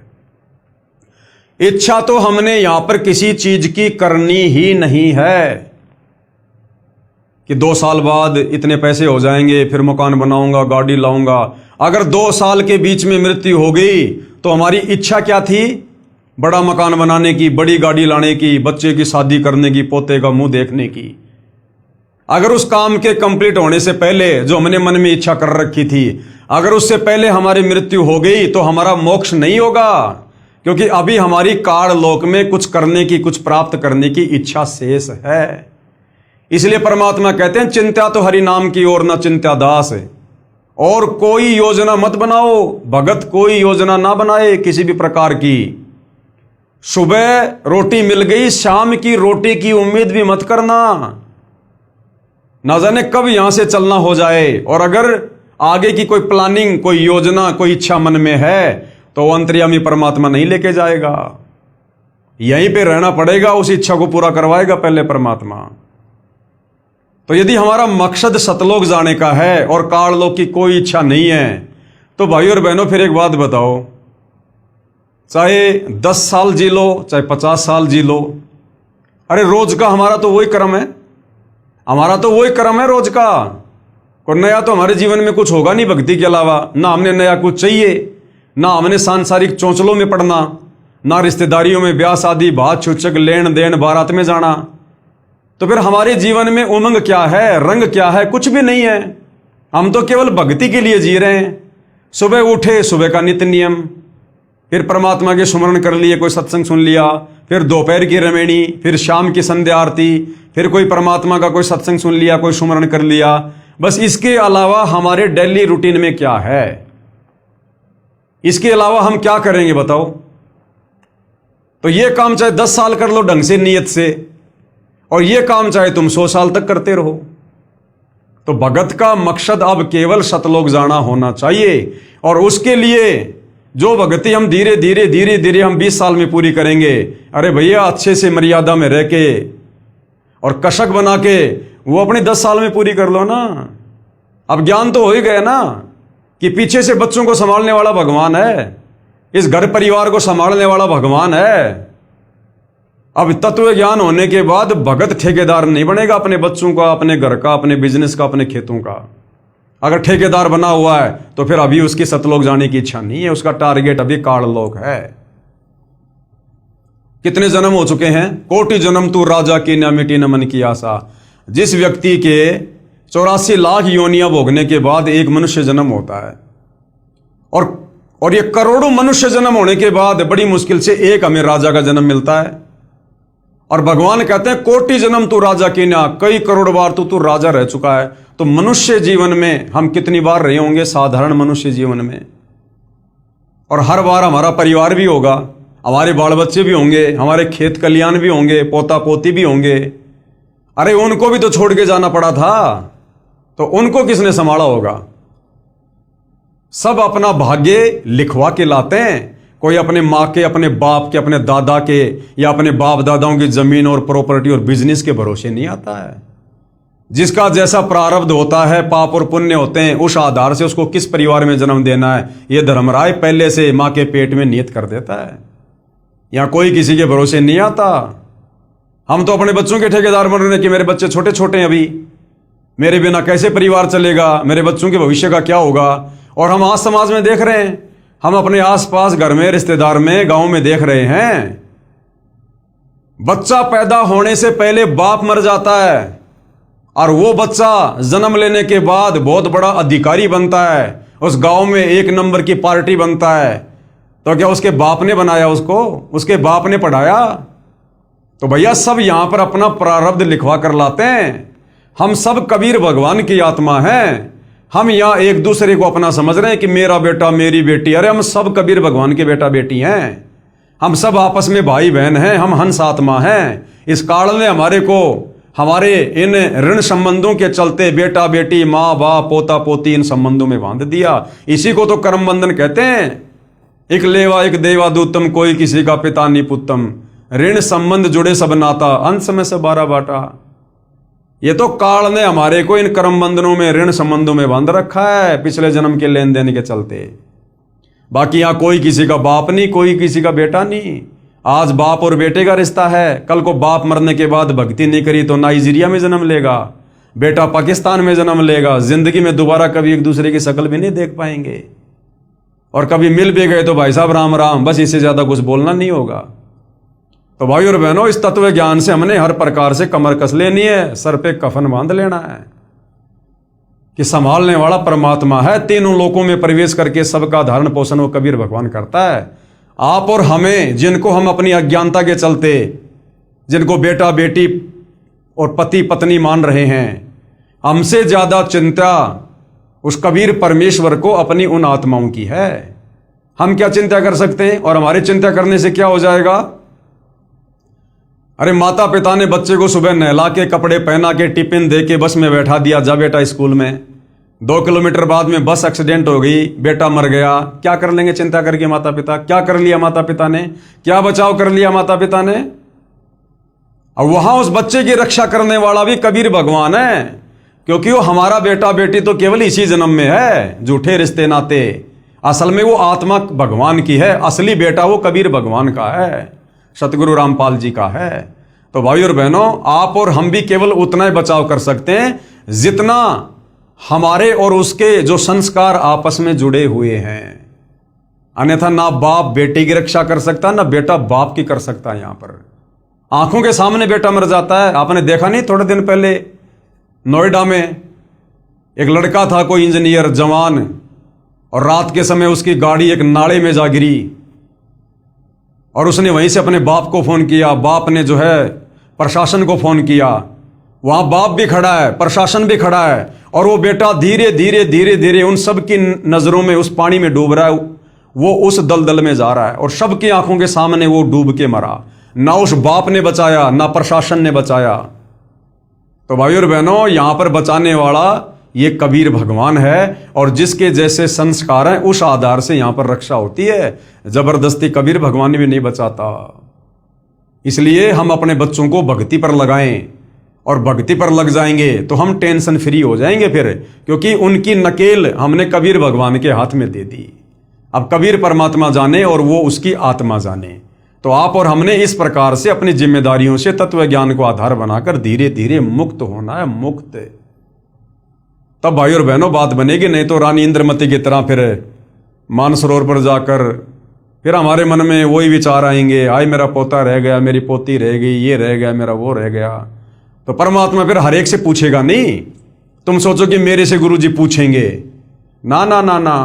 इच्छा तो हमने यहां पर किसी चीज की करनी ही नहीं है कि 2 साल बाद इतने पैसे हो जाएंगे, फिर मकान बनाऊंगा, गाड़ी लाऊंगा। अगर 2 साल के बीच में मृत्यु हो गई तो हमारी इच्छा क्या थी? बड़ा मकान बनाने की, बड़ी गाड़ी लाने की, बच्चे की शादी करने की, पोते का मुंह देखने की। अगर उस काम के कंप्लीट होने से पहले जो हमने मन में इच्छा कर रखी थी, अगर उससे पहले हमारी मृत्यु हो गई तो हमारा मोक्ष नहीं होगा, क्योंकि अभी हमारी काल लोक में कुछ करने की, कुछ प्राप्त करने की इच्छा शेष है। इसलिए परमात्मा कहते हैं, चिंता तो हरि नाम की और न चिंता दास है। और कोई योजना मत बनाओ, भगत कोई योजना ना बनाए किसी भी प्रकार की। सुबह रोटी मिल गई, शाम की रोटी की उम्मीद भी मत करना, ना जाने कब यहां से चलना हो जाए। और अगर आगे की कोई प्लानिंग, कोई योजना, कोई इच्छा मन में है तो अंतर्यामी परमात्मा नहीं लेके जाएगा, यहीं पे रहना पड़ेगा, उस इच्छा को पूरा करवाएगा पहले परमात्मा। तो यदि हमारा मकसद सतलोक जाने का है और काललोक की कोई इच्छा नहीं है तो भाई और बहनों फिर एक बात बताओ, चाहे 10 साल जी लो चाहे 50 साल जी लो, अरे रोज का हमारा तो वही कर्म है, हमारा तो वही कर्म है रोज का। और नया तो हमारे जीवन में कुछ होगा नहीं भक्ति के अलावा। ना हमने नया कुछ चाहिए, ना हमने सांसारिक चौंचलों में पड़ना, ना रिश्तेदारियों में ब्याह शादी, बात छुचक, लेन देन, बारात में जाना। तो फिर हमारे जीवन में उमंग क्या है, रंग क्या है? कुछ भी नहीं है। हम तो केवल भक्ति के लिए जी रहे हैं। सुबह उठे, सुबह का नित्य नियम, फिर परमात्मा के सुमरण कर लिए, कोई सत्संग सुन लिया, फिर दोपहर की रमेणी, फिर शाम की संध्या आरती, फिर कोई परमात्मा का कोई सत्संग सुन लिया, कोई सुमरण कर लिया। बस इसके अलावा हमारे डेली रूटीन में क्या है? इसके अलावा हम क्या करेंगे बताओ? तो ये काम चाहे 10 साल कर लो ढंग से, नियत से, और ये काम चाहे तुम 100 साल तक करते रहो। तो भगत का मकसद अब केवल सतलोक जाना होना चाहिए। और उसके लिए जो भक्ति हम धीरे धीरे हम 20 साल में पूरी करेंगे, अरे भैया अच्छे से मर्यादा में रह के और कशक बना के वो अपने 10 साल में पूरी कर लो ना। अब ज्ञान तो हो ही गया ना कि पीछे से बच्चों को संभालने वाला भगवान है, इस घर परिवार को संभालने वाला भगवान है। अब तत्व ज्ञान होने के बाद भगत ठेकेदार नहीं बनेगा अपने बच्चों का, अपने घर का, अपने बिजनेस का, अपने खेतों का। अगर ठेकेदार बना हुआ है तो फिर अभी उसकी सतलोक जाने की इच्छा नहीं है, उसका टारगेट अभी काललोक है। कितने जन्म हो चुके हैं? कोटि जन्म तू राजा की न मिटी न मन की आशा। जिस व्यक्ति के 84 लाख योनियां भोगने के बाद एक मनुष्य जन्म होता है, और ये करोड़ों मनुष्य जन्म होने के बाद बड़ी मुश्किल से एक हमें राजा का जन्म मिलता है। और भगवान कहते हैं कोटि जन्म तू राजा की ना, कई करोड़ बार तू राजा रह चुका है। तो मनुष्य जीवन में हम कितनी बार रहे होंगे? साधारण मनुष्य जीवन में। और हर बार हमारा परिवार भी होगा, हमारे बाल बच्चे भी होंगे, हमारे खेत कल्याण भी होंगे, पोता पोती भी होंगे। अरे उनको भी तो छोड़ के जाना पड़ा था, तो उनको किसने संभाला होगा? सब अपना भाग्य लिखवा के लाते हैं। कोई अपने माँ के, अपने बाप के, अपने दादा के या अपने बाप दादाओं की जमीन और प्रॉपर्टी और बिजनेस के भरोसे नहीं आता है। जिसका जैसा प्रारब्ध होता है, पाप और पुण्य होते हैं, उस आधार से उसको किस परिवार में जन्म देना है, ये धर्मराय पहले से माँ के पेट में नियत कर देता है। यहाँ कोई किसी के भरोसे नहीं आता। हम तो अपने बच्चों के ठेकेदार बन रहे हैं कि मेरे बच्चे छोटे छोटे हैं, अभी मेरे बिना कैसे परिवार चलेगा, मेरे बच्चों के भविष्य का क्या होगा। और हम आज समाज में देख रहे हैं, हम अपने आसपास घर में, रिश्तेदार में, गांव में देख रहे हैं, बच्चा पैदा होने से पहले बाप मर जाता है और वो बच्चा जन्म लेने के बाद बहुत बड़ा अधिकारी बनता है, उस गांव में एक नंबर की पार्टी बनता है। तो क्या उसके बाप ने बनाया उसको? उसके बाप ने पढ़ाया? तो भैया सब यहां पर अपना प्रारब्ध लिखवा कर लाते हैं। हम सब कबीर भगवान की आत्मा हैं। हम यहाँ एक दूसरे को अपना समझ रहे हैं कि मेरा बेटा, मेरी बेटी। अरे हम सब कबीर भगवान के बेटा बेटी हैं। हम सब आपस में भाई बहन हैं। हम हंस आत्मा हैं। इस काल ने हमारे को, हमारे इन ऋण संबंधों के चलते बेटा बेटी, माँ बाप, पोता पोती, इन संबंधों में बांध दिया। इसी को तो कर्म बंधन कहते हैं। एक लेवा एक देवा दूतम, कोई किसी का पिता नहीं पुत्तम। ऋण संबंध जुड़े सब नाता, अंश में से 12 बाटा। ये तो काल ने हमारे को इन कर्म बंधनों में, ऋण संबंधों में बांध रखा है, पिछले जन्म के लेन देन के चलते। बाकी यहां कोई किसी का बाप नहीं, कोई किसी का बेटा नहीं। आज बाप और बेटे का रिश्ता है, कल को बाप मरने के बाद भक्ति नहीं करी तो नाइजीरिया में जन्म लेगा, बेटा पाकिस्तान में जन्म लेगा। जिंदगी में दोबारा कभी एक दूसरे की शक्ल भी नहीं देख पाएंगे, और कभी मिल भी गए तो भाई साहब राम राम, बस इससे ज्यादा कुछ बोलना नहीं होगा। तो भाई और बहनों, इस तत्व ज्ञान से हमने हर प्रकार से कमर कस लेनी है, सर पे कफन बांध लेना है कि संभालने वाला परमात्मा है। तीनों लोकों में प्रवेश करके सबका धारण पोषण वो कबीर भगवान करता है। आप और हमें, जिनको हम अपनी अज्ञानता के चलते, जिनको बेटा बेटी और पति पत्नी मान रहे हैं, हमसे ज्यादा चिंता उस कबीर परमेश्वर को अपनी उन आत्माओं की है। हम क्या चिंता कर सकते हैं? और हमारी चिंता करने से क्या हो जाएगा? अरे माता पिता ने बच्चे को सुबह नहला के, कपड़े पहना के, टिफिन दे के बस में बैठा दिया, जा बेटा स्कूल में। 2 किलोमीटर बाद में बस एक्सीडेंट हो गई, बेटा मर गया। क्या कर लेंगे चिंता करके माता पिता? क्या कर लिया माता पिता ने? क्या बचाव कर लिया माता पिता ने? और वहां उस बच्चे की रक्षा करने वाला भी कबीर भगवान है, क्योंकि वो हमारा बेटा बेटी तो केवल इसी जन्म में है, झूठे रिश्ते नाते। असल में वो आत्मा भगवान की है, असली बेटा वो कबीर भगवान का है, सतगुरु रामपाल जी का है। तो भाई और बहनों, आप और हम भी केवल उतना ही बचाव कर सकते हैं जितना हमारे और उसके जो संस्कार आपस में जुड़े हुए हैं। अन्यथा ना बाप बेटे की रक्षा कर सकता, ना बेटा बाप की कर सकता। यहां पर आंखों के सामने बेटा मर जाता है। आपने देखा नहीं, थोड़े दिन पहले नोएडा में एक लड़का था, कोई इंजीनियर जवान, और रात के समय उसकी गाड़ी एक नाले में जा गिरी और उसने वहीं से अपने बाप को फोन किया। बाप ने जो है प्रशासन को फोन किया। वहां बाप भी खड़ा है, प्रशासन भी खड़ा है, और वो बेटा धीरे धीरे धीरे धीरे उन सब की नजरों में उस पानी में डूब रहा है। वो उस दलदल में जा रहा है और सबकी आंखों के सामने वो डूब के मरा। ना उस बाप ने बचाया, ना प्रशासन ने बचाया। तो भाई और बहनों, यहां पर बचाने वाला ये कबीर भगवान है, और जिसके जैसे संस्कार हैं उस आधार से यहां पर रक्षा होती है। जबरदस्ती कबीर भगवान भी नहीं बचाता। इसलिए हम अपने बच्चों को भक्ति पर लगाएं, और भक्ति पर लग जाएंगे तो हम टेंशन फ्री हो जाएंगे फिर, क्योंकि उनकी नकेल हमने कबीर भगवान के हाथ में दे दी। अब कबीर परमात्मा जाने और वो उसकी आत्मा जाने। तो आप और हमने इस प्रकार से अपनी जिम्मेदारियों से तत्व ज्ञान को आधार बनाकर धीरे धीरे मुक्त होना है, मुक्त। तब भाई और बहनों बात बनेगी, नहीं तो रानी इंद्रमती की तरह फिर मानसरोवर पर जाकर फिर हमारे मन में वही विचार आएंगे, आए मेरा पोता रह गया, मेरी पोती रह गई, ये रह गया, मेरा वो रह गया। तो परमात्मा फिर हर एक से पूछेगा नहीं। तुम सोचो कि मेरे से गुरु जी पूछेंगे, ना ना ना ना।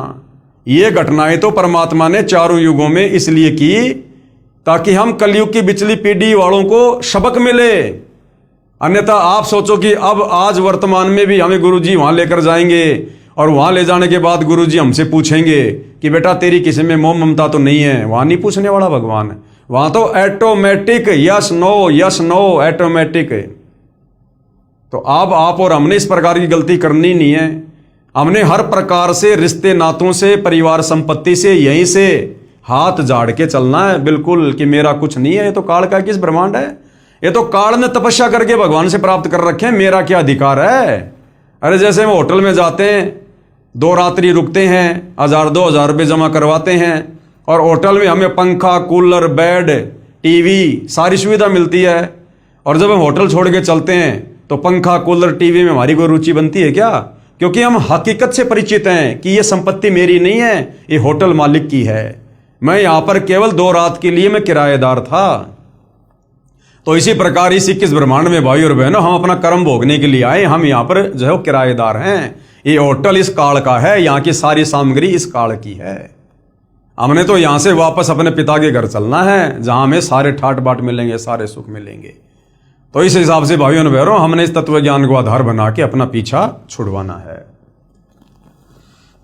ये घटनाएं तो परमात्मा ने चारों युगों में इसलिए की ताकि हम कलयुग की बिचली पीढ़ी वालों को सबक मिले। अन्यथा आप सोचो कि अब आज वर्तमान में भी हमें गुरुजी वहां लेकर जाएंगे, और वहां ले जाने के बाद गुरुजी हमसे पूछेंगे कि बेटा तेरी किसी में मोह ममता तो नहीं है। वहां नहीं पूछने वाला भगवान, वहां तो ऑटोमेटिक यस नो ऑटोमेटिक। तो अब आप और हमने इस प्रकार की गलती करनी नहीं है। हमने हर प्रकार से रिश्ते नातों से, परिवार संपत्ति से, यहीं से हाथ झाड़ के चलना है बिल्कुल कि मेरा कुछ नहीं है, ये तो काल का किस ब्रह्मांड है, ये तो काल ने तपस्या करके भगवान से प्राप्त कर रखे हैं, मेरा क्या अधिकार है। अरे जैसे हम होटल में जाते हैं, 2 रात्रि रुकते हैं, 1000-2000 रुपये जमा करवाते हैं और होटल में हमें पंखा, कूलर, बेड, टीवी सारी सुविधा मिलती है, और जब हम होटल छोड़ के चलते हैं तो पंखा, कूलर, टीवी में हमारी कोई रुचि बनती है क्या? क्योंकि हम हकीकत से परिचित हैं कि ये संपत्ति मेरी नहीं है, ये होटल मालिक की है, मैं यहां पर केवल 2 रात के लिए मैं किराएदार था। तो इसी प्रकार इस 21 ब्रह्मांड में भाई और बहनों, हम अपना कर्म भोगने के लिए आए, हम यहाँ पर जो है किराएदार हैं। ये होटल इस काल का है, यहाँ की सारी सामग्री इस काल की है। हमने तो यहाँ से वापस अपने पिता के घर चलना है, जहां हमें सारे ठाट बाट मिलेंगे, सारे सुख मिलेंगे। तो इस हिसाब से भाइयों और बहनों, हमने इस तत्व ज्ञान को आधार बना के अपना पीछा छुड़वाना है।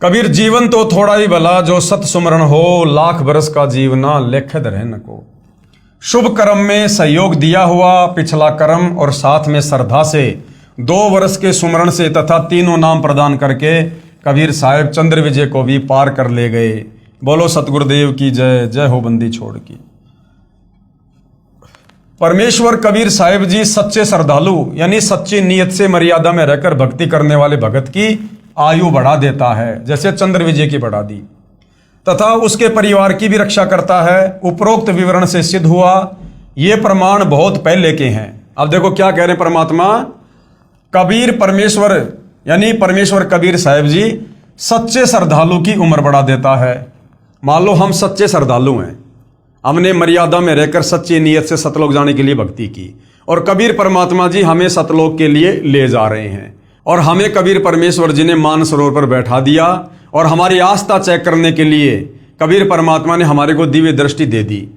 कबीर जीवन तो थोड़ा ही भला, जो सत सुमरण हो, लाख बरस का जीवना लेखद रहन को। शुभ कर्म में सहयोग दिया हुआ पिछला कर्म और साथ में श्रद्धा से 2 वर्ष के सुमरण से तथा 3 नाम प्रदान करके कबीर साहब चंद्र विजय को भी पार कर ले गए। बोलो सतगुरुदेव की जय, जय हो बंदी छोड़ की। परमेश्वर कबीर साहिब जी सच्चे श्रद्धालु यानी सच्ची नीयत से मर्यादा में रहकर भक्ति करने वाले भगत की आयु बढ़ा देता है, जैसे चंद्र विजय की बढ़ा दी, तथा उसके परिवार की भी रक्षा करता है। उपरोक्त विवरण से सिद्ध हुआ ये प्रमाण बहुत पहले के हैं। अब देखो क्या कह रहे हैं परमात्मा, कबीर परमेश्वर यानी परमेश्वर कबीर साहिब जी सच्चे श्रद्धालु की उम्र बढ़ा देता है। मान लो हम सच्चे श्रद्धालु हैं, हमने मर्यादा में रहकर सच्ची नीयत से सतलोक जाने के लिए भक्ति की, और कबीर परमात्मा जी हमें सतलोक के लिए ले जा रहे हैं, और हमें कबीर परमेश्वर जी ने मानसरोवर पर बैठा दिया, और हमारी आस्था चेक करने के लिए कबीर परमात्मा ने हमारे को दिव्य दृष्टि दे दी।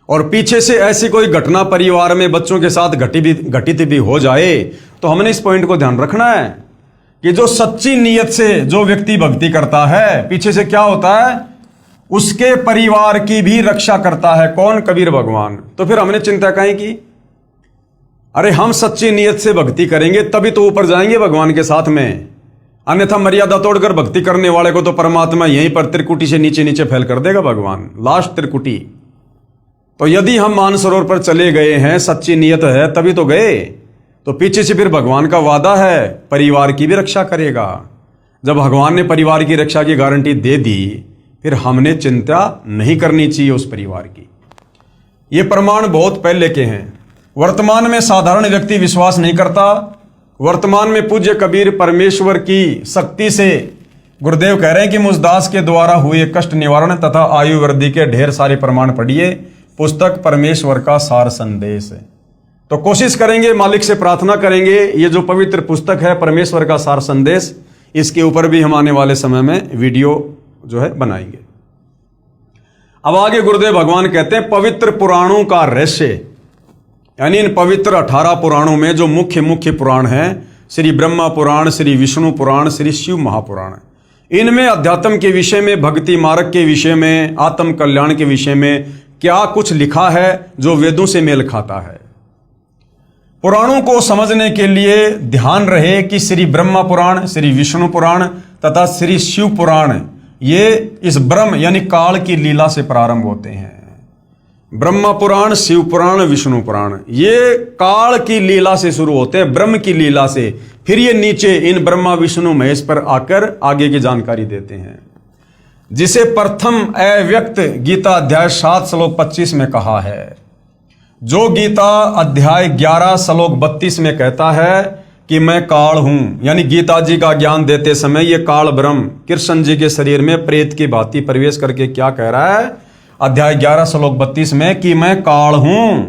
और पीछे से ऐसी कोई घटना परिवार में बच्चों के साथ घटित भी हो जाए तो हमने इस पॉइंट को ध्यान रखना है कि जो सच्ची नीयत से जो व्यक्ति भक्ति करता है, पीछे से क्या होता है, उसके परिवार की भी रक्षा करता है। कौन? कबीर भगवान। तो फिर हमने चिंता काहे की? अरे हम सच्ची नीयत से भक्ति करेंगे तभी तो ऊपर जाएंगे भगवान के साथ में, अन्यथा मर्यादा तोड़कर भक्ति करने वाले को तो परमात्मा यहीं पर त्रिकुटी से नीचे नीचे फैल कर देगा भगवान, लास्ट त्रिकुटी। तो यदि हम मानसरोवर पर चले गए हैं, सच्ची नीयत है तभी तो गए, तो पीछे से फिर भगवान का वादा है परिवार की भी रक्षा करेगा। जब भगवान ने परिवार की रक्षा की गारंटी दे दी, फिर हमने चिंता नहीं करनी चाहिए उस परिवार की। ये प्रमाण बहुत पहले के हैं, वर्तमान में साधारण व्यक्ति विश्वास नहीं करता। वर्तमान में पूज्य कबीर परमेश्वर की शक्ति से गुरुदेव कह रहे हैं कि मुझदास के द्वारा हुए कष्ट निवारण तथा आयु वृद्धि के ढेर सारे प्रमाण पढ़िए, पुस्तक परमेश्वर का सार संदेश है। तो कोशिश करेंगे, मालिक से प्रार्थना करेंगे, ये जो पवित्र पुस्तक है परमेश्वर का सार संदेश, इसके ऊपर भी हम आने वाले समय में वीडियो जो है बनाएंगे। अब आगे गुरुदेव भगवान कहते हैं पवित्र पुराणों का रहस्य, यानी इन पवित्र 18 पुराणों में जो मुख्य पुराण हैं, श्री ब्रह्मा पुराण, श्री विष्णु पुराण, श्री शिव महापुराण, इनमें अध्यात्म के विषय में, भक्ति मार्ग के विषय में, आत्म कल्याण के विषय में क्या कुछ लिखा है जो वेदों से मेल खाता है। पुराणों को समझने के लिए ध्यान रहे कि श्री ब्रह्मा पुराण, श्री विष्णु पुराण तथा श्री शिव पुराण ये इस ब्रह्म यानी काल की लीला से प्रारंभ होते हैं। ब्रह्मा पुराण, शिव पुराण, विष्णु पुराण ये काल की लीला से शुरू होते हैं, ब्रह्म की लीला से। फिर ये नीचे इन ब्रह्मा विष्णु महेश पर आकर आगे की जानकारी देते हैं, जिसे प्रथम अव्यक्त गीता अध्याय 7 श्लोक 25 में कहा है। जो गीता अध्याय 11 श्लोक 32 में कहता है कि मैं काल हूं, यानी गीता जी का ज्ञान देते समय ये काल ब्रह्म कृष्ण जी के शरीर में प्रेत की भांति प्रवेश करके क्या कह रहा है अध्याय 11 श्लोक 32 में कि मैं काल हूं।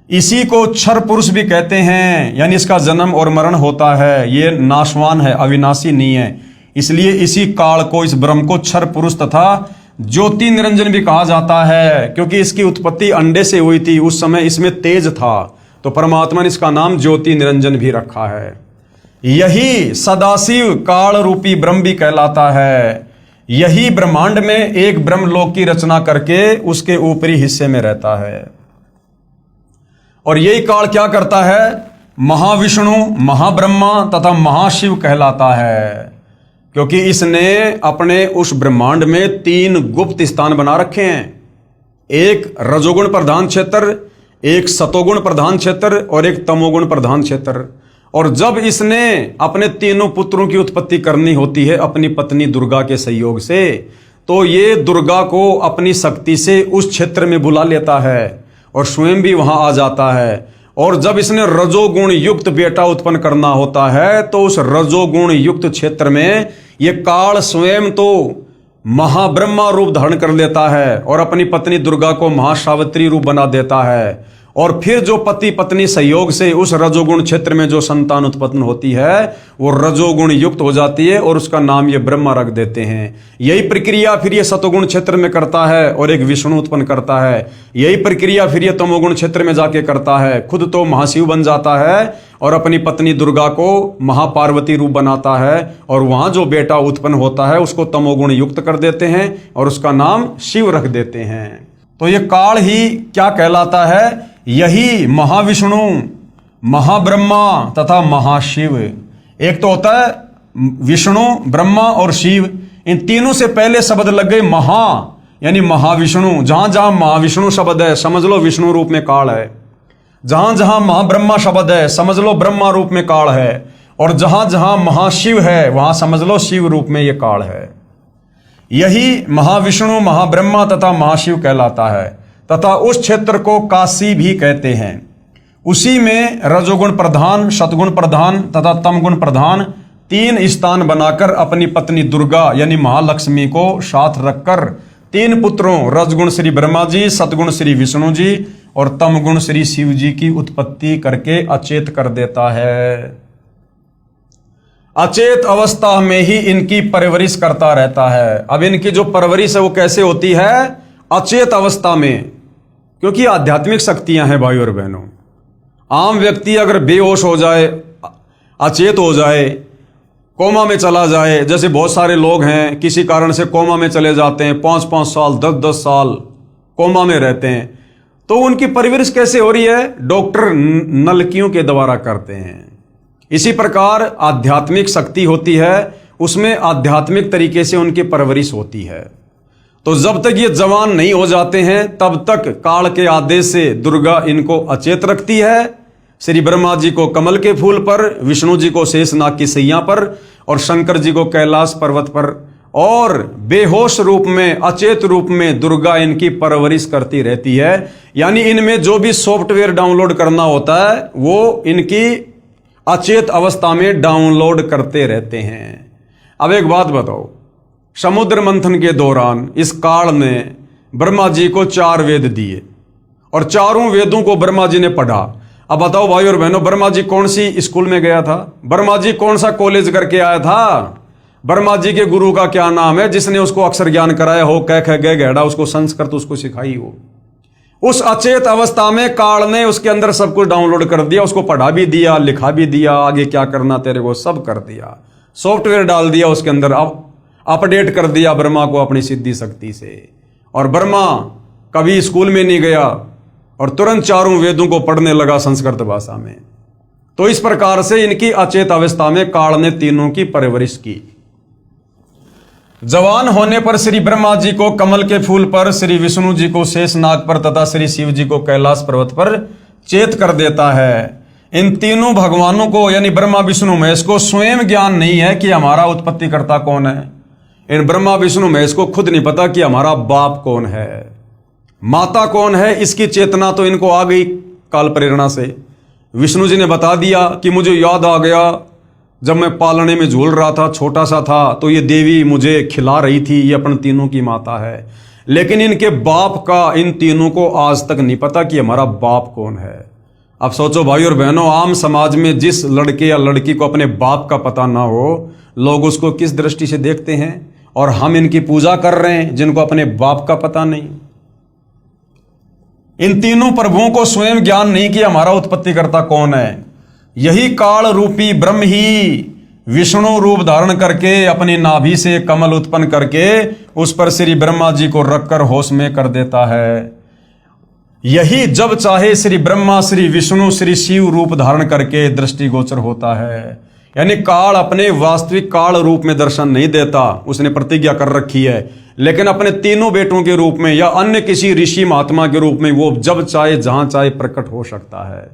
इसी को क्षर पुरुष भी कहते हैं, यानी इसका जन्म और मरण होता है, ये नाशवान है, अविनाशी नहीं है। इसलिए इसी काल को, इस ब्रह्म को क्षर पुरुष तथा ज्योति निरंजन भी कहा जाता है, क्योंकि इसकी उत्पत्ति अंडे से हुई थी, उस समय इसमें तेज था, तो परमात्मा ने इसका नाम ज्योति निरंजन भी रखा है। यही सदाशिव काल रूपी ब्रह्म भी कहलाता है। यही ब्रह्मांड में एक ब्रह्मलोक की रचना करके उसके ऊपरी हिस्से में रहता है। और यही काल क्या करता है, महाविष्णु, महाब्रह्मा तथा महाशिव कहलाता है, क्योंकि इसने अपने उस ब्रह्मांड में 3 गुप्त स्थान बना रखे हैं। एक रजोगुण प्रधान क्षेत्र, एक सतोगुण प्रधान क्षेत्र और एक तमोगुण प्रधान क्षेत्र। और जब इसने अपने तीनों पुत्रों की उत्पत्ति करनी होती है अपनी पत्नी दुर्गा के सहयोग से, तो ये दुर्गा को अपनी शक्ति से उस क्षेत्र में बुला लेता है और स्वयं भी वहां आ जाता है। और जब इसने रजोगुण युक्त बेटा उत्पन्न करना होता है तो उस रजोगुण युक्त क्षेत्र में ये काल स्वयं तो महाब्रह्मा रूप धारण कर लेता है और अपनी पत्नी दुर्गा को महासावित्री रूप बना देता है। और फिर जो पति पत्नी सहयोग से उस रजोगुण क्षेत्र में जो संतान उत्पन्न होती है वो रजोगुण युक्त हो जाती है और उसका नाम ये ब्रह्मा रख देते हैं। यही प्रक्रिया फिर ये सतोगुण क्षेत्र में करता है और एक विष्णु उत्पन्न करता है। यही प्रक्रिया फिर ये तमोगुण क्षेत्र में जाके करता है, खुद तो महाशिव बन जाता है और अपनी पत्नी दुर्गा को महापार्वती रूप बनाता है। और वहां जो बेटा उत्पन्न होता है उसको तमोगुण युक्त कर देते हैं और उसका नाम शिव रख देते हैं। तो ये काल ही क्या कहलाता है? यही महाविष्णु, महाब्रह्मा तथा महाशिव। एक तो होता है विष्णु, ब्रह्मा और शिव, इन तीनों से पहले शब्द लग गए महा, यानी महाविष्णु। जहां जहां महाविष्णु शब्द है समझ लो विष्णु रूप में काल है, जहां जहां महाब्रह्मा शब्द है समझ लो ब्रह्मा रूप में काल है, और जहां जहां महाशिव है वहां समझ लो शिव रूप में ये काल है। यही महाविष्णु, महाब्रह्मा तथा महाशिव कहलाता है तथा उस क्षेत्र को काशी भी कहते हैं। उसी में रजोगुण प्रधान, सतगुण प्रधान तथा तमगुण प्रधान तीन स्थान बनाकर अपनी पत्नी दुर्गा यानी महालक्ष्मी को साथ रखकर तीन पुत्रों रजगुण श्री ब्रह्मा जी, सतगुण श्री विष्णु जी और तमगुण श्री शिव जी की उत्पत्ति करके अचेत कर देता है। अचेत अवस्था में ही इनकी परवरिश करता रहता है। अब इनकी जो परवरिश है वो कैसे होती है? अचेत अवस्था में, क्योंकि आध्यात्मिक शक्तियां हैं भाई और बहनों। आम व्यक्ति अगर बेहोश हो जाए, अचेत हो जाए, कोमा में चला जाए, जैसे बहुत सारे लोग हैं किसी कारण से कोमा में चले जाते हैं, 5-5 साल 10-10 साल कोमा में रहते हैं, तो उनकी परवरिश कैसे हो रही है? डॉक्टर नलकियों के द्वारा करते हैं। इसी प्रकार आध्यात्मिक शक्ति होती है, उसमें आध्यात्मिक तरीके से उनकी परवरिश होती है। तो जब तक ये जवान नहीं हो जाते हैं तब तक काल के आदेश से दुर्गा इनको अचेत रखती है। श्री ब्रह्मा जी को कमल के फूल पर, विष्णु जी को शेषनाग की सैया पर और शंकर जी को कैलाश पर्वत पर, और बेहोश रूप में, अचेत रूप में दुर्गा इनकी परवरिश करती रहती है। यानी इनमें जो भी सॉफ्टवेयर डाउनलोड करना होता है वो इनकी अचेत अवस्था में डाउनलोड करते रहते हैं। अब एक बात बताओ, समुद्र मंथन के दौरान इस काल ने ब्रह्मा जी को 4 वेद दिए और चारों वेदों को ब्रह्मा जी ने पढ़ा। अब बताओ भाई और बहनों, ब्रह्मा जी कौन सी स्कूल में गया था? ब्रह्मा जी कौन सा कॉलेज करके आया था? ब्रह्मा जी के गुरु का क्या नाम है जिसने उसको अक्षर ज्ञान कराया हो, कह ख ग घड़ा, उसको संस्कृत उसको सिखाई हो? उस अचेत अवस्था में काल ने उसके अंदर सब कुछ डाउनलोड कर दिया, उसको पढ़ा भी दिया, लिखा भी दिया, आगे क्या करना तेरे को सब कर दिया, सॉफ्टवेयर डाल दिया उसके अंदर, अब अपडेट कर दिया ब्रह्मा को अपनी सिद्धि शक्ति से। और ब्रह्मा कभी स्कूल में नहीं गया और तुरंत चारों वेदों को पढ़ने लगा संस्कृत भाषा में। तो इस प्रकार से इनकी अचेत अवस्था में काल ने तीनों की परवरिश की। जवान होने पर श्री ब्रह्मा जी को कमल के फूल पर, श्री विष्णु जी को शेषनाग पर तथा श्री शिव जी को कैलाश पर्वत पर चेत कर देता है। इन तीनों भगवानों को यानी ब्रह्मा विष्णु महेश को स्वयं ज्ञान नहीं है कि हमारा उत्पत्ति करता कौन है। इन ब्रह्मा विष्णु महेश को खुद नहीं पता कि हमारा बाप कौन है, माता कौन है। इसकी चेतना तो इनको आ गई काल प्रेरणा से। विष्णु जी ने बता दिया कि मुझे याद आ गया जब मैं पालने में झूल रहा था, छोटा सा था, तो ये देवी मुझे खिला रही थी, ये अपन तीनों की माता है। लेकिन इनके बाप का इन तीनों को आज तक नहीं पता कि हमारा बाप कौन है। अब सोचो भाई और बहनों, आम समाज में जिस लड़के या लड़की को अपने बाप का पता ना हो, लोग उसको किस दृष्टि से देखते हैं। और हम इनकी पूजा कर रहे हैं जिनको अपने बाप का पता नहीं। इन तीनों प्रभुओं को स्वयं ज्ञान नहीं कि हमारा उत्पत्तिकर्ता कौन है। यही काल रूपी ब्रह्म ही विष्णु रूप धारण करके अपनी नाभि से कमल उत्पन्न करके उस पर श्री ब्रह्मा जी को रखकर होश में कर देता है। यही जब चाहे श्री ब्रह्मा, श्री विष्णु, श्री शिव रूप धारण करके दृष्टिगोचर होता है। यानी काल अपने वास्तविक काल रूप में दर्शन नहीं देता, उसने प्रतिज्ञा कर रखी है, लेकिन अपने तीनों बेटों के रूप में या अन्य किसी ऋषि महात्मा के रूप में वो जब चाहे जहां चाहे प्रकट हो सकता है।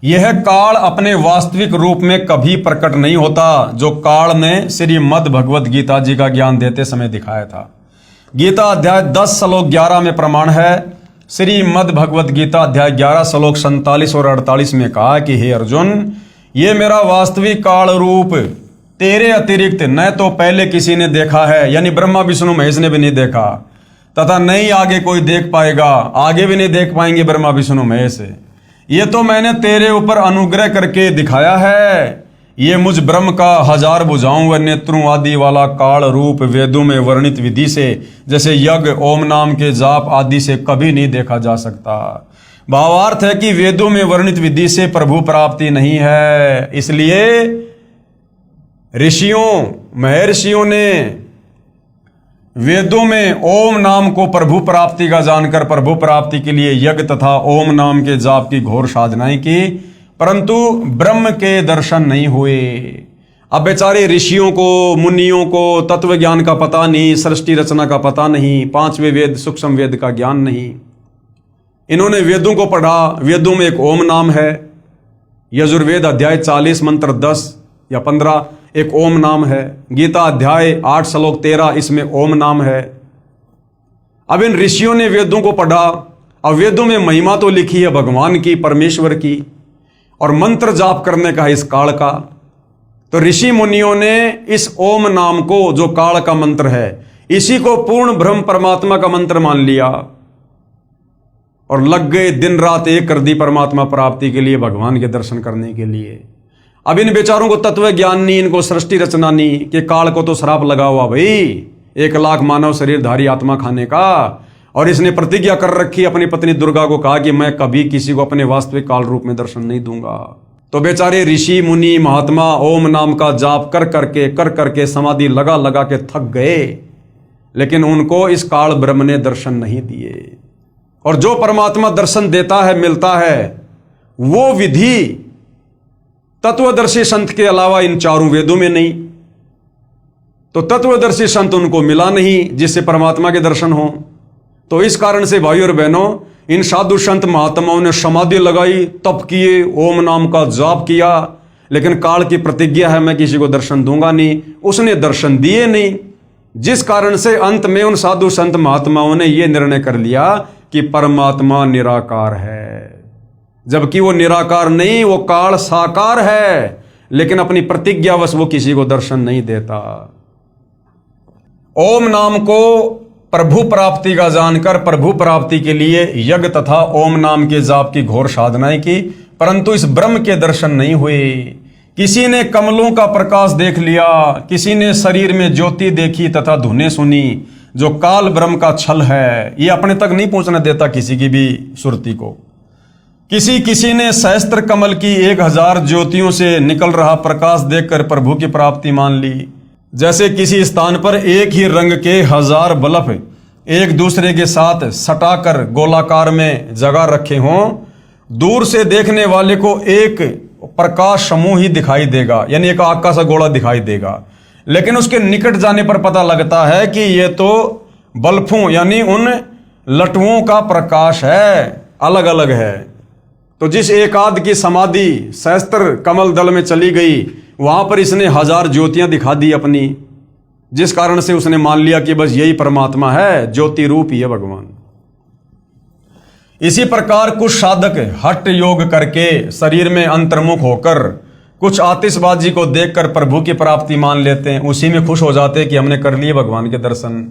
यह काल अपने वास्तविक रूप में कभी प्रकट नहीं होता, जो काल ने श्रीमद् भगवद गीता जी का ज्ञान देते समय दिखाया था। गीता अध्याय 10 श्लोक 11 में प्रमाण है। श्रीमद् भगवद गीता अध्याय 11 श्लोक 47 और 48 में कहा कि हे अर्जुन, ये मेरा वास्तविक काल रूप तेरे अतिरिक्त न तो पहले किसी ने देखा है, यानी ब्रह्मा विष्णु महेश ने भी नहीं देखा, तथा नहीं आगे कोई देख पाएगा, आगे भी नहीं देख पाएंगे ब्रह्मा विष्णु महेश। ये तो मैंने तेरे ऊपर अनुग्रह करके दिखाया है। ये मुझ ब्रह्म का 1000 भुजाओं व नेत्रों आदि वाला काल रूप वेदों में वर्णित विधि से, जैसे यज्ञ, ओम नाम के जाप आदि से कभी नहीं देखा जा सकता। भावार्थ है कि वेदों में वर्णित विधि से प्रभु प्राप्ति नहीं है, इसलिए ऋषियों महर्षियों ने वेदों में ओम नाम को प्रभु प्राप्ति का जानकर प्रभु प्राप्ति के लिए यज्ञ तथा ओम नाम के जाप की घोर साधनाएं की, परंतु ब्रह्म के दर्शन नहीं हुए। अब बेचारे ऋषियों को, मुनियों को तत्व ज्ञान का पता नहीं, सृष्टि रचना का पता नहीं, 5वें वेद सूक्ष्म वेद का ज्ञान नहीं। इन्होंने वेदों को पढ़ा, वेदों में एक ओम नाम है। यजुर्वेद अध्याय 40 मंत्र 10 या 15 एक ओम नाम है। गीता अध्याय 8 श्लोक 13 इसमें ओम नाम है। अब इन ऋषियों ने वेदों को पढ़ा। अब वेदों में महिमा तो लिखी है भगवान की, परमेश्वर की, और मंत्र जाप करने का इस काल का। तो ऋषि मुनियों ने इस ओम नाम को, जो काल का मंत्र है, इसी को पूर्ण ब्रह्म परमात्मा का मंत्र मान लिया और लग गए दिन रात एक कर दी परमात्मा प्राप्ति के लिए, भगवान के दर्शन करने के लिए। अब इन बेचारों को तत्व ज्ञान नहीं, इनको सृष्टि रचना नहीं, कि काल को तो श्राप लगा हुआ भाई 1 लाख मानव शरीरधारी आत्मा खाने का, और इसने प्रतिज्ञा कर रखी अपनी पत्नी दुर्गा को, कहा कि मैं कभी किसी को अपने वास्तविक काल रूप में दर्शन नहीं दूंगा। तो बेचारे ऋषि मुनि महात्मा ओम नाम का जाप कर करके समाधि लगा लगा के थक गए, लेकिन उनको इस काल ब्रह्म ने दर्शन नहीं दिए। और जो परमात्मा दर्शन देता है, मिलता है, वो विधि तत्वदर्शी संत के अलावा इन चारों वेदों में नहीं। तो तत्वदर्शी संत उनको मिला नहीं जिससे परमात्मा के दर्शन हो। तो इस कारण से भाइयों और बहनों, इन साधु संत महात्माओं ने समाधि लगाई, तप किए, ओम नाम का जाप किया, लेकिन काल की प्रतिज्ञा है मैं किसी को दर्शन दूंगा नहीं, उसने दर्शन दिए नहीं। जिस कारण से अंत में उन साधु संत महात्माओं ने यह निर्णय कर लिया कि परमात्मा निराकार है, जबकि वो निराकार नहीं, वो काल साकार है, लेकिन अपनी प्रतिज्ञावश वो किसी को दर्शन नहीं देता। ओम नाम को प्रभु प्राप्ति का जानकर प्रभु प्राप्ति के लिए यज्ञ तथा ओम नाम के जाप की घोर साधनाएं की, परंतु इस ब्रह्म के दर्शन नहीं हुए। किसी ने कमलों का प्रकाश देख लिया, किसी ने शरीर में ज्योति देखी तथा धुनें सुनी, जो काल ब्रह्म का छल है, ये अपने तक नहीं पहुंचने देता किसी की भी सुरती को। किसी ने सहस्त्र कमल की 1000 ज्योतियों से निकल रहा प्रकाश देखकर प्रभु की प्राप्ति मान ली। जैसे किसी स्थान पर एक ही रंग के 1000 बल्ब एक दूसरे के साथ सटाकर गोलाकार में जगह रखे हों, दूर से देखने वाले को एक प्रकाश समूह ही दिखाई देगा, यानी एक आग का सा गोला दिखाई देगा, लेकिन उसके निकट जाने पर पता लगता है कि ये तो बल्बों यानी उन लटुओं का प्रकाश है, अलग अलग है। तो जिस एकाध की समाधि सहस्त्र कमल दल में चली गई, वहां पर इसने 1000 ज्योतियां दिखा दी अपनी, जिस कारण से उसने मान लिया कि बस यही परमात्मा है, ज्योति रूप ही है भगवान। इसी प्रकार कुछ साधक हठ योग करके शरीर में अंतर्मुख होकर कुछ आतिशबाजी को देखकर प्रभु की प्राप्ति मान लेते हैं, उसी में खुश हो जाते हैं कि हमने कर लिए भगवान के दर्शन।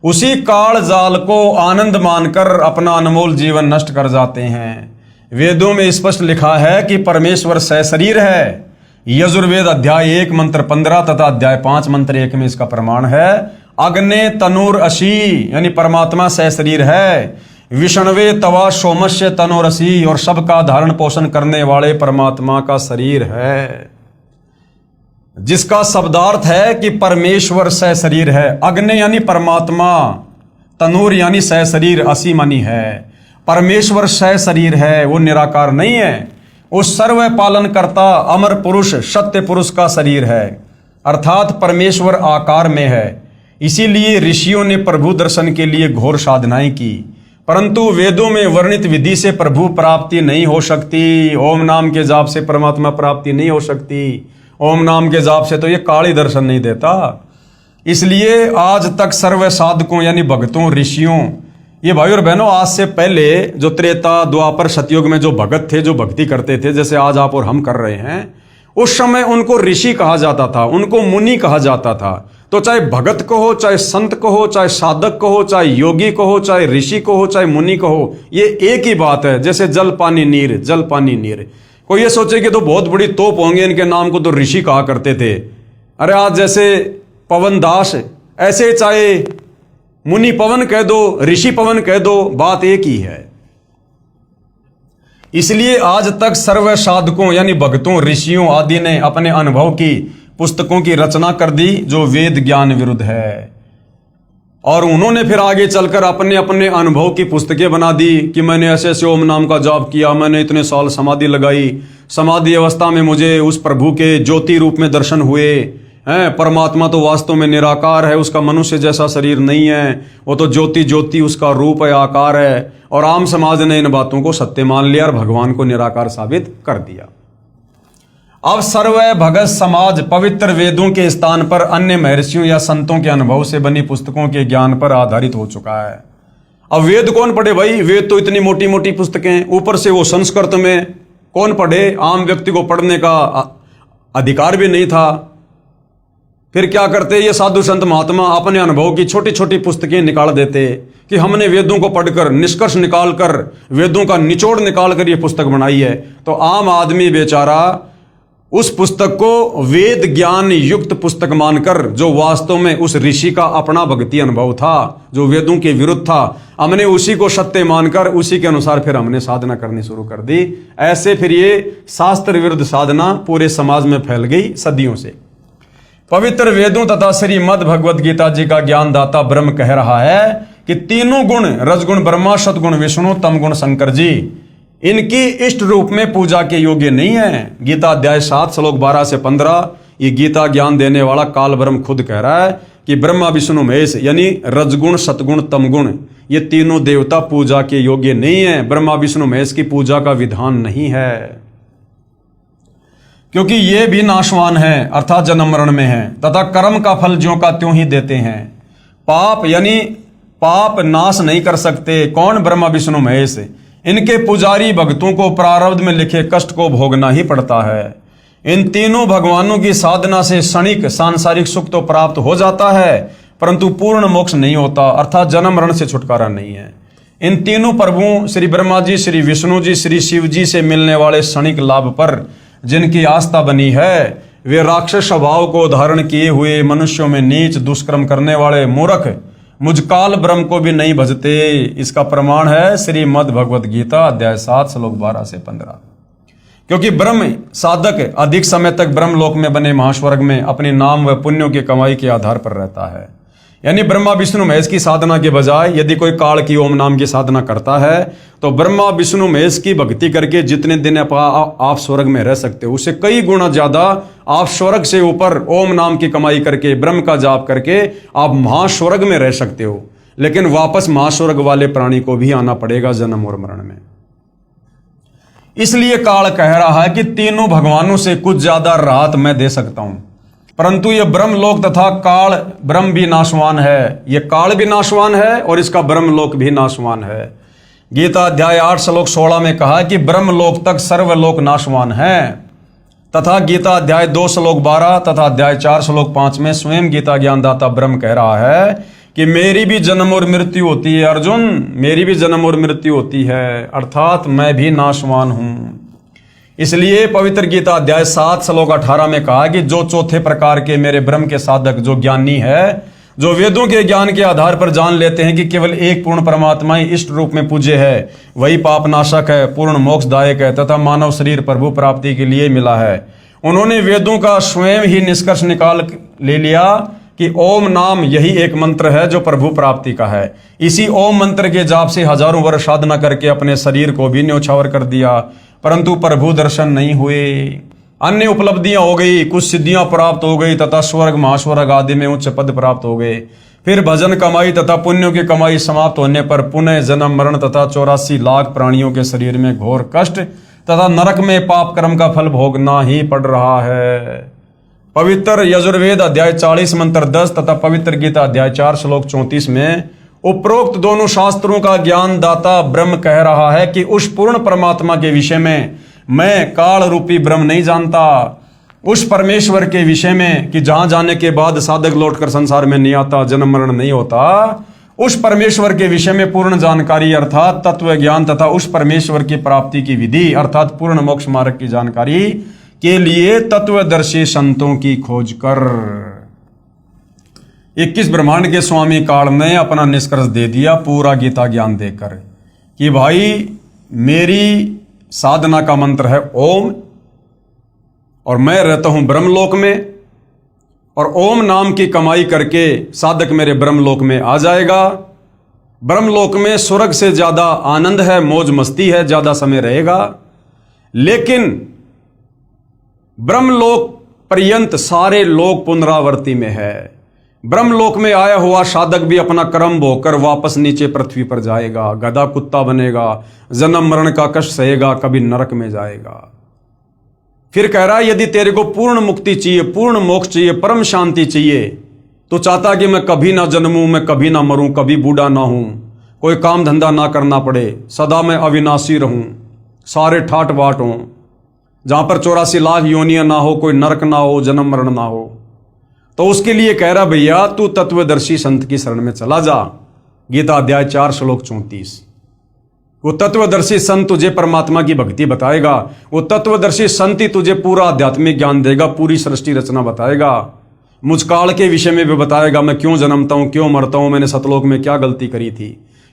उसी काल जाल को आनंद मानकर अपना अनमोल जीवन नष्ट कर जाते हैं। वेदों में स्पष्ट लिखा है कि परमेश्वर सशरीर है। यजुर्वेद अध्याय 1 मंत्र 15 तथा अध्याय 5 मंत्र 1 में इसका प्रमाण है। अग्ने तनुर असी, यानी परमात्मा सशरीर है। विष्णवे तवा सोमस्य तनोरसी, और सबका धारण पोषण करने वाले परमात्मा का शरीर है, जिसका शब्दार्थ है कि परमेश्वर सशरीर है। अग्नि यानी परमात्मा, तनूर यानी सशरीर, असी मानी है। परमेश्वर सशरीर है, वो निराकार नहीं है। उस सर्व पालन करता अमर पुरुष सत्य पुरुष का शरीर है, अर्थात परमेश्वर आकार में है। इसीलिए ऋषियों ने प्रभु दर्शन के लिए घोर साधनाएं की, परंतु वेदों में वर्णित विधि से प्रभु प्राप्ति नहीं हो सकती। ओम नाम के जाप से परमात्मा प्राप्ति नहीं हो सकती। ओम नाम के जाप से तो ये काल ही दर्शन नहीं देता। इसलिए आज तक सर्व साधकों यानी भक्तों, ऋषियों, ये भाई और बहनों, आज से पहले जो त्रेता द्वापर सतयुग में जो भगत थे, जो भक्ति करते थे, जैसे आज आप और हम कर रहे हैं, उस समय उनको ऋषि कहा जाता था, उनको मुनि कहा जाता था। तो चाहे भगत को हो, चाहे संत को हो, चाहे साधक को हो, चाहे योगी को हो, चाहे ऋषि को हो, चाहे मुनि को हो, ये एक ही बात है। जैसे जल पानी नीर, जल पानी नीर। कोई ये सोचे कि तो बहुत बड़ी तोप होंगे, इनके नाम को तो ऋषि कहा करते थे। अरे आज जैसे पवन दास, ऐसे चाहे मुनि पवन कह दो, ऋषि पवन कह दो, बात एक ही है। इसलिए आज तक सर्व साधकों यानी भक्तों, ऋषियों आदि ने अपने अनुभव की पुस्तकों की रचना कर दी जो वेद ज्ञान विरुद्ध है, और उन्होंने फिर आगे चलकर अपने अपने अनुभव की पुस्तकें बना दी कि मैंने ऐसे ऐसे ओम नाम का जाप किया, मैंने इतने साल समाधि लगाई, समाधि अवस्था में मुझे उस प्रभु के ज्योति रूप में दर्शन हुए हैं। परमात्मा तो वास्तव में निराकार है, उसका मनुष्य जैसा शरीर नहीं है, वो तो ज्योति ज्योति उसका रूप है, आकार है। और आम समाज ने इन बातों को सत्य मान लिया और भगवान को निराकार साबित कर दिया। अब सर्व भगत समाज पवित्र वेदों के स्थान पर अन्य महर्षियों या संतों के अनुभव से बनी पुस्तकों के ज्ञान पर आधारित हो चुका है। अब वेद कौन पढ़े भाई? वेद तो इतनी मोटी मोटी पुस्तकें, ऊपर से वो संस्कृत में, कौन पढ़े? आम व्यक्ति को पढ़ने का अधिकार भी नहीं था। फिर क्या करते ये साधु संत महात्मा? अपने अनुभव की छोटी छोटी पुस्तकें निकाल देते कि हमने वेदों को पढ़कर निष्कर्ष निकालकर, वेदों का निचोड़ निकालकर ये पुस्तक बनाई है। तो आम आदमी बेचारा उस पुस्तक को वेद ज्ञान युक्त पुस्तक मानकर, जो वास्तव में उस ऋषि का अपना भक्ति अनुभव था, जो वेदों के विरुद्ध था, हमने उसी को सत्य मानकर उसी के अनुसार फिर हमने साधना करनी शुरू कर दी। ऐसे फिर ये शास्त्र विरुद्ध साधना पूरे समाज में फैल गई सदियों से। पवित्र वेदों तथा श्रीमद् भगवद गीता जी का ज्ञानदाता ब्रह्म कह रहा है कि तीनों गुण, रजगुण ब्रह्मा, सतगुण विष्णु, तमगुण शंकर जी, इनकी इष्ट रूप में पूजा के योग्य नहीं है। गीता अध्याय 7 श्लोक 12 से 15 ये गीता ज्ञान देने वाला काल ब्रह्म खुद कह रहा है कि ब्रह्मा विष्णु महेश यानी रजगुण सतगुण तमगुण, ये तीनों देवता पूजा के योग्य नहीं है। ब्रह्मा विष्णु महेश की पूजा का विधान नहीं है, क्योंकि ये भी नाशवान है, अर्थात जन्म मरण में है, तथा कर्म का फल ज्यों का त्यों ही देते हैं। पाप यानी पाप नाश नहीं कर सकते। कौन? ब्रह्मा विष्णु महेश। इनके पुजारी भक्तों को प्रारब्ध में लिखे कष्ट को भोगना ही पड़ता है। इन तीनों भगवानों की साधना से क्षणिक सांसारिक सुख तो प्राप्त हो जाता है, परंतु पूर्ण मोक्ष नहीं होता, अर्थात जन्म मरण से छुटकारा नहीं है। इन तीनों प्रभुओं श्री ब्रह्मा जी, श्री विष्णु जी, श्री शिव जी से मिलने वाले क्षणिक लाभ पर जिनकी आस्था बनी है, वे राक्षस स्वभाव को धारण किए हुए मनुष्यों में नीच दुष्कर्म करने वाले मूर्ख मुझकाल ब्रह्म को भी नहीं भजते। इसका प्रमाण है श्रीमद् भगवद गीता अध्याय 7 श्लोक 12 से 15। क्योंकि ब्रह्म साधक अधिक समय तक ब्रह्म लोक में बने महास्वर्ग में अपने नाम व पुण्यों की कमाई के आधार पर रहता है। यानी ब्रह्मा विष्णु महेश की साधना के बजाय यदि कोई काल की ओम नाम की साधना करता है, तो ब्रह्मा विष्णु महेश की भक्ति करके जितने दिन आप स्वर्ग में रह सकते हो, उससे कई गुना ज्यादा आप स्वर्ग से ऊपर ओम नाम की कमाई करके, ब्रह्म का जाप करके आप महास्वर्ग में रह सकते हो। लेकिन वापस महास्वर्ग वाले प्राणी को भी आना पड़ेगा जन्म और मरण में। इसलिए काल कह रहा है कि तीनों भगवानों से कुछ ज्यादा राहत मैं दे सकता हूं, परंतु यह ब्रह्मलोक तथा काल ब्रह्म भी नाशवान है। यह काल भी नाशवान है और इसका ब्रह्मलोक भी नाशवान है। गीता अध्याय 8 श्लोक 16 में कहा कि ब्रह्मलोक तक सर्वलोक नाशवान है, तथा गीता अध्याय 2 श्लोक 12 तथा अध्याय 4 श्लोक 5 में स्वयं गीता ज्ञानदाता ब्रह्म कह रहा है कि मेरी भी जन्म और मृत्यु होती है अर्जुन, मेरी भी जन्म और मृत्यु होती है, अर्थात मैं भी नाशवान हूं। इसलिए पवित्र गीता अध्याय 7 श्लोक 18 में कहा कि जो चौथे प्रकार के मेरे ब्रह्म के साधक, जो ज्ञानी है, जो वेदों के ज्ञान के आधार पर जान लेते हैं कि केवल एक पूर्ण परमात्मा ही इष्ट रूप में पूज्य है, वही पाप नाशक है, पूर्ण मोक्षदायक है तथा मानव शरीर प्रभु प्राप्ति के लिए मिला है, उन्होंने वेदों का स्वयं ही निष्कर्ष निकाल ले लिया कि ओम नाम यही एक मंत्र है जो प्रभु प्राप्ति का है। इसी ओम मंत्र के जाप से हजारों वर्ष साधना करके अपने शरीर को भी न्योछावर कर दिया, परंतु प्रभु दर्शन नहीं हुए। अन्य उपलब्धियां हो गई, कुछ सिद्धियां प्राप्त हो गई तथा स्वर्ग महास्वर्ग आदि में उच्च पद प्राप्त हो गए। फिर भजन कमाई तथा पुण्यों की कमाई समाप्त होने पर पुनः जन्म मरण तथा 84 लाख प्राणियों के शरीर में घोर कष्ट तथा नरक में पाप कर्म का फल भोगना ही पड़ रहा है। पवित्र यजुर्वेद अध्याय 40 मंत्र 10 तथा पवित्र गीता अध्याय 4 श्लोक 34 में उपरोक्त दोनों शास्त्रों का ज्ञान दाता ब्रह्म कह रहा है कि उस पूर्ण परमात्मा के विषय में मैं काल रूपी ब्रह्म नहीं जानता। उस परमेश्वर के विषय में कि जहां जाने के बाद साधक लौटकर संसार में नहीं आता, जन्म मरण नहीं होता, उस परमेश्वर के विषय में पूर्ण जानकारी अर्थात तत्व ज्ञान तथा उस परमेश्वर की प्राप्ति की विधि अर्थात पूर्ण मोक्ष मार्ग की जानकारी के लिए तत्वदर्शी संतों की खोज कर 21 ब्रह्मांड के स्वामी काल ने अपना निष्कर्ष दे दिया पूरा गीता ज्ञान देकर कि भाई मेरी साधना का मंत्र है ओम, और मैं रहता हूं ब्रह्मलोक में, और ओम नाम की कमाई करके साधक मेरे ब्रह्मलोक में आ जाएगा। ब्रह्मलोक में स्वर्ग से ज्यादा आनंद है, मौज मस्ती है, ज्यादा समय रहेगा। लेकिन ब्रह्मलोक पर्यंत सारे लोक पुनरावर्ती में है। ब्रह्मलोक में आया हुआ साधक भी अपना कर्म भोगकर वापस नीचे पृथ्वी पर जाएगा, गधा कुत्ता बनेगा, जन्म मरण का कष्ट सहेगा, कभी नरक में जाएगा। फिर कह रहा है यदि तेरे को पूर्ण मुक्ति चाहिए, पूर्ण मोक्ष चाहिए, परम शांति चाहिए, तो चाहता कि मैं कभी ना जन्मूं, मैं कभी ना मरूं, कभी बूढ़ा ना हूं, कोई काम धंधा ना करना पड़े, सदा मैं अविनाशी रहूं, सारे ठाट बाट हों, जहां पर 84 लाख योनियां ना हो, कोई नरक ना हो, जन्म मरण ना हो, तो उसके लिए कह रहा भैया तू तत्वदर्शी संत की शरण में चला जा। गीता अध्याय 4 श्लोक 34। वो तत्वदर्शी संत तुझे परमात्मा की भक्ति बताएगा। वो तत्वदर्शी संत ही तुझे पूरा आध्यात्मिक ज्ञान देगा, पूरी सृष्टि रचना बताएगा, मुझकाल के विषय में भी बताएगा, मैं क्यों जन्मता हूं, क्यों मरता हूं, मैंने सतलोक में क्या गलती करी थी,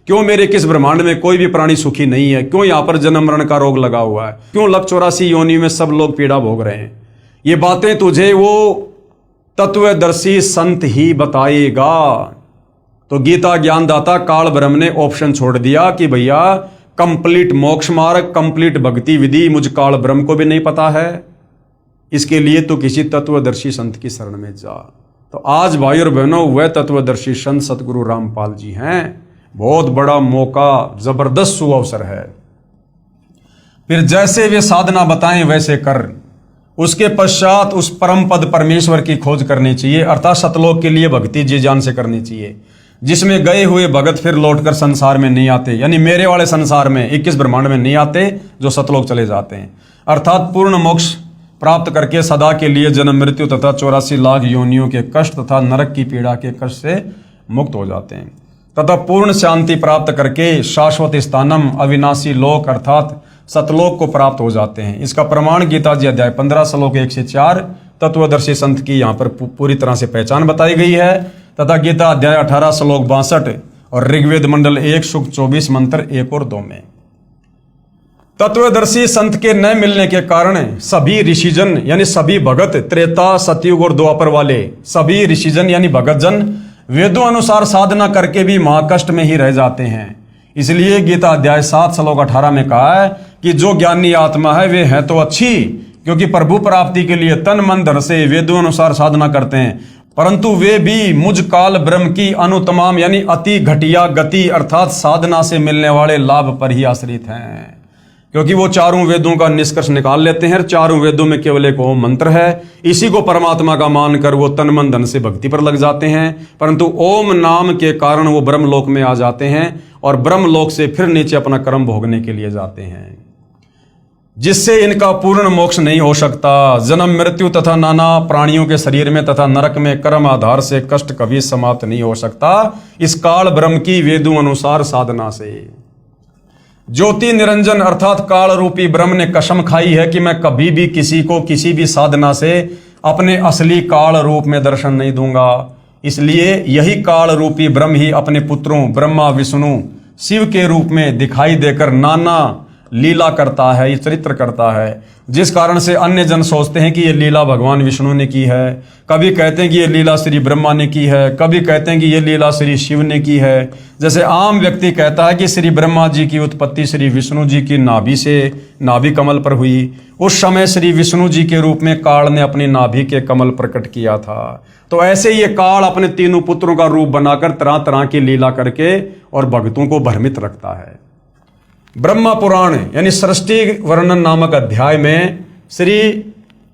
क्यों मेरे किस ब्रह्मांड में कोई भी प्राणी सुखी नहीं है, क्यों यहां पर जन्म मरण का रोग लगा हुआ है, क्यों 184 योनि में सब लोग पीड़ा भोग रहे हैं। ये बातें तुझे वो तत्वदर्शी संत ही बताएगा। तो गीता ज्ञानदाता काल ब्रह्म ने ऑप्शन छोड़ दिया कि भैया कंप्लीट मोक्ष मार्ग, कंप्लीट भक्ति विधि मुझ काल ब्रह्म को भी नहीं पता है, इसके लिए तो किसी तत्वदर्शी संत की शरण में जा। तो आज भाई और बहनों वह तत्वदर्शी संत सतगुरु रामपाल जी हैं। बहुत बड़ा मौका, जबरदस्त सुअवसर है। फिर जैसे वे साधना बताएं वैसे कर, उसके पश्चात उस परम पद परमेश्वर की खोज करनी चाहिए, अर्थात सतलोक के लिए भक्ति जी जान से करनी चाहिए, जिसमें गए हुए भगत फिर लौटकर संसार में नहीं आते, यानी मेरे वाले संसार में 21 ब्रह्मांड में नहीं आते, जो सतलोक चले जाते हैं, अर्थात पूर्ण मोक्ष प्राप्त करके सदा के लिए जन्म मृत्यु तथा 84 लाख योनियों के कष्ट तथा नरक की पीड़ा के कष्ट से मुक्त हो जाते हैं, तथा पूर्ण शांति प्राप्त करके शाश्वत स्थानम अविनाशी लोक अर्थात सतलोक को प्राप्त हो जाते हैं। इसका प्रमाण गीता जी अध्याय 15 श्लोक 1 से 4 तत्वदर्शी संत की यहाँ पर पूरी तरह से पहचान बताई गई है, तथा गीता अध्याय 18 श्लोक 62 और ऋग्वेद मंडल 1 सूक्त 24 मंत्र 1 और 2 में। तत्वदर्शी संत के न मिलने के कारण सभी ऋषिजन यानी सभी भगत, त्रेता सतयुग और द्वापर वाले सभी ऋषिजन यानी भगत जन वेदों अनुसार साधना करके भी महाकष्ट में ही रह जाते हैं। इसलिए गीता अध्याय 7 श्लोक 18 में कहा है कि जो ज्ञानी आत्मा है वे है तो अच्छी, क्योंकि प्रभु प्राप्ति के लिए तन मन धन से वेदों अनुसार साधना करते हैं, परंतु वे भी मुझ काल ब्रह्म की अनुतमाम यानी अति घटिया गति अर्थात साधना से मिलने वाले लाभ पर ही आश्रित हैं, क्योंकि वो चारों वेदों का निष्कर्ष निकाल लेते हैं। चारों वेदों में केवल एक ओम मंत्र है, इसी को परमात्मा का मानकर वो तन मन धन से भक्ति पर लग जाते हैं, परंतु ओम नाम के कारण वो ब्रह्मलोक में आ जाते हैं और ब्रह्मलोक से फिर नीचे अपना कर्म भोगने के लिए जाते हैं, जिससे इनका पूर्ण मोक्ष नहीं हो सकता। जन्म मृत्यु तथा नाना प्राणियों के शरीर में तथा नरक में कर्म आधार से कष्ट कभी समाप्त नहीं हो सकता, इस काल ब्रह्म की वेदों अनुसार साधना से। ज्योति निरंजन अर्थात काल रूपी ब्रह्म ने कसम खाई है कि मैं कभी भी किसी को किसी भी साधना से अपने असली काल रूप में दर्शन नहीं दूंगा। इसलिए यही काल रूपी ब्रह्म ही अपने पुत्रों ब्रह्मा विष्णु शिव के रूप में दिखाई देकर नाना लीला करता है, ये चरित्र करता है, जिस कारण से अन्य जन सोचते हैं कि ये लीला भगवान विष्णु ने की है, कभी कहते हैं कि ये लीला श्री ब्रह्मा ने की है, कभी कहते हैं कि ये लीला श्री शिव ने की है। जैसे आम व्यक्ति कहता है कि श्री ब्रह्मा जी की उत्पत्ति श्री विष्णु जी की नाभि से, नाभि कमल पर हुई, उस समय श्री विष्णु जी के रूप में काल ने अपनी नाभि के कमल प्रकट किया था। तो ऐसे ये काल अपने तीनों पुत्रों का रूप बनाकर तरह तरह की लीला करके और भक्तों को भ्रमित रखता है। ब्रह्मा पुराण यानी सृष्टि वर्णन नामक अध्याय में श्री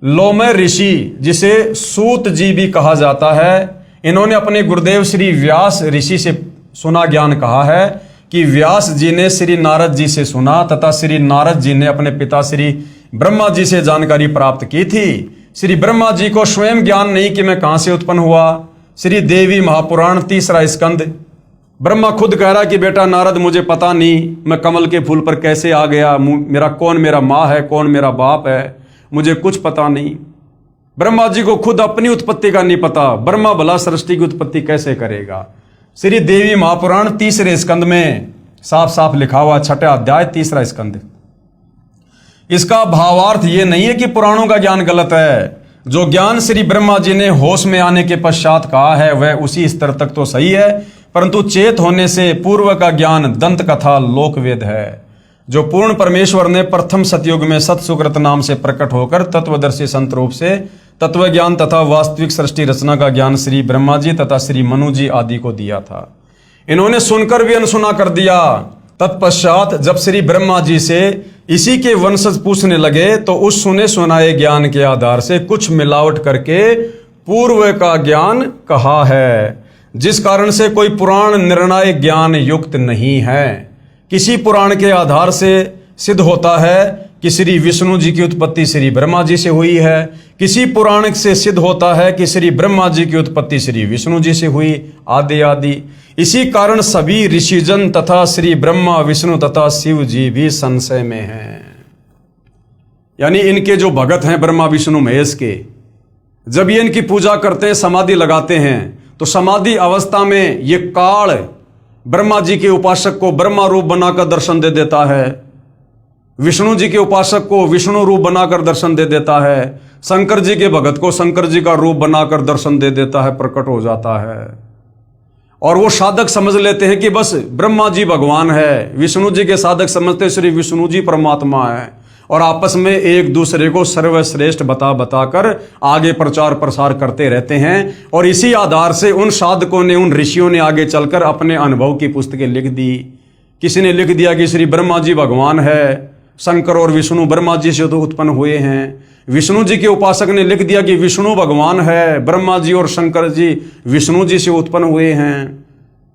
लोमय ऋषि, जिसे सूत जी भी कहा जाता है, इन्होंने अपने गुरुदेव श्री व्यास ऋषि से सुना ज्ञान कहा है कि व्यास जी ने श्री नारद जी से सुना तथा श्री नारद जी ने अपने पिता श्री ब्रह्मा जी से जानकारी प्राप्त की थी। श्री ब्रह्मा जी को स्वयं ज्ञान नहीं कि मैं कहां से उत्पन्न हुआ। श्री देवी महापुराण 3रा स्कंद, ब्रह्मा खुद कह रहा कि बेटा नारद मुझे पता नहीं मैं कमल के फूल पर कैसे आ गया, कौन मेरा माँ है, कौन मेरा बाप है, मुझे कुछ पता नहीं। ब्रह्मा जी को खुद अपनी उत्पत्ति का नहीं पता, ब्रह्मा भला सृष्टि की उत्पत्ति कैसे करेगा। श्री देवी महापुराण 3रे स्कंद में साफ साफ लिखा हुआ, 6ठा अध्याय 3रा स्कंद। इसका भावार्थ ये नहीं है कि पुराणों का ज्ञान गलत है। जो ज्ञान श्री ब्रह्मा जी ने होश में आने के पश्चात कहा है वह उसी स्तर तक तो सही है, परंतु चेत होने से पूर्व का ज्ञान दंत कथा लोकवेद है, जो पूर्ण परमेश्वर ने प्रथम सतयुग में सतसुकृत नाम से प्रकट होकर तत्वदर्शी संत रूप से तत्व ज्ञान तथा वास्तविक सृष्टि रचना का ज्ञान श्री ब्रह्मा जी तथा श्री मनु जी आदि को दिया था। इन्होंने सुनकर भी अनसुना कर दिया। तत्पश्चात जब श्री ब्रह्मा जी से इसी के वंशज पूछने लगे तो उस सुने सुनाए ज्ञान के आधार से कुछ मिलावट करके पूर्व का ज्ञान कहा है, जिस कारण से कोई पुराण निर्णय ज्ञान युक्त नहीं है। किसी पुराण के आधार से सिद्ध होता है कि श्री विष्णु जी की उत्पत्ति श्री ब्रह्मा जी से हुई है, किसी पुराण से सिद्ध होता है कि श्री ब्रह्मा जी की उत्पत्ति श्री विष्णु जी से हुई, आदि आदि। इसी कारण सभी ऋषिजन तथा श्री ब्रह्मा विष्णु तथा शिव जी भी संशय में हैं। यानी इनके जो भगत हैं ब्रह्मा विष्णु महेश के, जब ये इनकी पूजा करते हैं, समाधि लगाते हैं, तो समाधि अवस्था में ये काल ब्रह्मा जी के उपासक को ब्रह्मा रूप बनाकर दर्शन दे देता है, विष्णु जी के उपासक को विष्णु रूप बनाकर दर्शन दे देता है, शंकर जी के भगत को शंकर जी का रूप बनाकर दर्शन दे देता है, प्रकट हो जाता है। और वो साधक समझ लेते हैं कि बस ब्रह्मा जी भगवान है, विष्णु जी के साधक समझते श्री विष्णु जी परमात्मा है, और आपस में एक दूसरे को सर्वश्रेष्ठ बताकर आगे प्रचार प्रसार करते रहते हैं। और इसी आधार से उन साधकों ने, उन ऋषियों ने आगे चलकर अपने अनुभव की पुस्तकें लिख दी। किसी ने लिख दिया कि श्री ब्रह्मा जी भगवान है, शंकर और विष्णु ब्रह्मा जी से तो उत्पन्न हुए हैं। विष्णु जी के उपासक ने लिख दिया कि विष्णु भगवान है, ब्रह्मा जी और शंकर जी विष्णु जी से उत्पन्न हुए हैं।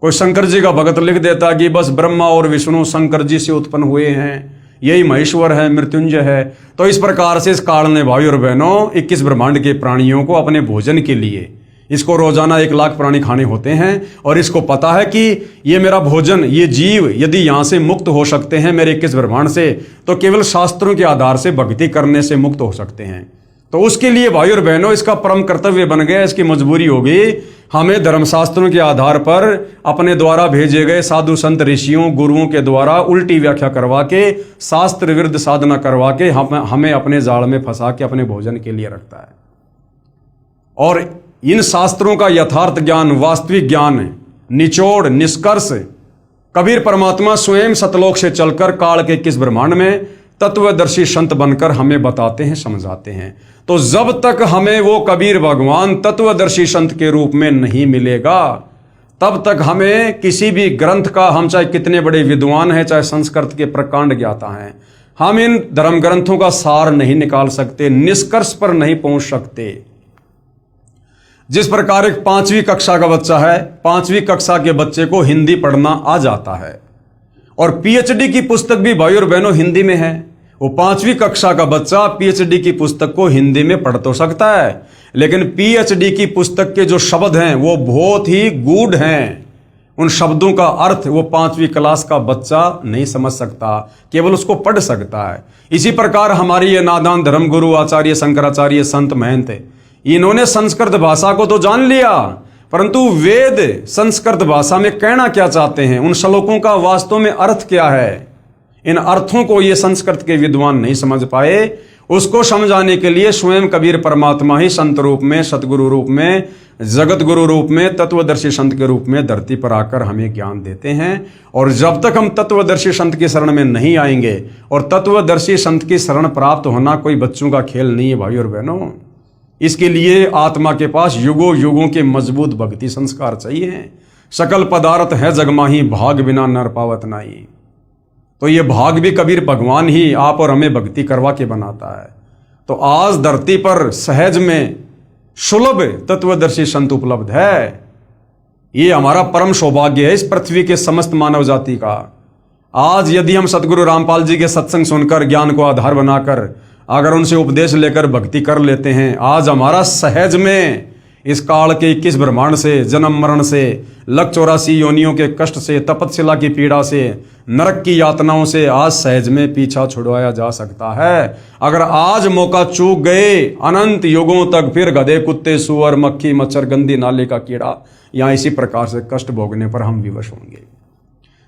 कोई शंकर जी का भगत लिख देता कि बस ब्रह्मा और विष्णु शंकर जी से उत्पन्न हुए हैं, यही महेश्वर है, मृत्युंजय है। तो इस प्रकार से इस काल ने भाई और बहनों 21 ब्रह्मांड के प्राणियों को अपने भोजन के लिए, इसको रोजाना 1 लाख प्राणी खाने होते हैं, और इसको पता है कि ये मेरा भोजन, ये जीव यदि यहाँ से मुक्त हो सकते हैं मेरे 21 ब्रह्मांड से, तो केवल शास्त्रों के आधार से भक्ति करने से मुक्त हो सकते हैं। तो उसके लिए भाई और बहनों इसका परम कर्तव्य बन गया, इसकी मजबूरी होगी हमें धर्मशास्त्रों के आधार पर अपने द्वारा भेजे गए साधु संत ऋषियों गुरुओं के द्वारा उल्टी व्याख्या करवा के, शास्त्र विरुद्ध साधना करवा के हमें अपने जाल में फंसा के अपने भोजन के लिए रखता है। और इन शास्त्रों का यथार्थ ज्ञान, वास्तविक ज्ञान, निचोड़, निष्कर्ष कबीर परमात्मा स्वयं सतलोक से चलकर काल के 21 ब्रह्मांड में तत्वदर्शी संत बनकर हमें बताते हैं, समझाते हैं। तो जब तक हमें वो कबीर भगवान तत्वदर्शी संत के रूप में नहीं मिलेगा, तब तक हमें किसी भी ग्रंथ का, हम चाहे कितने बड़े विद्वान हैं, चाहे संस्कृत के प्रकांड ज्ञाता हैं, हम इन धर्म ग्रंथों का सार नहीं निकाल सकते, निष्कर्ष पर नहीं पहुंच सकते। जिस प्रकार एक 5वीं कक्षा का बच्चा है, 5वीं कक्षा के बच्चे को हिंदी पढ़ना आ जाता है, और पीएचडी की पुस्तक भी भाई और बहनों हिंदी में है। वो 5वीं कक्षा का बच्चा पीएचडी की पुस्तक को हिंदी में पढ़ तो सकता है, लेकिन पीएचडी की पुस्तक के जो शब्द हैं वो बहुत ही गूढ़ हैं। उन शब्दों का अर्थ वो 5वीं क्लास का बच्चा नहीं समझ सकता, केवल उसको पढ़ सकता है। इसी प्रकार हमारी ये नादान धर्मगुरु आचार्य शंकराचार्य संत महंत, इन्होंने संस्कृत भाषा को तो जान लिया, परंतु वेद संस्कृत भाषा में कहना क्या चाहते हैं, उन श्लोकों का वास्तव में अर्थ क्या है, इन अर्थों को ये संस्कृत के विद्वान नहीं समझ पाए, उसको समझाने के लिए स्वयं कबीर परमात्मा ही संत रूप में, सतगुरु रूप में, जगत गुरु रूप में, तत्वदर्शी संत के रूप में धरती पर आकर हमें ज्ञान देते हैं। और जब तक हम तत्वदर्शी संत की शरण में नहीं आएंगे, और तत्वदर्शी संत की शरण प्राप्त होना कोई बच्चों का खेल नहीं है भाई और बहनों। इसके लिए आत्मा के पास युगों युगों के मजबूत भक्ति संस्कार चाहिए। सकल पदार्थ है जगमाही, भाग बिना नर पावत नाई। तो ये भाग भी कबीर भगवान ही आप और हमें भक्ति करवा के बनाता है। तो आज धरती पर सहज में सुलभ तत्वदर्शी संत उपलब्ध है। ये हमारा परम सौभाग्य है इस पृथ्वी के समस्त मानव जाति का। आज यदि हम सतगुरु रामपाल जी के सत्संग सुनकर, ज्ञान को आधार बनाकर, अगर उनसे उपदेश लेकर भक्ति कर लेते हैं, आज हमारा सहज में इस काल के 21 ब्रह्मांड से, जन्म मरण से, लख 84 योनियों के कष्ट से, तपस्या की पीड़ा से, नरक की यातनाओं से आज सहज में पीछा छुड़वाया जा सकता है। अगर आज मौका चूक गए, अनंत युगों तक फिर गधे, कुत्ते, सुअर, मक्खी, मच्छर, गंदी नाले का कीड़ा, या इसी प्रकार से कष्ट भोगने पर हम विवश होंगे।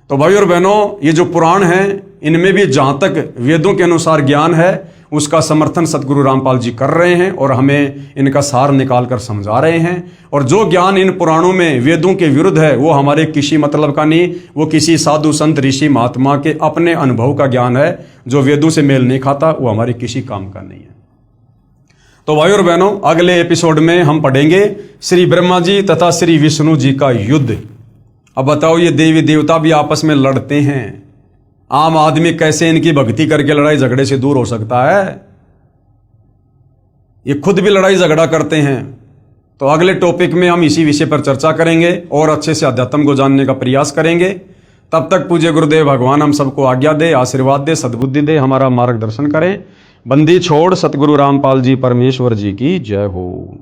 तो भाई और बहनों, ये जो पुराण हैं, इनमें भी जहां तक वेदों के अनुसार ज्ञान है, उसका समर्थन सतगुरु रामपाल जी कर रहे हैं और हमें इनका सार निकाल कर समझा रहे हैं। और जो ज्ञान इन पुराणों में वेदों के विरुद्ध है, वो हमारे किसी मतलब का नहीं, वो किसी साधु संत ऋषि महात्मा के अपने अनुभव का ज्ञान है, जो वेदों से मेल नहीं खाता, वो हमारे किसी काम का नहीं है। तो भाई और बहनों, अगले एपिसोड में हम पढ़ेंगे श्री ब्रह्मा जी तथा श्री विष्णु जी का युद्ध। अब बताओ, ये देवी देवता भी आपस में लड़ते हैं, आम आदमी कैसे इनकी भक्ति करके लड़ाई झगड़े से दूर हो सकता है? ये खुद भी लड़ाई झगड़ा करते हैं। तो अगले टॉपिक में हम इसी विषय पर चर्चा करेंगे और अच्छे से अध्यात्म को जानने का प्रयास करेंगे। तब तक पूज्य गुरुदेव भगवान हम सबको आज्ञा दे, आशीर्वाद दे, सद्बुद्धि दे, हमारा मार्गदर्शन करें। बंदी छोड़ सतगुरु रामपाल जी परमेश्वर जी की जय हो।